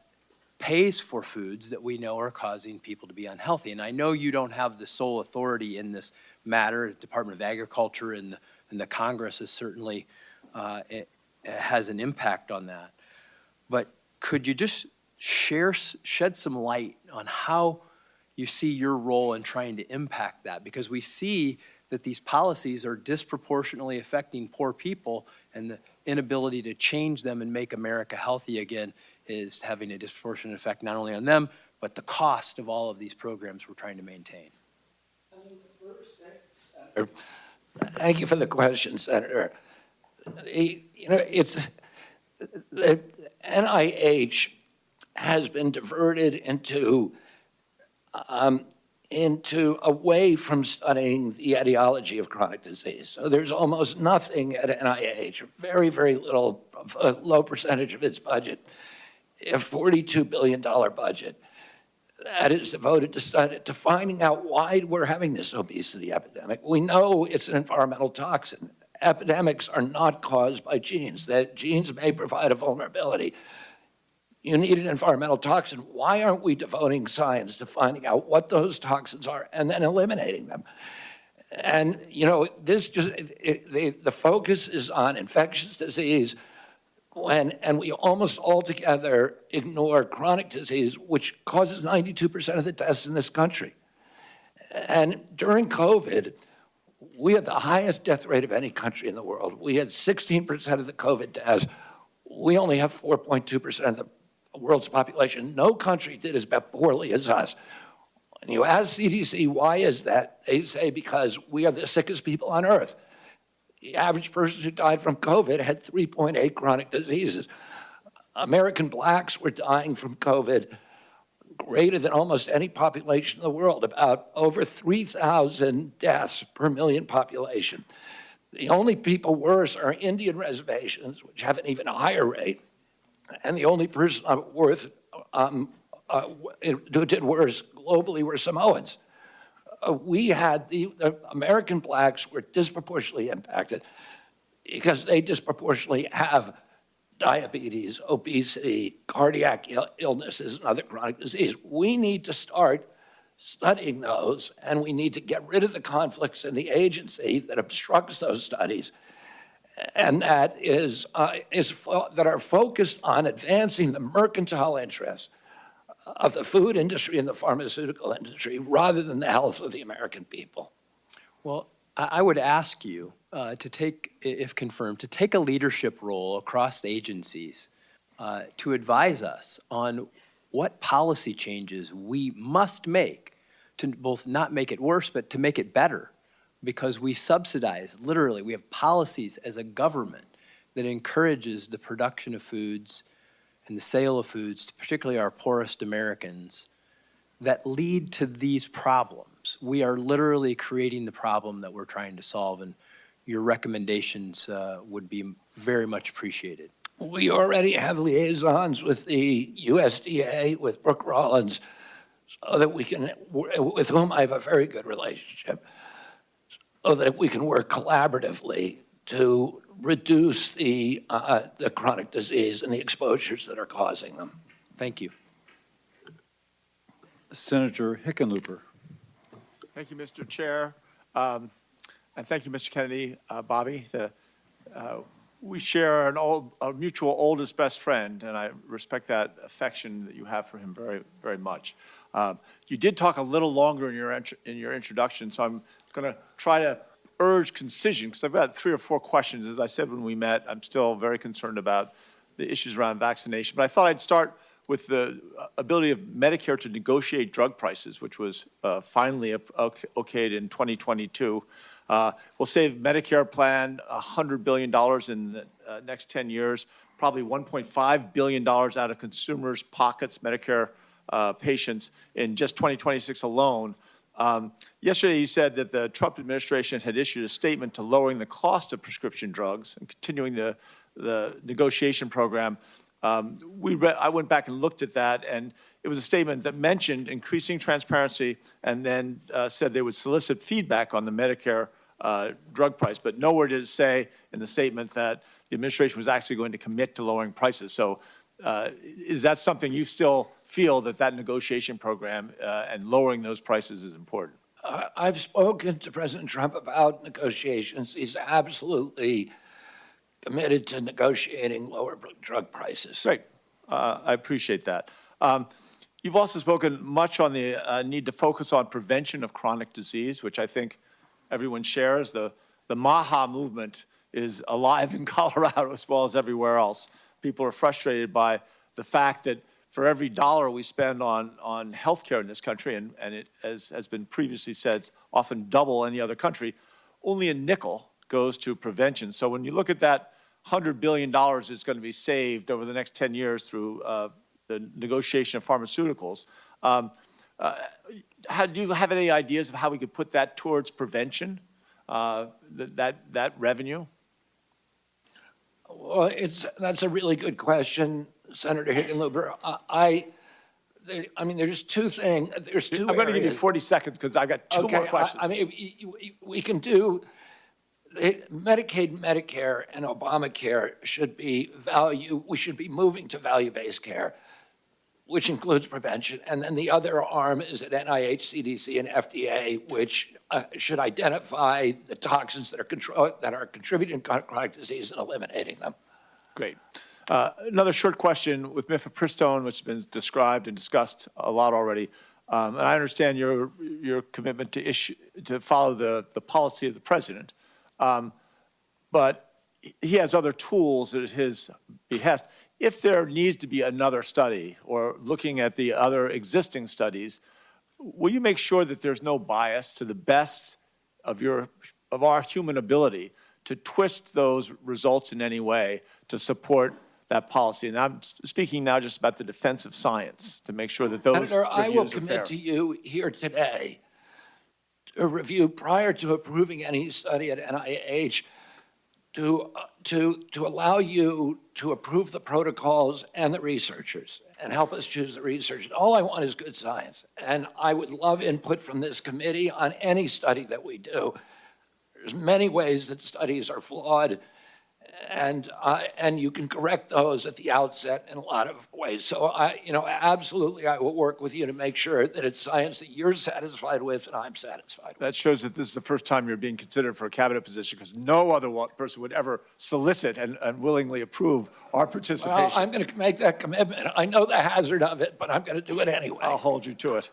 pays for foods that we know are causing people to be unhealthy? And I know you don't have the sole authority in this matter. The Department of Agriculture and the Congress is certainly it has an impact on that. But could you just shed some light on how you see your role in trying to impact that? Because we see that these policies are disproportionately affecting poor people, and the inability to change them and make America healthy again is having a disproportionate effect not only on them, but the cost of all of these programs we're trying to maintain. Thank you for the question, Senator. It's the NIH has been diverted into away from studying the etiology of chronic disease. So there's almost nothing at NIH, very, very little, a low percentage of its budget, a $42 billion budget that is devoted to finding out why we're having this obesity epidemic. We know it's an environmental toxin. Epidemics are not caused by genes. That genes may provide a vulnerability. You need an environmental toxin. Why aren't we devoting science to finding out what those toxins are and then eliminating them? And, the focus is on infectious disease, and we almost altogether ignore chronic disease, which causes 92% of the deaths in this country. And during COVID, we had the highest death rate of any country in the world. We had 16% of the COVID deaths. We only have 4.2% of the world's population. No country did as poorly as us. When you ask CDC, why is that? They say because we are the sickest people on earth. The average person who died from COVID had 3.8 chronic diseases. American blacks were dying from COVID greater than almost any population in the world, about over 3,000 deaths per million population. The only people worse are Indian reservations, which have an even higher rate. And the only person who did worse globally were Samoans. We had the American blacks were disproportionately impacted because they disproportionately have diabetes, obesity, cardiac illnesses, and other chronic disease. We need to start studying those, and we need to get rid of the conflicts in the agency that obstructs those studies, and that that are focused on advancing the mercantile interests of the food industry and the pharmaceutical industry rather than the health of the American people? Well, I would ask you to take, if confirmed, to take a leadership role across the agencies to advise us on what policy changes we must make to both not make it worse, but to make it better. Because we subsidize, literally, we have policies as a government that encourages the production of foods and the sale of foods, to particularly our poorest Americans, that lead to these problems. We are literally creating the problem that we're trying to solve, and your recommendations would be very much appreciated. We already have liaisons with the USDA, with Brooke Rollins, so that we can, with whom I have a very good relationship, so that we can work collaboratively to reduce the chronic disease and the exposures that are causing them. Thank you. Senator Hickenlooper. Thank you, Mr. Chair. And thank you, Mr. Kennedy, Bobby. We share a mutual oldest best friend, and I respect that affection that you have for him very, very much. You did talk a little longer in your introduction, so I'm going to try to urge concision, because I've got 3 or 4 questions. As I said when we met, I'm still very concerned about the issues around vaccination. But I thought I'd start with the ability of Medicare to negotiate drug prices, which was finally okayed in 2022. We'll save Medicare plan $100 billion in the next 10 years, probably $1.5 billion out of consumers' pockets, Medicare patients, in just 2026 alone. Yesterday, you said that the Trump administration had issued a statement to lowering the cost of prescription drugs and continuing the negotiation program. I went back and looked at that, and it was a statement that mentioned increasing transparency and then said they would solicit feedback on the Medicare drug price. But nowhere did it say in the statement that the administration was actually going to commit to lowering prices. So is that something you still feel that negotiation program and lowering those prices is important? I've spoken to President Trump about negotiations. He's absolutely committed to negotiating lower drug prices. Great. I appreciate that. You've also spoken much on the need to focus on prevention of chronic disease, which I think everyone shares. The MAHA movement is alive in Colorado as well as everywhere else. People are frustrated by the fact that for every dollar we spend on healthcare in this country, and it, as has been previously said, it's often double any other country, only a nickel goes to prevention. So when you look at that $100 billion that's going to be saved over the next 10 years through the negotiation of pharmaceuticals, do you have any ideas of how we could put that towards prevention, that revenue? Well, that's a really good question, Senator Hickenlooper. I mean, there's 2 things. There's 2 I'm going to give you areas. 40 seconds because I got 2 more questions. I mean, we can do Medicaid, Medicare, and Obamacare should be we should be moving to value-based care, which includes prevention. And then the other arm is at NIH, CDC, and FDA, which should identify the toxins that are contributing to chronic disease and eliminating them. Great. Another short question with mifepristone, which has been described and discussed a lot already. And I understand your commitment to follow the policy of the president. But he has other tools at his behest. If there needs to be another study or looking at the other existing studies, will you make sure that there's no bias to the best of our human ability to twist those results in any way to support that policy? And I'm speaking now just about the defense of science, to make sure that those Senator, I will reviews are fair. commit to you here today to review prior to approving any study at NIH to allow you to approve the protocols and the researchers and help us choose the research. All I want is good science. And I would love input from this committee on any study that we do. There's many ways that studies are flawed, and you can correct those at the outset in a lot of ways. So absolutely, I will work with you to make sure that it's science that you're satisfied with and I'm satisfied with. That shows that this is the first time you're being considered for a cabinet position, because no other person would ever solicit and willingly approve our participation. Well, I'm going to make that commitment. I know the hazard of it, but I'm going to do it anyway. I'll hold you to it.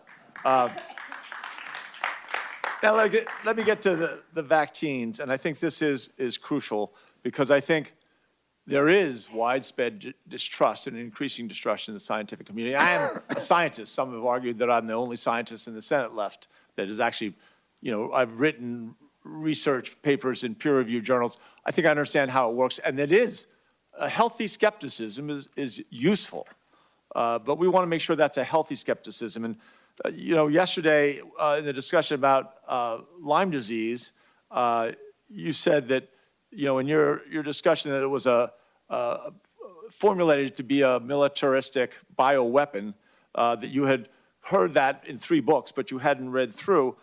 Now, let me get to the vaccines, and I think this is crucial, because I think there is widespread distrust and increasing distrust in the scientific community. I am a scientist. Some have argued that I'm the only scientist in the Senate left that is actually, I've written research papers in peer-reviewed journals. I think I understand how it works, and it is a healthy skepticism is useful, but we want to make sure that's a healthy skepticism. And yesterday in the discussion about Lyme disease, you said that in your discussion that it was formulated to be a militaristic bioweapon, that you had heard that in 3 books, but you hadn't read through.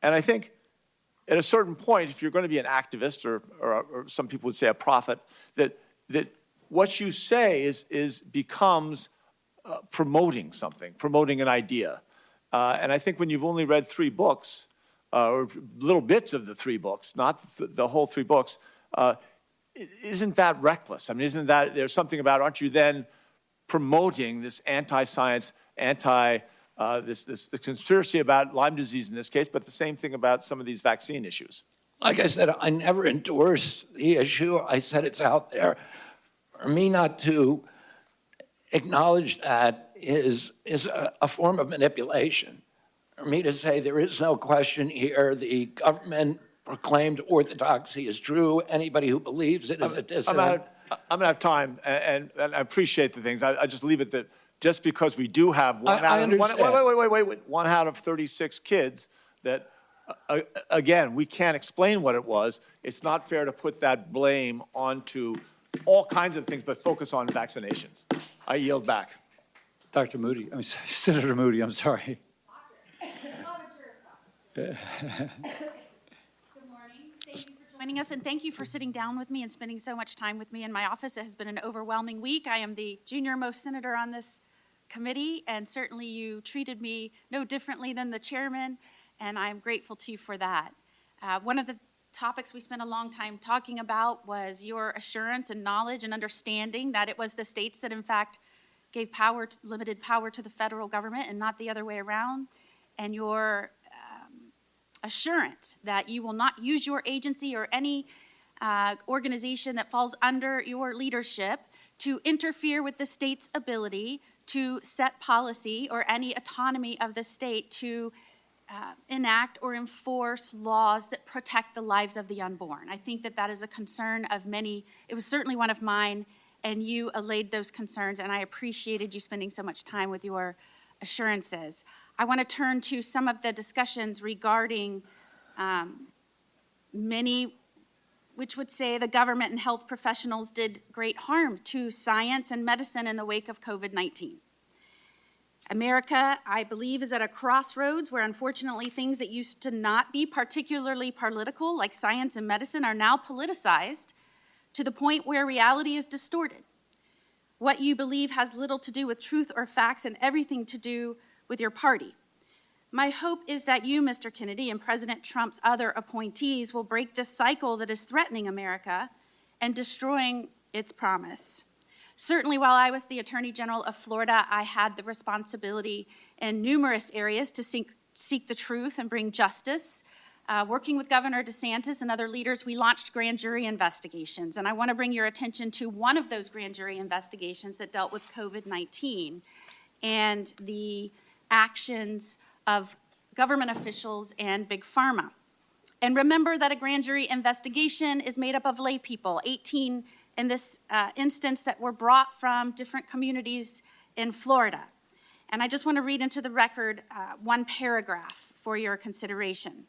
And I think at a certain point, if you're going to be an activist, or some people would say a prophet, that what you say becomes promoting something, promoting an idea. And I think when you've only read 3 books, or little bits of the 3 books, not the whole 3 books, isn't that reckless? I mean, there's something about, aren't you then promoting this anti-science, this conspiracy about Lyme disease in this case, but the same thing about some of these vaccine issues? Like I said, I never endorsed the issue. I said it's out there. For me not to acknowledge that is a form of manipulation. For me to say there is no question here, the government proclaimed orthodoxy is true. Anybody who believes it is a dissident. I'm going to have time, and I appreciate the things. I just leave it that just because we do have one out of 36 kids that, again, we can't explain what it was, it's not fair to put that blame onto all kinds of things, but focus on vaccinations. I yield back. Dr. Moody, Senator Moody, I'm sorry. Good morning. Thank you for joining us, and thank you for sitting down with me and spending so much time with me in my office. It has been an overwhelming week. I am the junior-most senator on this committee, and certainly you treated me no differently than the chairman, and I'm grateful to you for that. One of the topics we spent a long time talking about was your assurance and knowledge and understanding that it was the states that, in fact, gave limited power to the federal government and not the other way around, and your assurance that you will not use your agency or any organization that falls under your leadership to interfere with the state's ability to set policy or any autonomy of the state to enact or enforce laws that protect the lives of the unborn. I think that that is a concern of many. It was certainly one of mine, and you allayed those concerns, and I appreciated you spending so much time with your assurances. I want to turn to some of the discussions regarding many which would say the government and health professionals did great harm to science and medicine in the wake of COVID-19. America, I believe, is at a crossroads where unfortunately things that used to not be particularly political, like science and medicine, are now politicized to the point where reality is distorted. What you believe has little to do with truth or facts and everything to do with your party. My hope is that you, Mr. Kennedy, and President Trump's other appointees will break this cycle that is threatening America and destroying its promise. Certainly, while I was the Attorney General of Florida, I had the responsibility in numerous areas to seek the truth and bring justice. Working with Governor DeSantis and other leaders, we launched grand jury investigations. And I want to bring your attention to one of those grand jury investigations that dealt with COVID-19 and the actions of government officials and Big Pharma. And remember that a grand jury investigation is made up of lay people, 18 in this instance that were brought from different communities in Florida. And I just want to read into the record one paragraph for your consideration.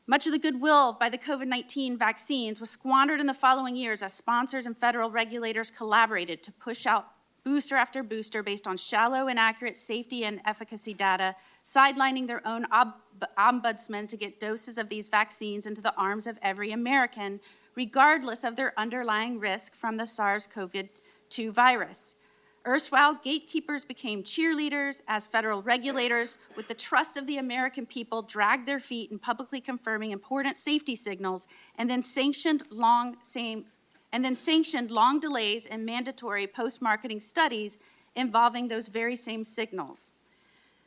Much of the goodwill by the COVID-19 vaccines was squandered in the following years as sponsors and federal regulators collaborated to push out booster after booster based on shallow, inaccurate safety and efficacy data, sidelining their own ombudsman to get doses of these vaccines into the arms of every American, regardless of their underlying risk from the SARS-CoV-2 virus. Erstwhile, gatekeepers became cheerleaders as federal regulators, with the trust of the American people, dragged their feet in publicly confirming important safety signals, and then sanctioned long delays in mandatory post-marketing studies involving those very same signals.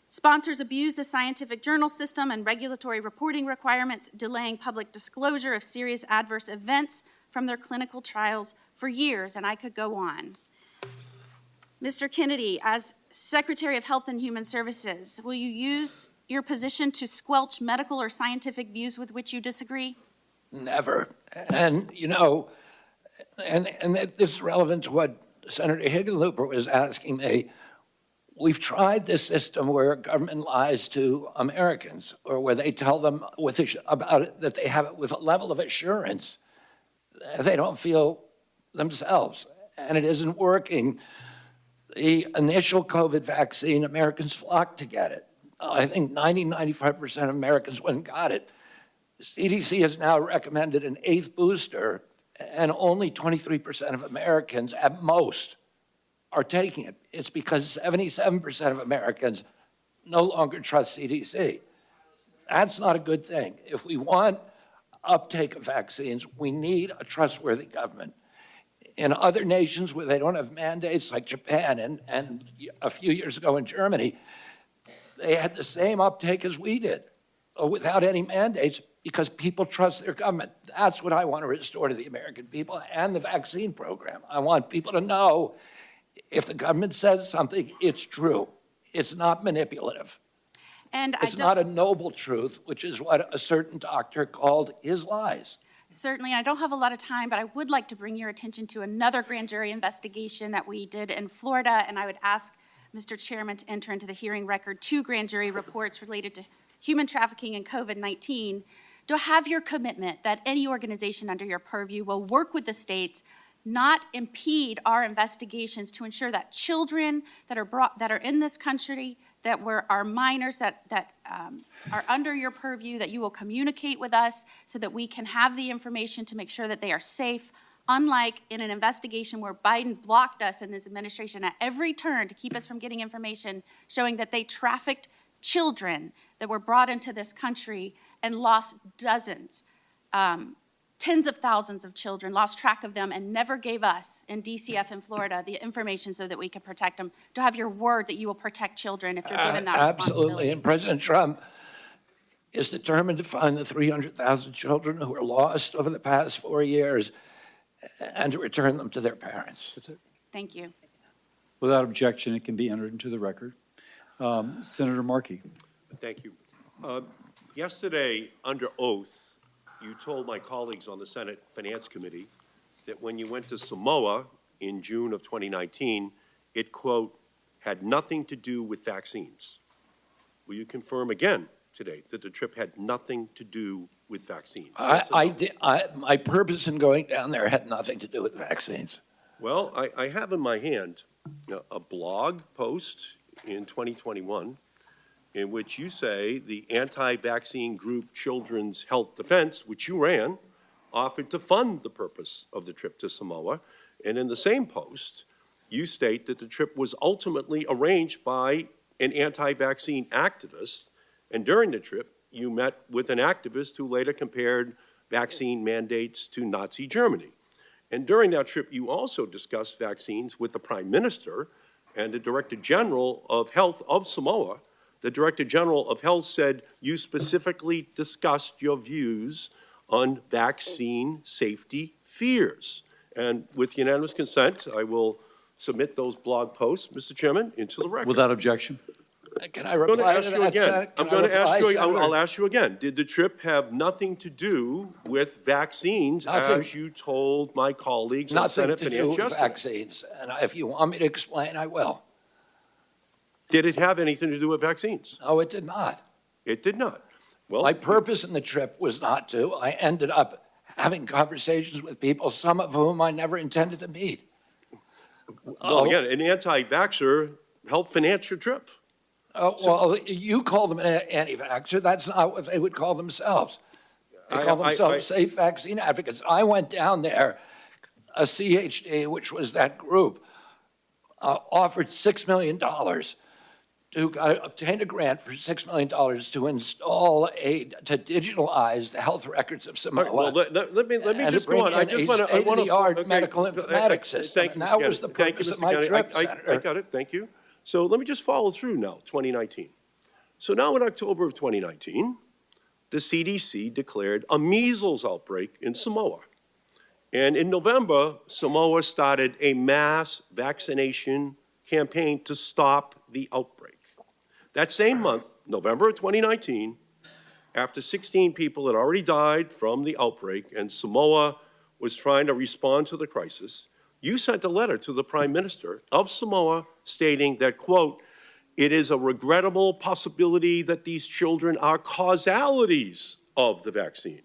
Sponsors abused the scientific journal system and regulatory reporting requirements, delaying public disclosure of serious adverse events from their clinical trials for years, and I could go on. Mr. Kennedy, as Secretary of Health and Human Services, will you use your position to squelch medical or scientific views with which you disagree? Never. And, you know, and this is relevant to what Senator Hickenlooper was asking me. We've tried this system where government lies to Americans, or where they tell them about it, that they have it with a level of assurance that they don't feel themselves, and it isn't working. The initial COVID vaccine, Americans flocked to get it. I think 95% of Americans went and got it. The CDC has now recommended an 8th booster, and only 23% of Americans at most are taking it. It's because 77% of Americans no longer trust CDC. That's not a good thing. If we want uptake of vaccines, we need a trustworthy government. In other nations where they don't have mandates, like Japan and a few years ago in Germany, they had the same uptake as we did, without any mandates, because people trust their government. That's what I want to restore to the American people and the vaccine program. I want people to know if the government says something, it's true. It's not manipulative. And it's not a noble truth, which is what a certain doctor called his lies. Certainly, I don't have a lot of time, but I would like to bring your attention to another grand jury investigation that we did in Florida, and I would ask Mr. Chairman to enter into the hearing record 2 grand jury reports related to human trafficking and COVID-19. Do I have your commitment that any organization under your purview will work with the states, not impede our investigations, to ensure that children that are in this country, that are minors, that are under your purview, that you will communicate with us so that we can have the information to make sure that they are safe, unlike in an investigation where Biden blocked us in this administration at every turn to keep us from getting information showing that they trafficked children that were brought into this country and lost dozens, tens of thousands of children, lost track of them, and never gave us in DCF in Florida the information so that we could protect them. To have your word that you will protect children if you're given that responsibility. Absolutely, and President Trump is determined to find the 300,000 children who were lost over the past 4 years and to return them to their parents. That's it. Thank you. Without objection, it can be entered into the record. Senator Markey. Thank you. Yesterday, under oath, you told my colleagues on the Senate Finance Committee that when you went to Samoa in June of 2019, it, quote, had nothing to do with vaccines. Will you confirm again today that the trip had nothing to do with vaccines? My purpose in going down there had nothing to do with vaccines. Well, I have in my hand a blog post in 2021 in which you say the anti-vaccine group Children's Health Defense, which you ran, offered to fund the purpose of the trip to Samoa. And in the same post, you state that the trip was ultimately arranged by an anti-vaccine activist. And during the trip, you met with an activist who later compared vaccine mandates to Nazi Germany. And during that trip, you also discussed vaccines with the Prime Minister and the Director General of Health of Samoa. The Director General of Health said you specifically discussed your views on vaccine safety fears. And with unanimous consent, I will submit those blog posts, Mr. Chairman, into the record. Without objection. Can I reply to that, Senator? I'll ask you again. Did the trip have nothing to do with vaccines, as you told my colleagues on Senate Finance yesterday? Nothing to do with vaccines. And if you want me to explain, I will. Did it have anything to do with vaccines? No, it did not. It did not. Well, my purpose in the trip was not to. I ended up having conversations with people, some of whom I never intended to meet. Well, again, an anti-vaxxer helped finance your trip. Well, you call them an anti-vaxxer. That's not what they would call themselves. They call themselves safe vaccine advocates. I went down there, a CHD, which was that group, offered $6 million to obtain a grant for $6 million to install to digitalize the health records of Samoa. Well, let me and just to bring go on. I in just a want to. state-of-the-art medical informatics system. Thank you, And Mr. that was the Kennedy. purpose of Mr. my Kennedy. trip, I Senator. got it. Thank you. So let me just follow through now, 2019. So now in October of 2019, the CDC declared a measles outbreak in Samoa. And in November, Samoa started a mass vaccination campaign to stop the outbreak. That same month, November of 2019, after 16 people had already died from the outbreak and Samoa was trying to respond to the crisis, you sent a letter to the Prime Minister of Samoa stating that, quote, "It is a regrettable possibility that these children are causalities of the vaccine."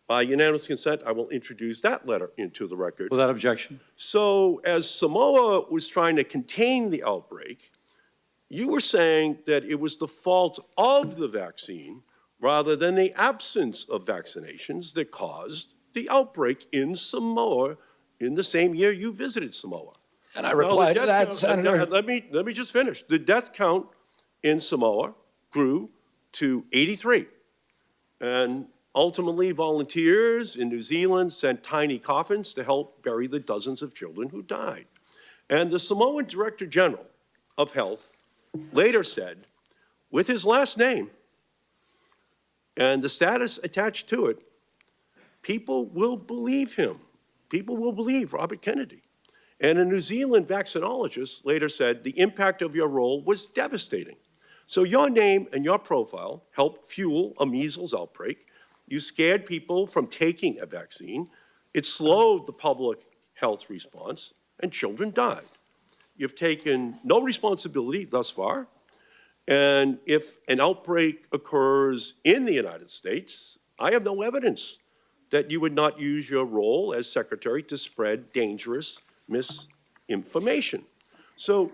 By unanimous consent, I will introduce that letter into the record. Without objection. So as Samoa was trying to contain the outbreak, you were saying that it was the fault of the vaccine rather than the absence of vaccinations that caused the outbreak in Samoa in the same year you visited Samoa. And I replied to that, Senator. Let me just finish. The death count in Samoa grew to 83. And ultimately, volunteers in New Zealand sent tiny coffins to help bury the dozens of children who died. And the Samoan Director General of Health later said, with his last name and the status attached to it, people will believe him. People will believe Robert Kennedy. And a New Zealand vaccinologist later said, the impact of your role was devastating. So your name and your profile helped fuel a measles outbreak. You scared people from taking a vaccine. It slowed the public health response, and children died. You've taken no responsibility thus far. And if an outbreak occurs in the United States, I have no evidence that you would not use your role as secretary to spread dangerous misinformation. So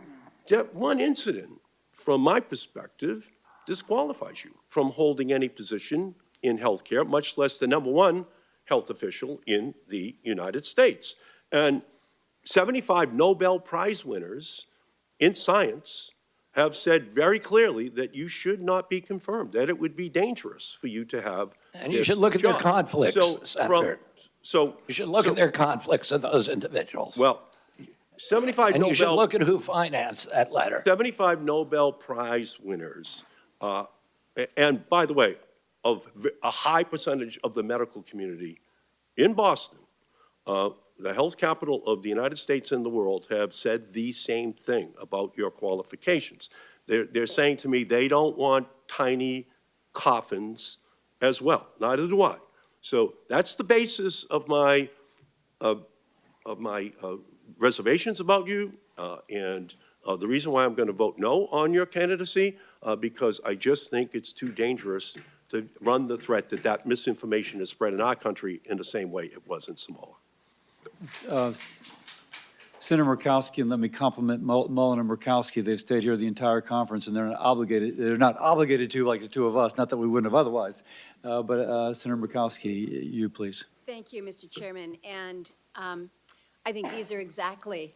that one incident, from my perspective, disqualifies you from holding any position in healthcare, much less the number one health official in the United States. And 75 Nobel Prize winners in science have said very clearly that you should not be confirmed, that it would be dangerous for you to have And you should look at their job. conflicts, Senator. You should look at their conflicts of those individuals. Well, 75 And Nobel... you should look at who financed that letter. 75 Nobel Prize winners, and by the way, of a high percentage of the medical community in Boston, the health capital of the United States and the world, have said the same thing about your qualifications. They're saying to me they don't want tiny coffins as well. Neither do I. So that's the basis of my reservations about you, and the reason why I'm going to vote no on your candidacy, because I just think it's too dangerous to run the threat that that misinformation is spread in our country in the same way it was in Samoa. Senator Murkowski, and let me compliment Mullen and Murkowski. They've stayed here the entire conference, and they're not obligated to like the two of us, not that we wouldn't have otherwise. But Senator Murkowski, you please. Thank you, Mr. Chairman. And I think these are exactly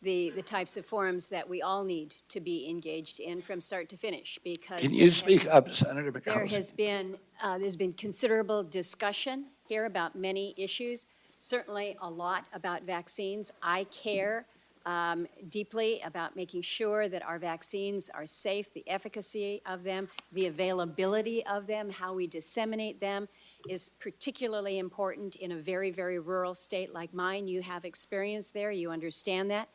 the types of forums that we all need to be engaged in from start to finish, because Can you speak up, Senator Murkowski? there has been there's been considerable discussion here about many issues. Certainly a lot about vaccines. I care deeply about making sure that our vaccines are safe, the efficacy of them, the availability of them, how we disseminate them is particularly important in a very, very rural state like mine. You have experience there, you understand that.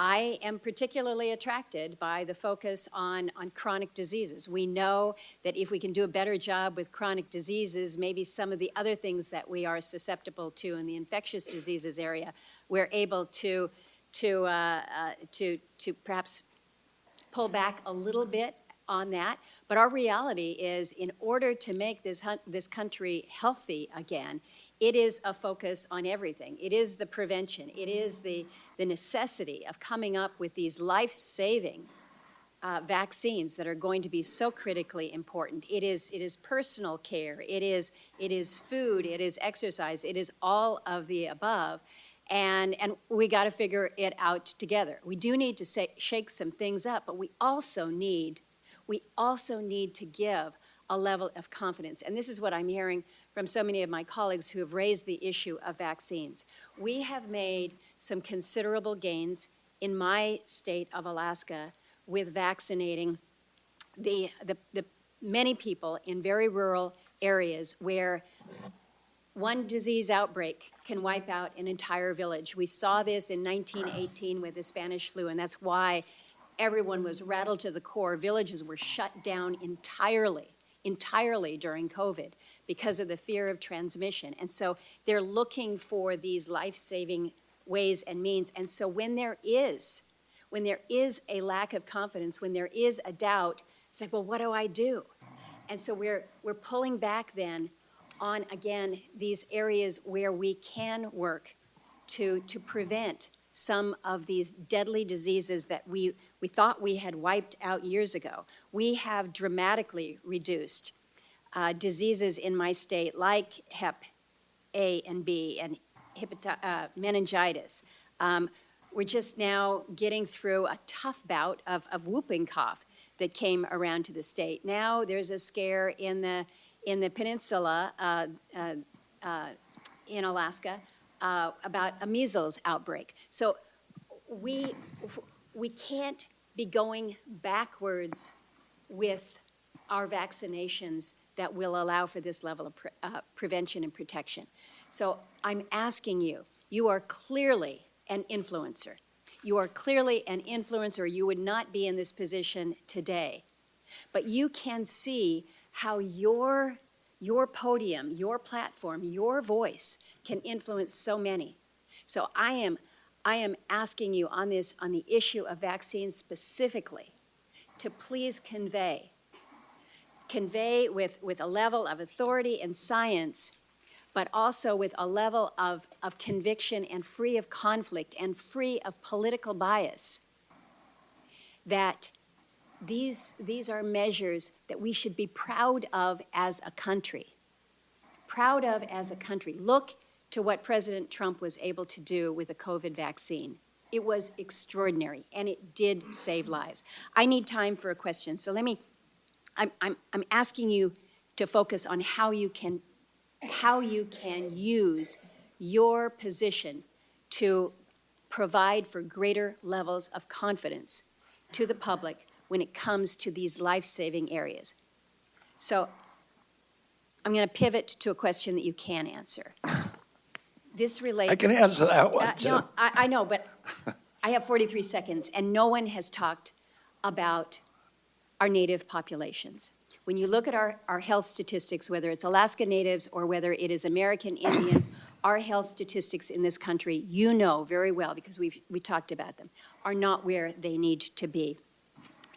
I am particularly attracted by the focus on chronic diseases. We know that if we can do a better job with chronic diseases, maybe some of the other things that we are susceptible to in the infectious diseases area, we're able to perhaps pull back a little bit on that. But our reality is, in order to make this country healthy again, it is a focus on everything. It is the prevention. It is the necessity of coming up with these life-saving vaccines that are going to be so critically important. It is personal care, it is food, it is exercise, it is all of the above. And we got to figure it out together. We do need to shake some things up, but we also need to give a level of confidence. And this is what I'm hearing from so many of my colleagues who have raised the issue of vaccines. We have made some considerable gains in my state of Alaska with vaccinating the many people in very rural areas where one disease outbreak can wipe out an entire village. We saw this in 1918 with the Spanish flu, and that's why everyone was rattled to the core. Villages were shut down entirely during COVID because of the fear of transmission. And so they're looking for these life-saving ways and means. And so when there is a lack of confidence, when there is a doubt, it's like, well, what do I do? And so we're pulling back then on, again, these areas where we can work to prevent some of these deadly diseases that we thought we had wiped out years ago. We have dramatically reduced diseases in my state like Hep A and B and meningitis. We're just now getting through a tough bout of whooping cough that came around to the state. Now there's a scare in the peninsula in Alaska about a measles outbreak. So we can't be going backwards with our vaccinations that will allow for this level of prevention and protection. So I'm asking you, you are clearly an influencer. You are clearly an influencer. You would not be in this position today. But you can see how your podium, your platform, your voice can influence so many. So I am asking you on the issue of vaccines specifically to please convey with a level of authority and science, but also with a level of conviction and free of conflict and free of political bias, that these are measures that we should be proud of as a country. Proud of as a country. Look to what President Trump was able to do with the COVID vaccine. It was extraordinary, and it did save lives. I need time for a question, so I'm asking you to focus on how you can use your position to provide for greater levels of confidence to the public when it comes to these life-saving areas. So I'm going to pivot to a question that you can answer. This relates... I can answer that one, too. No, I know, but I have 43 seconds, and no one has talked about our Native populations. When you look at our health statistics, whether it's Alaska Natives or whether it is American Indians, our health statistics in this country, you know very well, because we talked about them, are not where they need to be.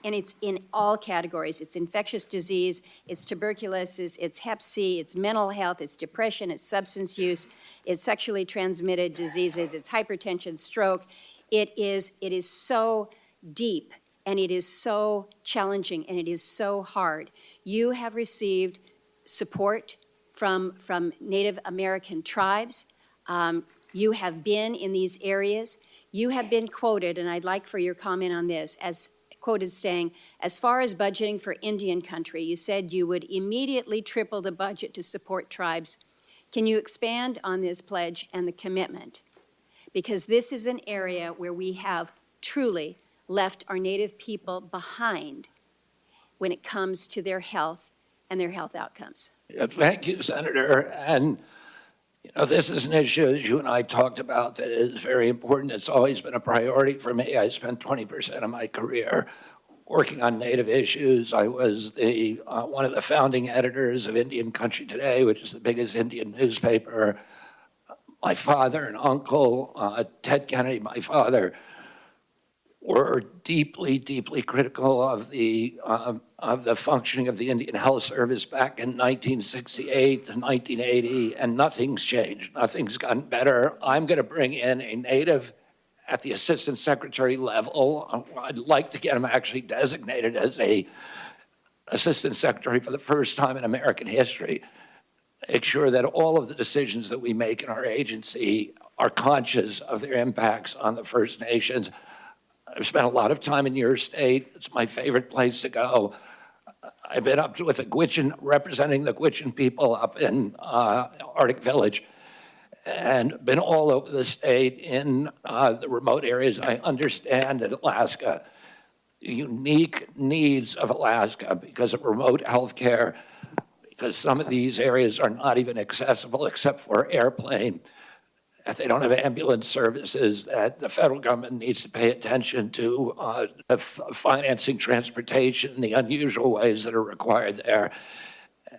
And it's in all categories. It's infectious disease, it's tuberculosis, it's Hep C, it's mental health, it's depression, it's substance use, it's sexually transmitted diseases, it's hypertension, stroke. It is so deep, and it is so challenging, and it is so hard. You have received support from Native American tribes. You have been in these areas. You have been quoted, and I'd like for your comment on this, as quoted saying, as far as budgeting for Indian country, you said you would immediately triple the budget to support tribes. Can you expand on this pledge and the commitment? Because this is an area where we have truly left our Native people behind when it comes to their health and their health outcomes. Thank you, Senator. And this is an issue, as you and I talked about, that is very important. It's always been a priority for me. I spent 20% of my career working on Native issues. I was one of the founding editors of Indian Country Today, which is the biggest Indian newspaper. My father and uncle, Ted Kennedy, my father, were deeply, deeply critical of the functioning of the Indian Health Service back in 1968 to 1980, and nothing's changed. Nothing's gotten better. I'm going to bring in a Native at the assistant secretary level. I'd like to get him actually designated as a assistant secretary for the first time in American history. Make sure that all of the decisions that we make in our agency are conscious of their impacts on the First Nations. I've spent a lot of time in your state. It's my favorite place to go. I've been up with the Gwich'in, representing the Gwich'in people up in Arctic Village, and been all over the state in the remote areas. I understand in Alaska the unique needs of Alaska because of remote health care, because some of these areas are not even accessible except for airplane. That they don't have ambulance services, that the federal government needs to pay attention to financing transportation, the unusual ways that are required there,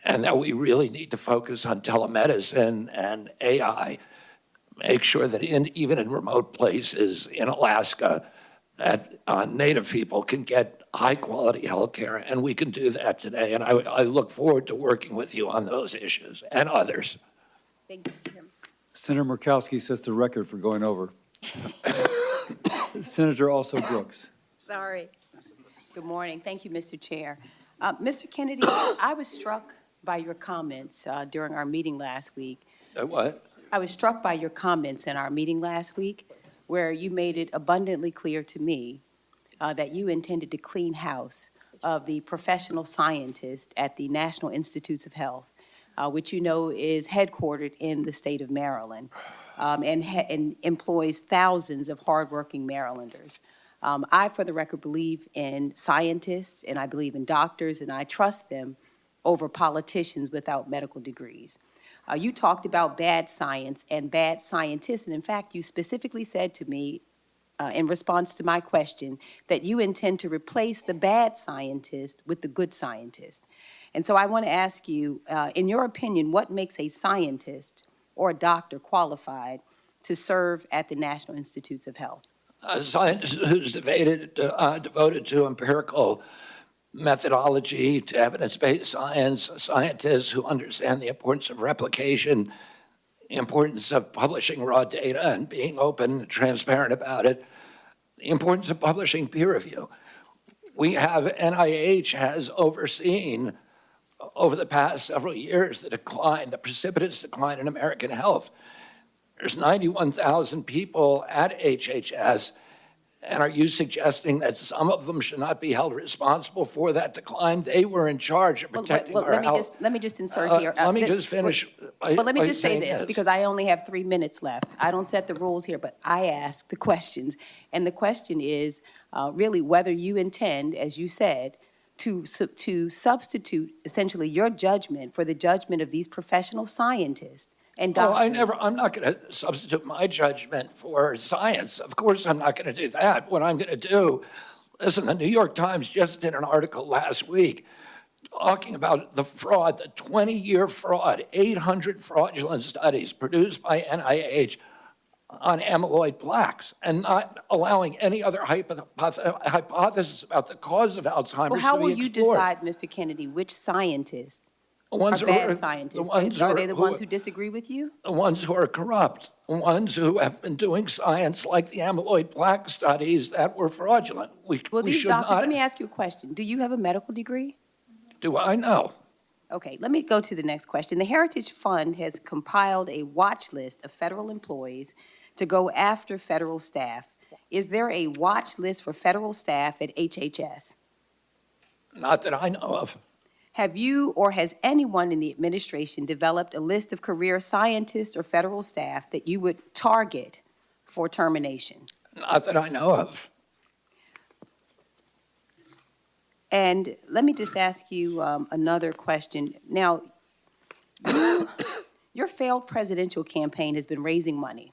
and that we really need to focus on telemedicine and AI. Make sure that even in remote places in Alaska, that Native people can get high-quality health care, and we can do that today. And I look forward to working with you on those issues and others. Thank you, Mr. Chairman. Senator Murkowski sets the record for going over. Senator also Brooks. Sorry. Good morning. Thank you, Mr. Chair. Mr. Kennedy, I was struck by your comments during our meeting last week. What? I was struck by your comments in our meeting last week where you made it abundantly clear to me that you intended to clean house of the professional scientist at the National Institutes of Health, which you know is headquartered in the state of Maryland and employs thousands of hardworking Marylanders. I, for the record, believe in scientists, and I believe in doctors, and I trust them over politicians without medical degrees. You talked about bad science and bad scientists, and in fact, you specifically said to me in response to my question that you intend to replace the bad scientist with the good scientist. And so I want to ask you, in your opinion, what makes a scientist or a doctor qualified to serve at the National Institutes of Health? A scientist who's devoted to empirical methodology, to evidence-based science, scientists who understand the importance of replication, the importance of publishing raw data and being open and transparent about it, the importance of publishing peer review. We have, NIH has overseen over the past several years the precipitous decline in American health. There's 91,000 people at HHS, and are you suggesting that some of them should not be held responsible for that decline? They were in charge of protecting our health. Let me just insert here. Let me just finish. But let me just say saying this, because I only have 3 minutes left. I don't set the rules here, but I ask the questions. And the question is really whether you intend, as you said, to substitute essentially your judgment for the judgment of these professional scientists and doctors. I'm not going to substitute my judgment for science. Of course, I'm not going to do that. What I'm going to do, listen, the New York Times just did an article last week talking about the fraud, the 20-year fraud, 800 fraudulent studies produced by NIH on amyloid plaques, and not allowing any other hypothesis about the cause of Alzheimer's to be explored. Well, how will you decide, Mr. Kennedy, which scientists are bad scientists? Are they the ones who disagree with you? The ones who are corrupt, the ones who have been doing science like the amyloid plaque studies that were fraudulent. Well, these doctors, let me ask you a question. Do you have a medical degree? Do I know? Okay, let me go to the next question. The Heritage Fund has compiled a watch list of federal employees to go after federal staff. Is there a watch list for federal staff at HHS? Not that I know of. Have you or has anyone in the administration developed a list of career scientists or federal staff that you would target for termination? Not that I know of. And let me just ask you another question. Now, your failed presidential campaign has been raising money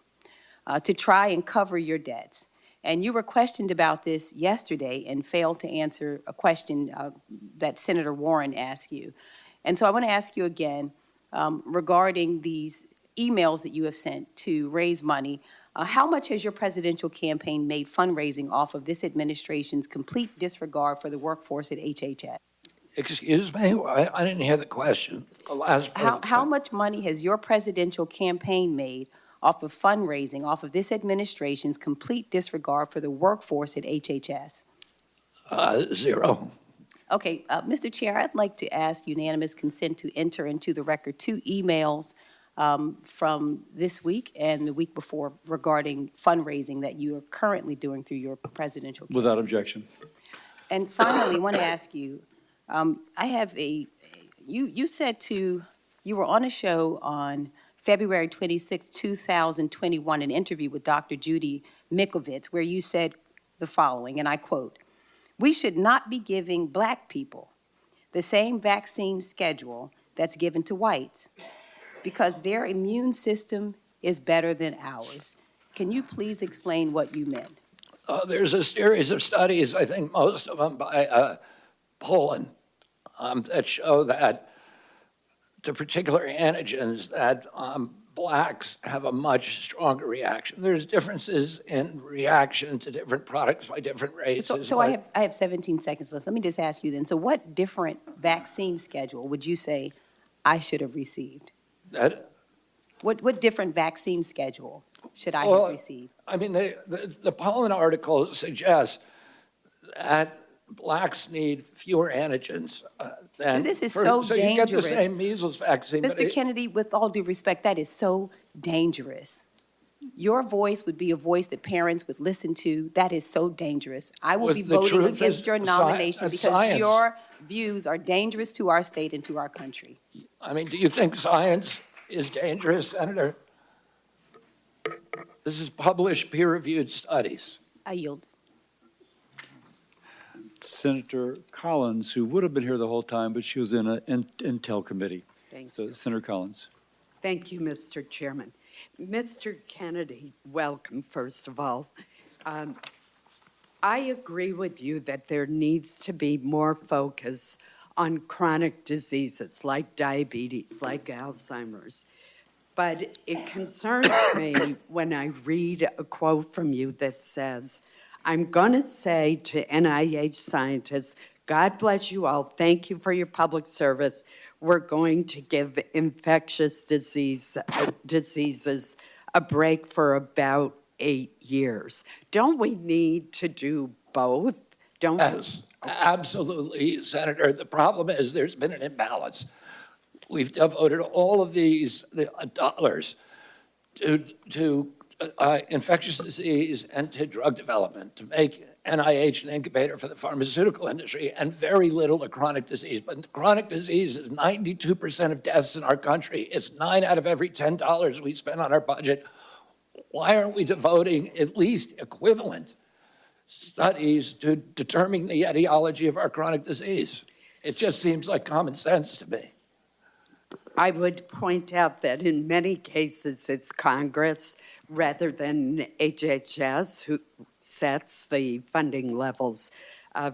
to try and cover your debts. And you were questioned about this yesterday and failed to answer a question that Senator Warren asked you. And so I want to ask you again regarding these emails that you have sent to raise money. How much has your presidential campaign made fundraising off of this administration's complete disregard for the workforce at HHS? Excuse me? I didn't hear the question. The last part. How much money has your presidential campaign made off of fundraising, off of this administration's complete disregard for the workforce at HHS? Zero. Okay, Mr. Chair, I'd like to ask unanimous consent to enter into the record 2 emails from this week and the week before regarding fundraising that you are currently doing through your presidential campaign. Without objection. And finally, I want to ask you, I have you said you were on a show on February 26, 2021, an interview with Dr. Judy Mikovits, where you said the following, and I quote, "We should not be giving Black people the same vaccine schedule that's given to whites because their immune system is better than ours." Can you please explain what you meant? There's a series of studies, I think most of them by Poland, that show that to particular antigens that Blacks have a much stronger reaction. There's differences in reaction to different products by different races. So I have 17 seconds left. Let me just ask you then, so what different vaccine schedule would you say I should have received? What different vaccine schedule should I have received? I mean, the Poland article suggests that Blacks need fewer antigens than. This is so dangerous. So you get the same measles vaccine. Mr. Kennedy, with all due respect, that is so dangerous. Your voice would be a voice that parents would listen to. That is so dangerous. I will be voting against your nomination because your views are dangerous to our state and to our country. I mean, do you think science is dangerous, Senator? This is published, peer-reviewed studies. I yield. Senator Collins, who would have been here the whole time, but she was in an Intel committee. So Senator Collins. Thank you, Mr. Chairman. Mr. Kennedy, welcome, first of all. I agree with you that there needs to be more focus on chronic diseases like diabetes, like Alzheimer's. But it concerns me when I read a quote from you that says, "I'm going to say to NIH scientists, God bless you all, thank you for your public service. We're going to give infectious diseases a break for about 8 years." Don't we need to do both? Yes, absolutely, Senator. The problem is there's been an imbalance. We've devoted all of these dollars to infectious disease and to drug development to make NIH an incubator for the pharmaceutical industry, and very little to chronic disease. But chronic disease is 92% of deaths in our country. It's 9 out of every $10 we spend on our budget. Why aren't we devoting at least equivalent studies to determining the etiology of our chronic disease? It just seems like common sense to me. I would point out that in many cases it's Congress rather than HHS who sets the funding levels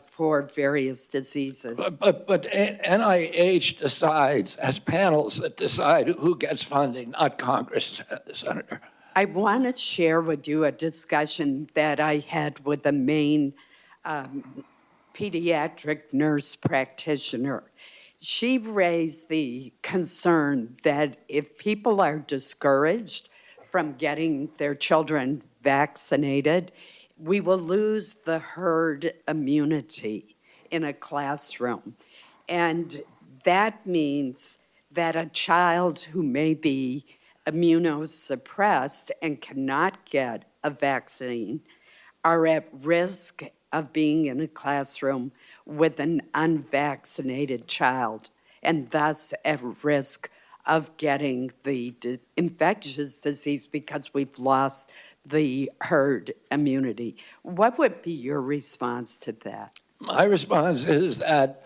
for various diseases. But NIH decides, has panels that decide who gets funding, not Congress, Senator. I want to share with you a discussion that I had with a Maine pediatric nurse practitioner. She raised the concern that if people are discouraged from getting their children vaccinated, we will lose the herd immunity in a classroom. And that means that a child who may be immunosuppressed and cannot get a vaccine are at risk of being in a classroom with an unvaccinated child, and thus at risk of getting the infectious disease because we've lost the herd immunity. What would be your response to that? My response is that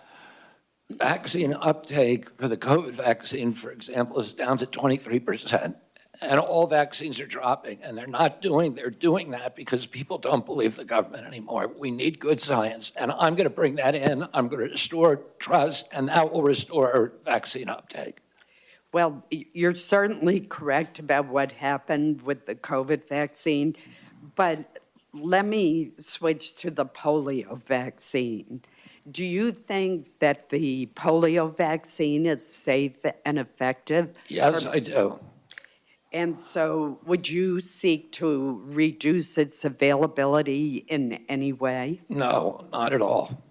vaccine uptake for the COVID vaccine, for example, is down to 23%. And all vaccines are dropping, and they're doing that because people don't believe the government anymore. We need good science, and I'm going to bring that in. I'm going to restore trust, and that will restore vaccine uptake. Well, you're certainly correct about what happened with the COVID vaccine, but let me switch to the polio vaccine. Do you think that the polio vaccine is safe and effective? Yes, I do. And so would you seek to reduce its availability in any way? No, not at all.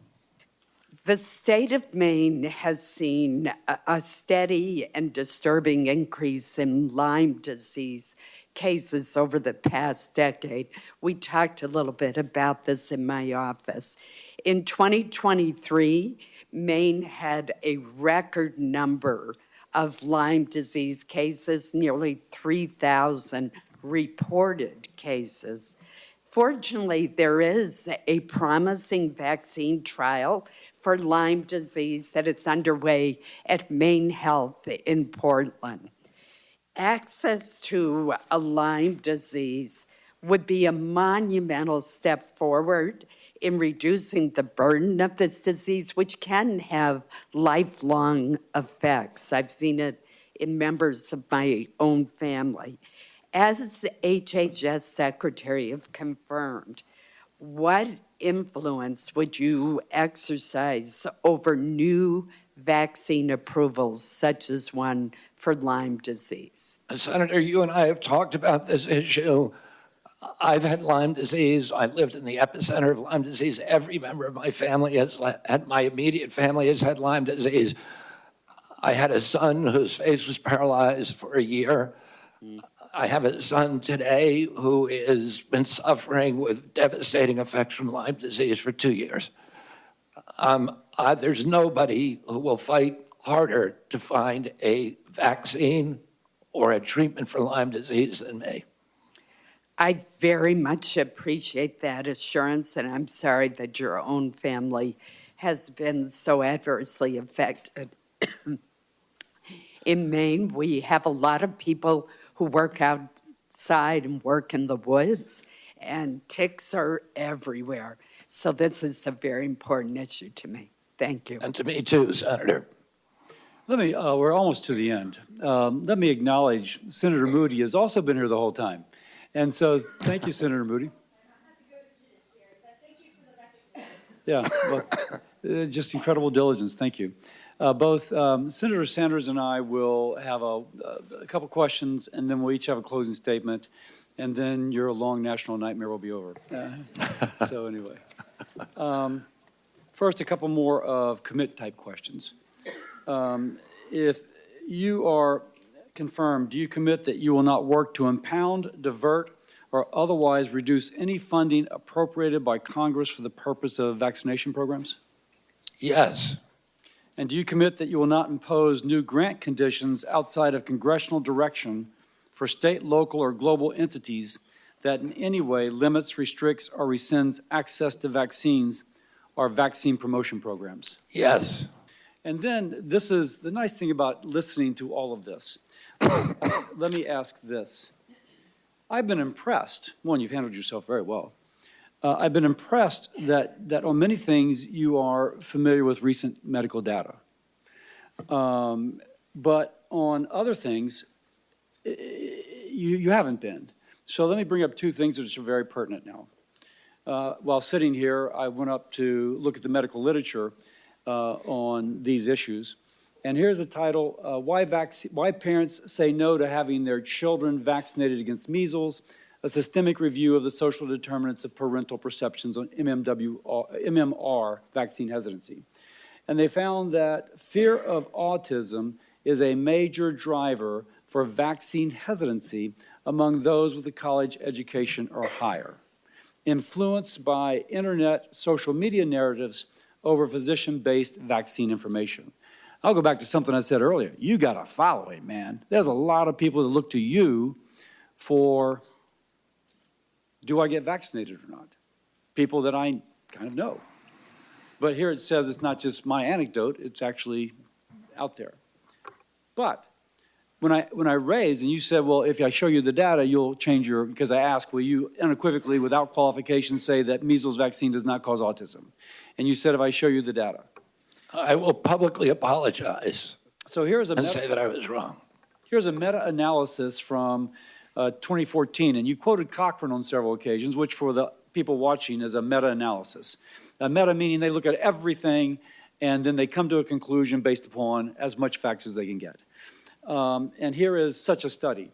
The state of Maine has seen a steady and disturbing increase in Lyme disease cases over the past decade. We talked a little bit about this in my office. In 2023, Maine had a record number of Lyme disease cases, nearly 3,000 reported cases. Fortunately, there is a promising vaccine trial for Lyme disease that is underway at Maine Health in Portland. Access to a Lyme disease would be a monumental step forward in reducing the burden of this disease, which can have lifelong effects. I've seen it in members of my own family. As HHS Secretary have confirmed, what influence would you exercise over new vaccine approvals, such as one for Lyme disease? Senator, you and I have talked about this issue. I've had Lyme disease. I lived in the epicenter of Lyme disease. Every member of my family my immediate family has had Lyme disease. I had a son whose face was paralyzed for a year. I have a son today who has been suffering with devastating effects from Lyme disease for 2 years. There's nobody who will fight harder to find a vaccine or a treatment for Lyme disease than me. I very much appreciate that assurance, and I'm sorry that your own family has been so adversely affected. In Maine, we have a lot of people who work outside and work in the woods, and ticks are everywhere. So this is a very important issue to me. Thank you. And to me too, Senator. We're almost to the end. Let me acknowledge Senator Moody has also been here the whole time. And so, thank you, Senator Moody. Yeah, well, just incredible diligence. Thank you. Both Senator Sanders and I will have a couple questions, and then we'll each have a closing statement, and then your long national nightmare will be over. So anyway, first, a couple more of commit-type questions. If you are confirmed, do you commit that you will not work to impound, divert, or otherwise reduce any funding appropriated by Congress for the purpose of vaccination programs? Yes. And do you commit that you will not impose new grant conditions outside of congressional direction for state, local, or global entities that in any way limits, restricts, or rescinds access to vaccines or vaccine promotion programs? Yes. And then this is the nice thing about listening to all of this. Let me ask this. I've been impressed. One, you've handled yourself very well. I've been impressed that on many things you are familiar with recent medical data. But on other things, you haven't been. So let me bring up two things that are very pertinent now. While sitting here, I went up to look at the medical literature on these issues. And here's a title, Why Parents Say No to Having Their Children Vaccinated Against Measles, a systemic review of the social determinants of parental perceptions on MMR vaccine hesitancy. And they found that fear of autism is a major driver for vaccine hesitancy among those with a college education or higher, influenced by internet social media narratives over physician-based vaccine information. I'll go back to something I said earlier. You got to follow it, man. There's a lot of people that look to you for, do I get vaccinated or not? People that I kind of know. But here it says it's not just my anecdote, it's actually out there. But when I raised, and you said, well, if I show you the data, you'll change your, because I asked, will you unequivocally, without qualification, say that measles vaccine does not cause autism? And you said, if I show you the data. I will publicly apologize. So here's and say that I was wrong. Here's a meta-analysis from 2014, and you quoted Cochrane on several occasions, which for the people watching is a meta-analysis. A meta meaning they look at everything, and then they come to a conclusion based upon as much facts as they can get. And here is such a study.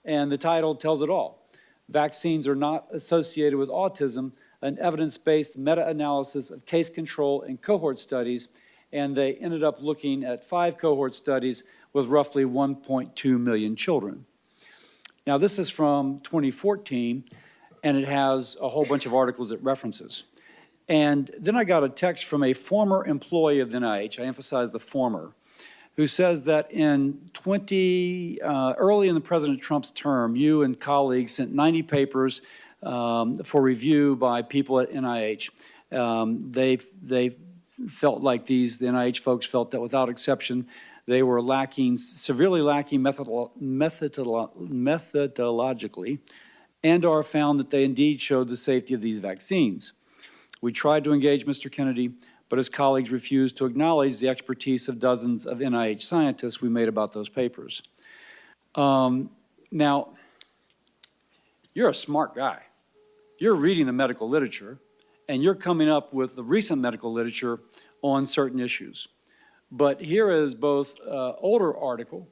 And the title tells it all. Vaccines are not associated with autism, an evidence-based meta-analysis of case control and cohort studies, and they ended up looking at 5 cohort studies with roughly 1.2 million children. Now, this is from 2014, and it has a whole bunch of articles it references. And then I got a text from a former employee of the NIH, I emphasize the former, who says that early in the President Trump's term, you and colleagues sent 90 papers for review by people at NIH. They felt like the NIH folks felt that without exception, they were severely lacking methodologically, and are found that they indeed showed the safety of these vaccines. We tried to engage Mr. Kennedy, but his colleagues refused to acknowledge the expertise of dozens of NIH scientists we made about those papers. Now, you're a smart guy. You're reading the medical literature, and you're coming up with the recent medical literature on certain issues. But here is both older article,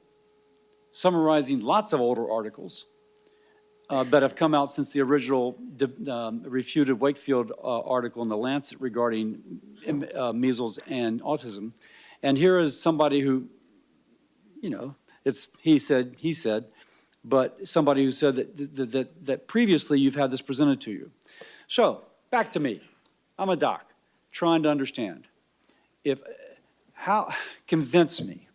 summarizing lots of older articles that have come out since the original refuted Wakefield article in The Lancet regarding measles and autism. And here is somebody who, you know, it's he said, but somebody who said that previously you've had this presented to you. So, back to me. I'm a doc, trying to understand. Convince me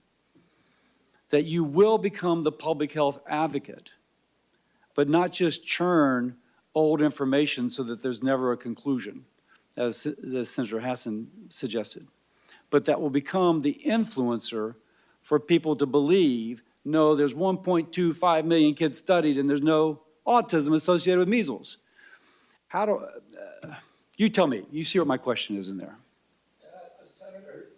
that you will become the public health advocate, but not just churn old information so that there's never a conclusion, as Senator Hassan suggested, but that will become the influencer for people to believe, no, there's 1.25 million kids studied and there's no autism associated with measles. You tell me, you see what my question is in there. Senator,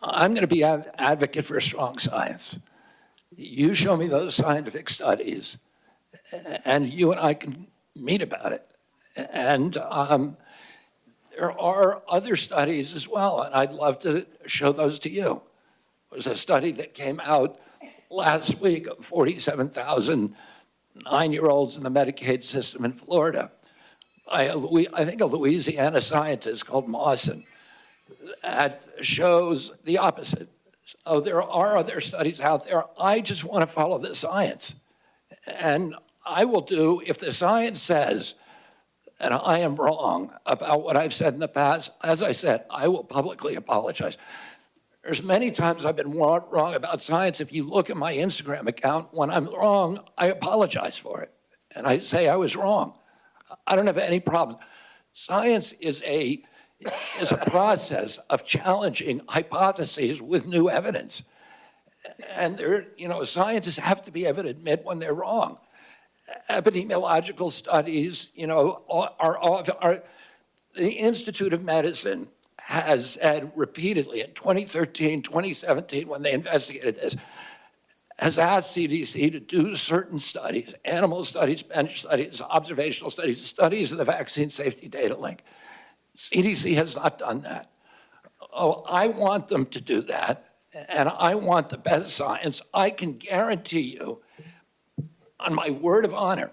I'm going to be an advocate for strong science. You show me those scientific studies, and you and I can meet about it. And there are other studies as well, and I'd love to show those to you. There was a study that came out last week of 47,000 9-year-olds in the Medicaid system in Florida. I think a Louisiana scientist called Mawson that shows the opposite. So there are other studies out there. I just want to follow the science. And I will do, if the science says that I am wrong about what I've said in the past, as I said, I will publicly apologize. There's many times I've been wrong about science. If you look at my Instagram account, when I'm wrong, I apologize for it. And I say I was wrong. I don't have any problem. Science is a process of challenging hypotheses with new evidence. And scientists have to be able to admit when they're wrong. Epidemiological studies, the Institute of Medicine has said repeatedly in 2013, 2017, when they investigated this, has asked CDC to do certain studies, animal studies, bench studies, observational studies, studies of the vaccine safety data link. CDC has not done that. Oh, I want them to do that, and I want the best science. I can guarantee you, on my word of honor,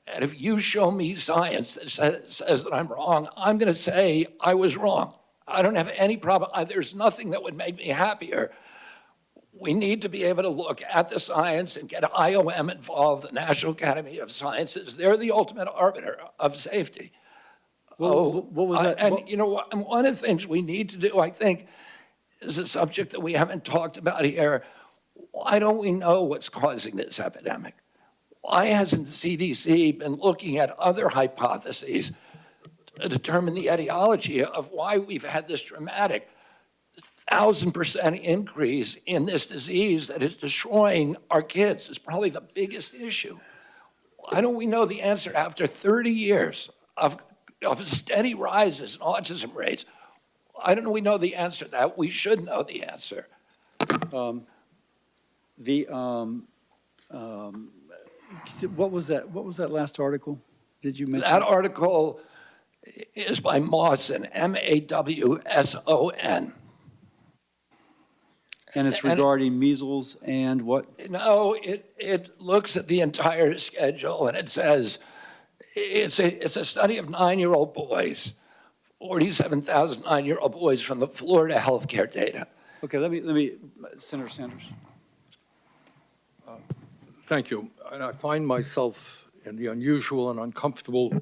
that if you show me science that says that I'm wrong, I'm going to say I was wrong. I don't have any problem. There's nothing that would make me happier. We need to be able to look at the science and get IOM involved, the National Academy of Sciences. They're the ultimate arbiter of safety. What was that? One of the things we need to do, I think, is a subject that we haven't talked about here. Why don't we know what's causing this epidemic? Why hasn't the CDC been looking at other hypotheses to determine the etiology of why we've had this dramatic 1,000% increase in this disease that is destroying our kids? Is probably the biggest issue. Why don't we know the answer after 30 years of steady rises in autism rates? Why don't we know the answer to that? We should know the answer. What was that? What was that last article? Did you mention? That article is by Mawson, Mawson. And it's regarding measles and what? No, it looks at the entire schedule, and it says, it's a study of 9-year-old boys, 47,000 9-year-old boys from the Florida healthcare data. Okay, let me, Senator Sanders. Thank you. And I find myself in the unusual and uncomfortable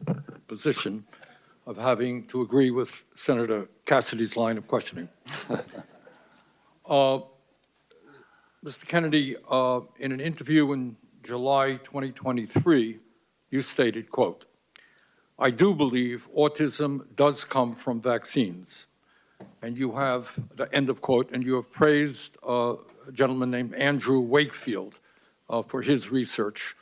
position of having to agree with Senator Cassidy's line of questioning. Mr. Kennedy, in an interview in July 2023, you stated, quote, "I do believe autism does come from vaccines." And you have, the end of quote, and you have praised a gentleman named Andrew Wakefield for his research.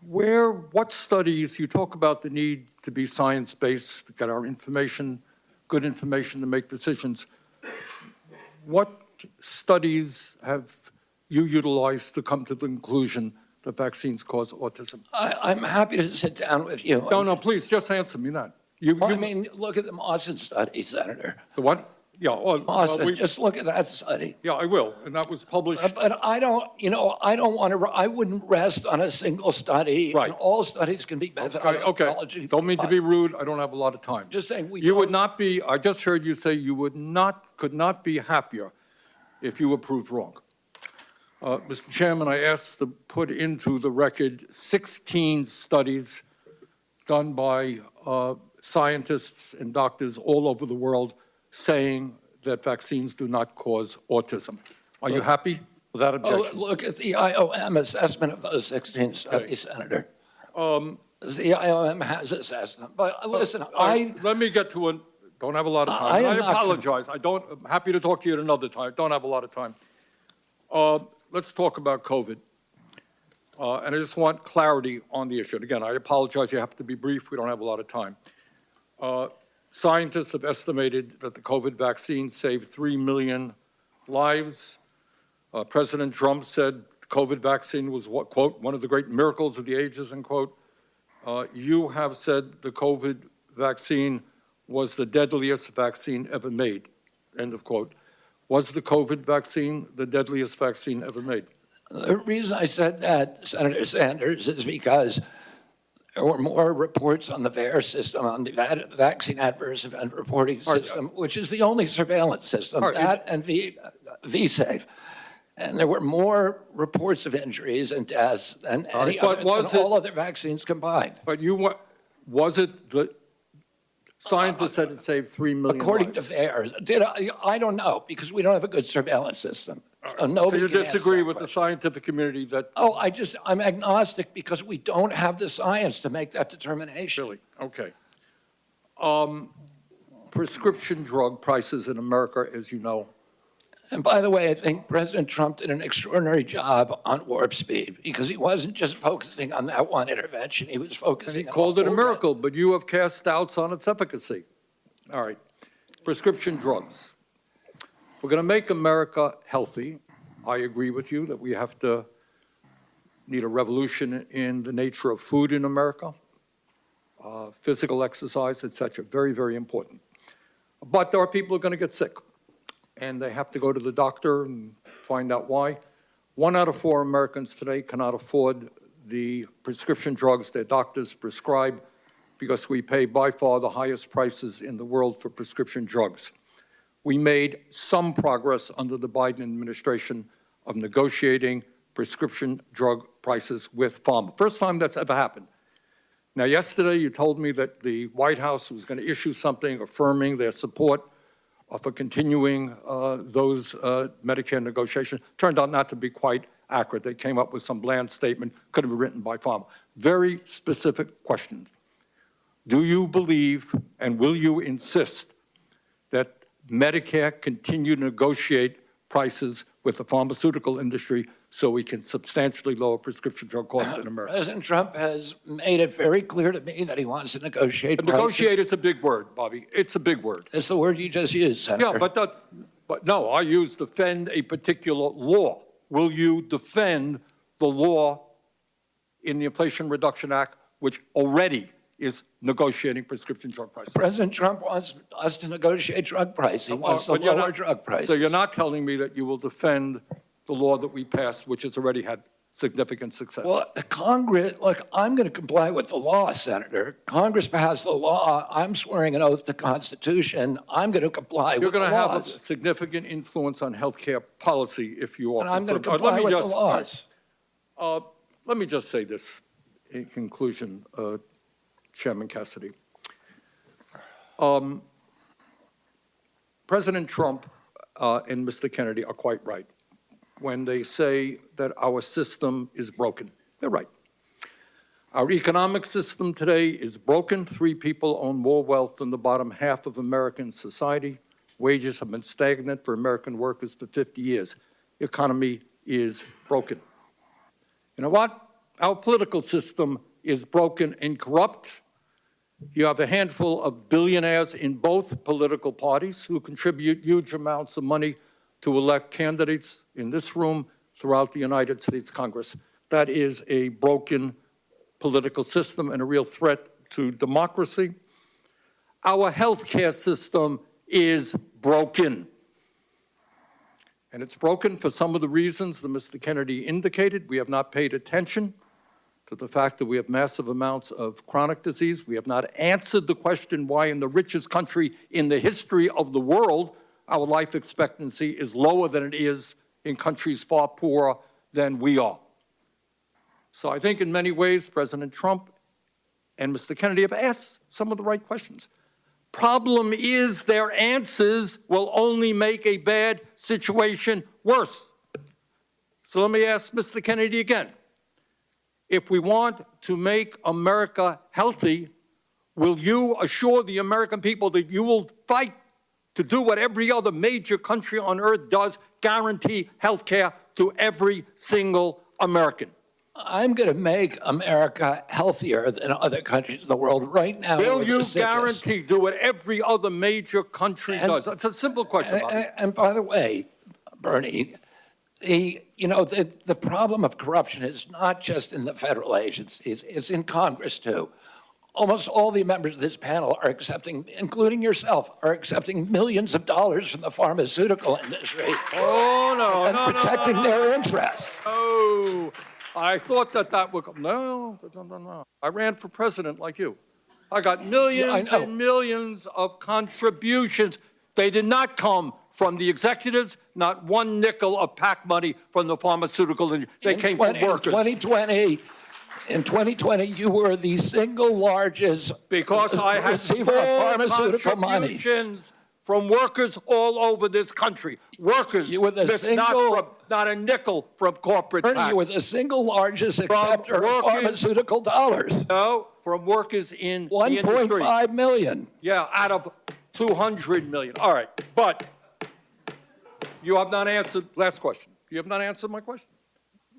What studies, you talk about the need to be science-based, to get our information, good information to make decisions. What studies have you utilized to come to the conclusion that vaccines cause autism? I'm happy to sit down with you. No, please, just answer me that. I mean, look at the Mawson study, Senator. The what? Yeah. Mawson, just look at that study. Yeah, I will, and that was published. But I don't want to, I wouldn't rest on a single study. Right. And all studies can be methodology. Don't mean to be rude, I don't have a lot of time. Just saying You would not be, I just heard you say you could not be happier if you were proved wrong. Mr. Chairman, I asked to put into the record 16 studies done by scientists and doctors all over the world saying that vaccines do not cause autism. Are you happy with that objection? Look at the IOM assessment of those 16 studies, Senator. The IOM has assessed them. But listen, let me get to it. Don't have a lot of time. I apologize. I'm happy to talk to you at another time. Don't have a lot of time. Let's talk about COVID. And I just want clarity on the issue. And again, I apologize. You have to be brief. We don't have a lot of time. Scientists have estimated that the COVID vaccine saved 3 million lives. President Trump said the COVID vaccine was, quote, one of the great miracles of the ages, end quote. You have said the COVID vaccine was the deadliest vaccine ever made, end of quote. Was the COVID vaccine the deadliest vaccine ever made? The reason I said that, Senator Sanders, is because there were more reports on the VAERS system, on the Vaccine Adverse Event Reporting System, which is the only surveillance system, that and VSafe. And there were more reports of injuries and deaths than all other vaccines combined. But was it the scientists said it saved 3 million According lives? to VAERS. I don't know, because we don't have a good surveillance system. So you disagree with the scientific community that... I'm agnostic because we don't have the science to make that determination. Really? Okay. Prescription drug prices in America, as you know. And by the way, I think President Trump did an extraordinary job on warp speed because he wasn't just focusing on that one intervention. He was focusing on... He called it a miracle, but you have cast doubts on its efficacy. All right. Prescription drugs. We're going to make America healthy. I agree with you that we need a revolution in the nature of food in America, physical exercise, et cetera. Very, very important. But there are people who are going to get sick, and they have to go to the doctor and find out why. 1 out of 4 Americans today cannot afford the prescription drugs their doctors prescribe because we pay by far the highest prices in the world for prescription drugs. We made some progress under the Biden administration of negotiating prescription drug prices with pharma. First time that's ever happened. Now, yesterday you told me that the White House was going to issue something affirming their support for continuing those Medicare negotiations. Turned out not to be quite accurate. They came up with some bland statement, could have been written by pharma. Very specific questions. Do you believe and will you insist that Medicare continue to negotiate prices with the pharmaceutical industry so we can substantially lower prescription drug costs in America? President Trump has made it very clear to me that he wants to negotiate prices. Negotiate is a big word, Bobby. It's a big word. It's the word you just used, Senator. Yeah, but no, I use defend a particular law. Will you defend the law in the Inflation Reduction Act, which already is negotiating prescription drug prices. President Trump wants us to negotiate drug price. He wants to But you're lower not- drug prices. So you're not telling me that you will defend the law that we passed, which has already had significant success? Well, the Congress, look, I'm going to comply with the law, Senator. Congress passed the law. I'm swearing an oath to the Constitution. I'm going to comply You're with the going to have a laws. significant influence on healthcare policy if you are. And I'm going to confirmed. comply with the laws. Let me just say this in conclusion, Chairman Cassidy. President Trump and Mr. Kennedy are quite right when they say that our system is broken. They're right. Our economic system today is broken. 3 people own more wealth than the bottom half of American society. Wages have been stagnant for American workers for 50 years. The economy is broken. You know what? Our political system is broken and corrupt. You have a handful of billionaires in both political parties who contribute huge amounts of money to elect candidates in this room throughout the United States Congress. That is a broken political system and a real threat to democracy. Our healthcare system is broken. And it's broken for some of the reasons that Mr. Kennedy indicated. We have not paid attention to the fact that we have massive amounts of chronic disease. We have not answered the question why in the richest country in the history of the world, our life expectancy is lower than it is in countries far poorer than we are. So I think in many ways, President Trump and Mr. Kennedy have asked some of the right questions. Problem is their answers will only make a bad situation worse. So let me ask Mr. Kennedy again. If we want to make America healthy, will you assure the American people that you will fight to do what every other major country on earth does, guarantee health care to every single American? I'm going to make America healthier than other countries in the world right now. Will you guarantee, do what every other major country does? It's a simple question. And by the way, Bernie, the problem of corruption is not just in the federal agencies, it's in Congress too. Almost all the members of this panel are accepting, including yourself, are accepting millions of dollars from the pharmaceutical industry. And protecting their interests. Oh, I thought that would come. No. I ran for president like you. I got millions and millions of contributions. They did not come from the executives, not one nickel of PAC money from the pharmaceutical industry. They came from workers. In 2020, you were the single largest because I had receiver of pharmaceutical money. Contributions from workers all over this country. Workers, you were the not a nickel from corporate tax. You were the single largest acceptor of pharmaceutical dollars. No, from workers in the industry. 1.5 million. Yeah, out of 200 million. All right, but you have not answered, last question. You have not answered my question.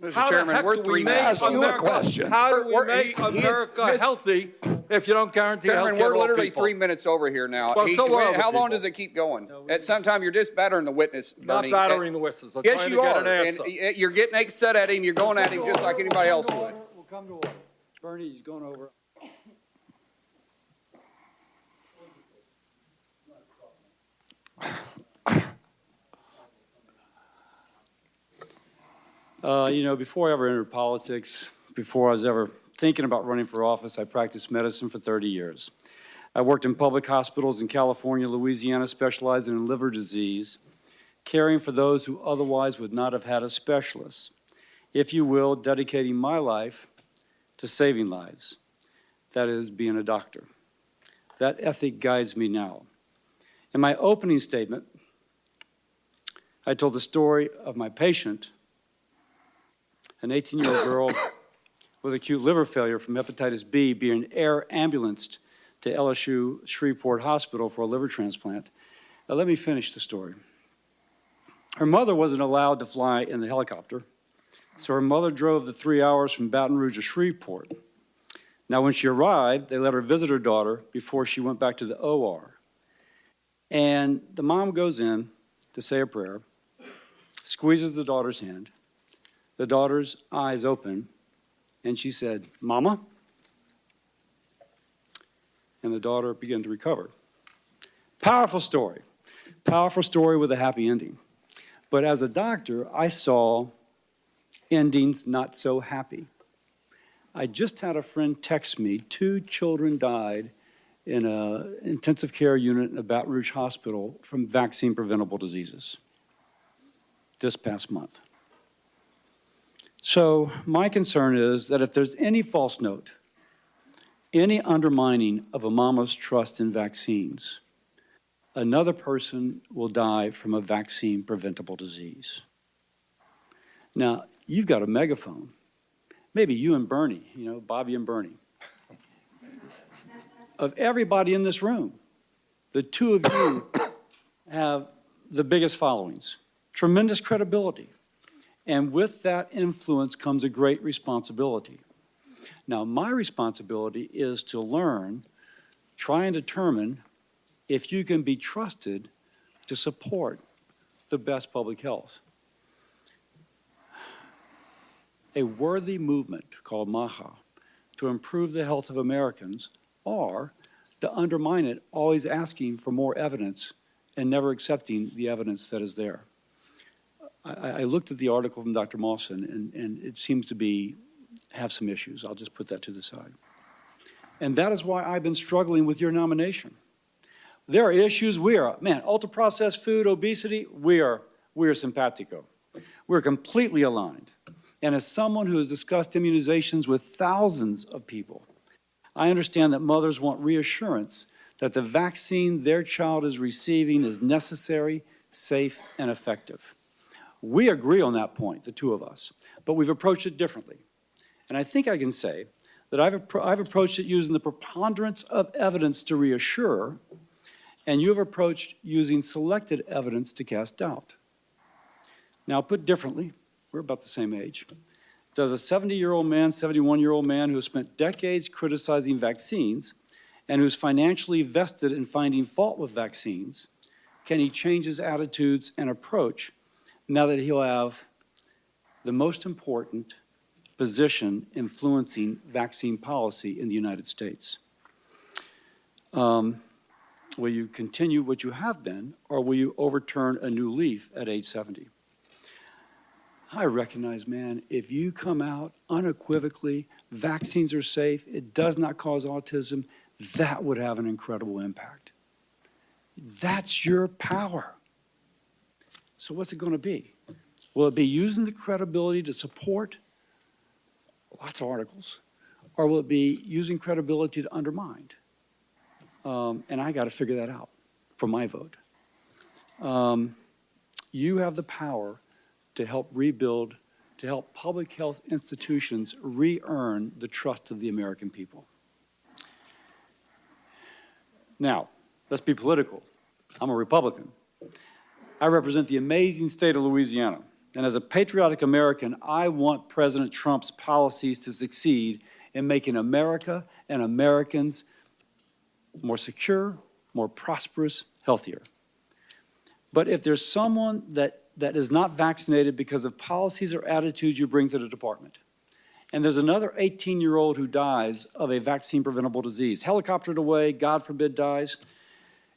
Mr. Chairman, we're 3 minutes. How do we make America healthy if you don't guarantee health care to all Chairman, we're literally people? 3 minutes over here now. Well, so are other how long people. does it keep going? At some time, you're just battering the witness, Not Bernie. battering the witnesses. I'm Yes, trying you to get are. an answer. And you're getting upset at him. You're going at him just like anybody else would. We'll come to order. Bernie, he's going over. Before I ever entered politics, before I was ever thinking about running for office, I practiced medicine for 30 years. I worked in public hospitals in California, Louisiana, specializing in liver disease, caring for those who otherwise would not have had a specialist. If you will, dedicating my life to saving lives. That is, being a doctor. That ethic guides me now. In my opening statement, I told the story of my patient, an 18-year-old girl with acute liver failure from hepatitis B being air ambulanced to LSU Shreveport Hospital for a liver transplant. Now, let me finish the story. Her mother wasn't allowed to fly in the helicopter, so her mother drove the 3 hours from Baton Rouge to Shreveport. Now, when she arrived, they let her visit her daughter before she went back to the OR. And the mom goes in to say a prayer, squeezes the daughter's hand. The daughter's eyes open, and she said, "Mama?" and the daughter began to recover. Powerful story with a happy ending. But as a doctor, I saw endings not so happy. I just had a friend text me, 2 children died in an intensive care unit in a Baton Rouge hospital from vaccine-preventable diseases this past month. So my concern is that if there's any false note, any undermining of a mama's trust in vaccines, another person will die from a vaccine-preventable disease. Now, you've got a megaphone. Maybe you and Bernie, Bobby and Bernie. Of everybody in this room, the 2 of you have the biggest followings, tremendous credibility. And with that influence comes a great responsibility. Now, my responsibility is to learn, try and determine if you can be trusted to support the best public health. A worthy movement called MAHA to improve the health of Americans, or to undermine it, always asking for more evidence and never accepting the evidence that is there. I looked at the article from Dr. Mawson, and it seems to have some issues. I'll just put that to the side. And that is why I've been struggling with your nomination. There are issues ultra-processed food, obesity, we are simpatico. We're completely aligned. And as someone who has discussed immunizations with thousands of people, I understand that mothers want reassurance that the vaccine their child is receiving is necessary, safe, and effective. We agree on that point, the 2 of us, but we've approached it differently. And I think I can say that I've approached it using the preponderance of evidence to reassure, and you have approached using selected evidence to cast doubt. Now, put differently, we're about the same age. Does a 70-year-old man, 71-year-old man who has spent decades criticizing vaccines and who's financially vested in finding fault with vaccines, can he change his attitudes and approach now that he'll have the most important position influencing vaccine policy in the United States? Will you continue what you have been, or will you overturn a new leaf at age 70? I recognize, man, if you come out unequivocally, vaccines are safe, it does not cause autism, that would have an incredible impact. That's your power. So what's it going to be? Will it be using the credibility to support lots of articles, or will it be using credibility to undermine? And I got to figure that out for my vote. You have the power to help rebuild, to help public health institutions re-earn the trust of the American people. Now, let's be political. I'm a Republican. I represent the amazing state of Louisiana. And as a patriotic American, I want President Trump's policies to succeed in making America and Americans more secure, more prosperous, healthier. But if there's someone that is not vaccinated because of policies or attitudes you bring to the department, and there's another 18-year-old who dies of a vaccine-preventable disease, helicoptered away, God forbid dies,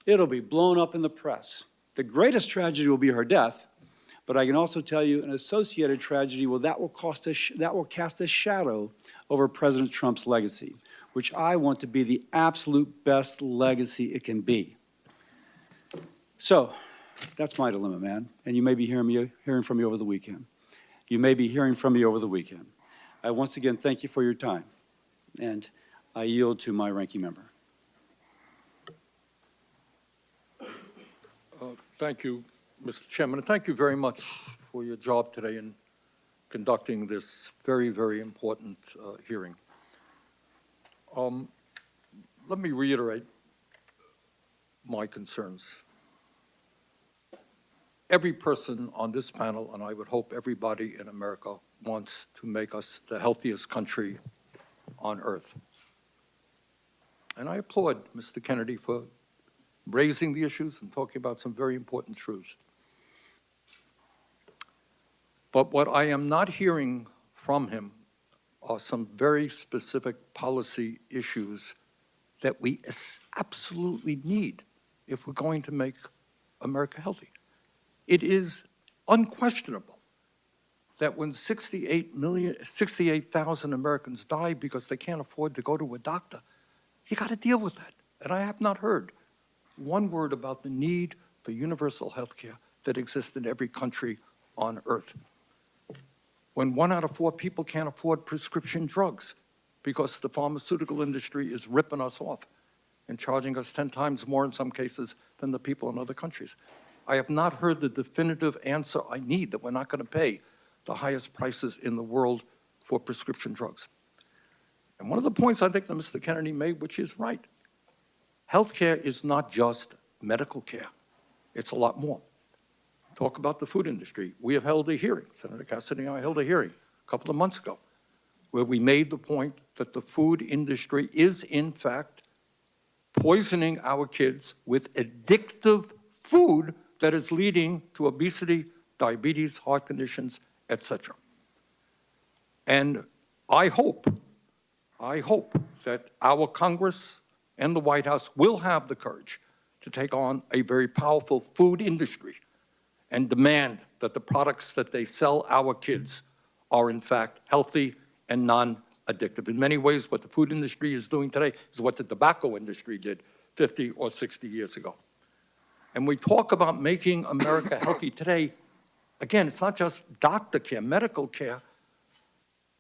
it'll be blown up in the press. The greatest tragedy will be her death, but I can also tell you an associated tragedy that will cast a shadow over President Trump's legacy, which I want to be the absolute best legacy it can be. So that's my dilemma, man. And you may be hearing from me over the weekend. You may be hearing from me over the weekend. I once again thank you for your time, and I yield to my ranking member. Thank you, Mr. Chairman, and thank you very much for your job today in conducting this very, very important hearing. Let me reiterate my concerns. Every person on this panel, and I would hope everybody in America, wants to make us the healthiest country on earth. And I applaud Mr. Kennedy for raising the issues and talking about some very important truths. But what I am not hearing from him are some very specific policy issues that we absolutely need if we're going to make America healthy. It is unquestionable that when 68,000 Americans die because they can't afford to go to a doctor, you got to deal with that. And I have not heard one word about the need for universal health care that exists in every country on earth. When 1 out of 4 people can't afford prescription drugs because the pharmaceutical industry is ripping us off and charging us 10 times more in some cases than the people in other countries. I have not heard the definitive answer I need that we're not going to pay the highest prices in the world for prescription drugs. And one of the points I think that Mr. Kennedy made, which is right, healthcare is not just medical care. It's a lot more. Talk about the food industry. We have held a hearing, Senator Cassidy and I held a hearing a couple of months ago, where we made the point that the food industry is, in fact, poisoning our kids with addictive food that is leading to obesity, diabetes, heart conditions, etc. And I hope that our Congress and the White House will have the courage to take on a very powerful food industry and demand that the products that they sell our kids are in fact healthy and non-addictive. In many ways, what the food industry is doing today is what the tobacco industry did 50 or 60 years ago. And we talk about making America healthy today. Again, it's not just doctor care, medical care.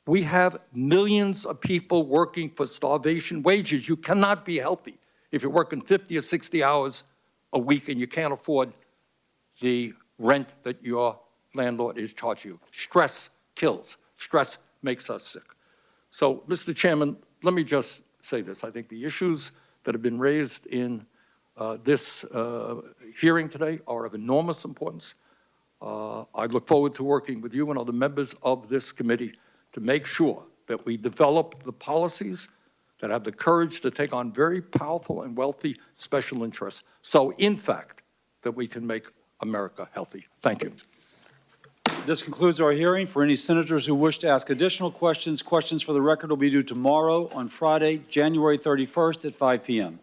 We have millions of people working for starvation wages. You cannot be healthy if you're working 50 or 60 hours a week and you can't afford the rent that your landlord is charging you. Stress kills. Stress makes us sick. So, Mr. Chairman, let me just say this. I think the issues that have been raised in this hearing today are of enormous importance. I look forward to working with you and other members of this committee to make sure that we develop the policies that have the courage to take on very powerful and wealthy special interests, so in fact, that we can make America healthy. Thank you. This concludes our hearing. For any senators who wish to ask additional questions, questions for the record will be due tomorrow on Friday, January 31st at 5 p.m.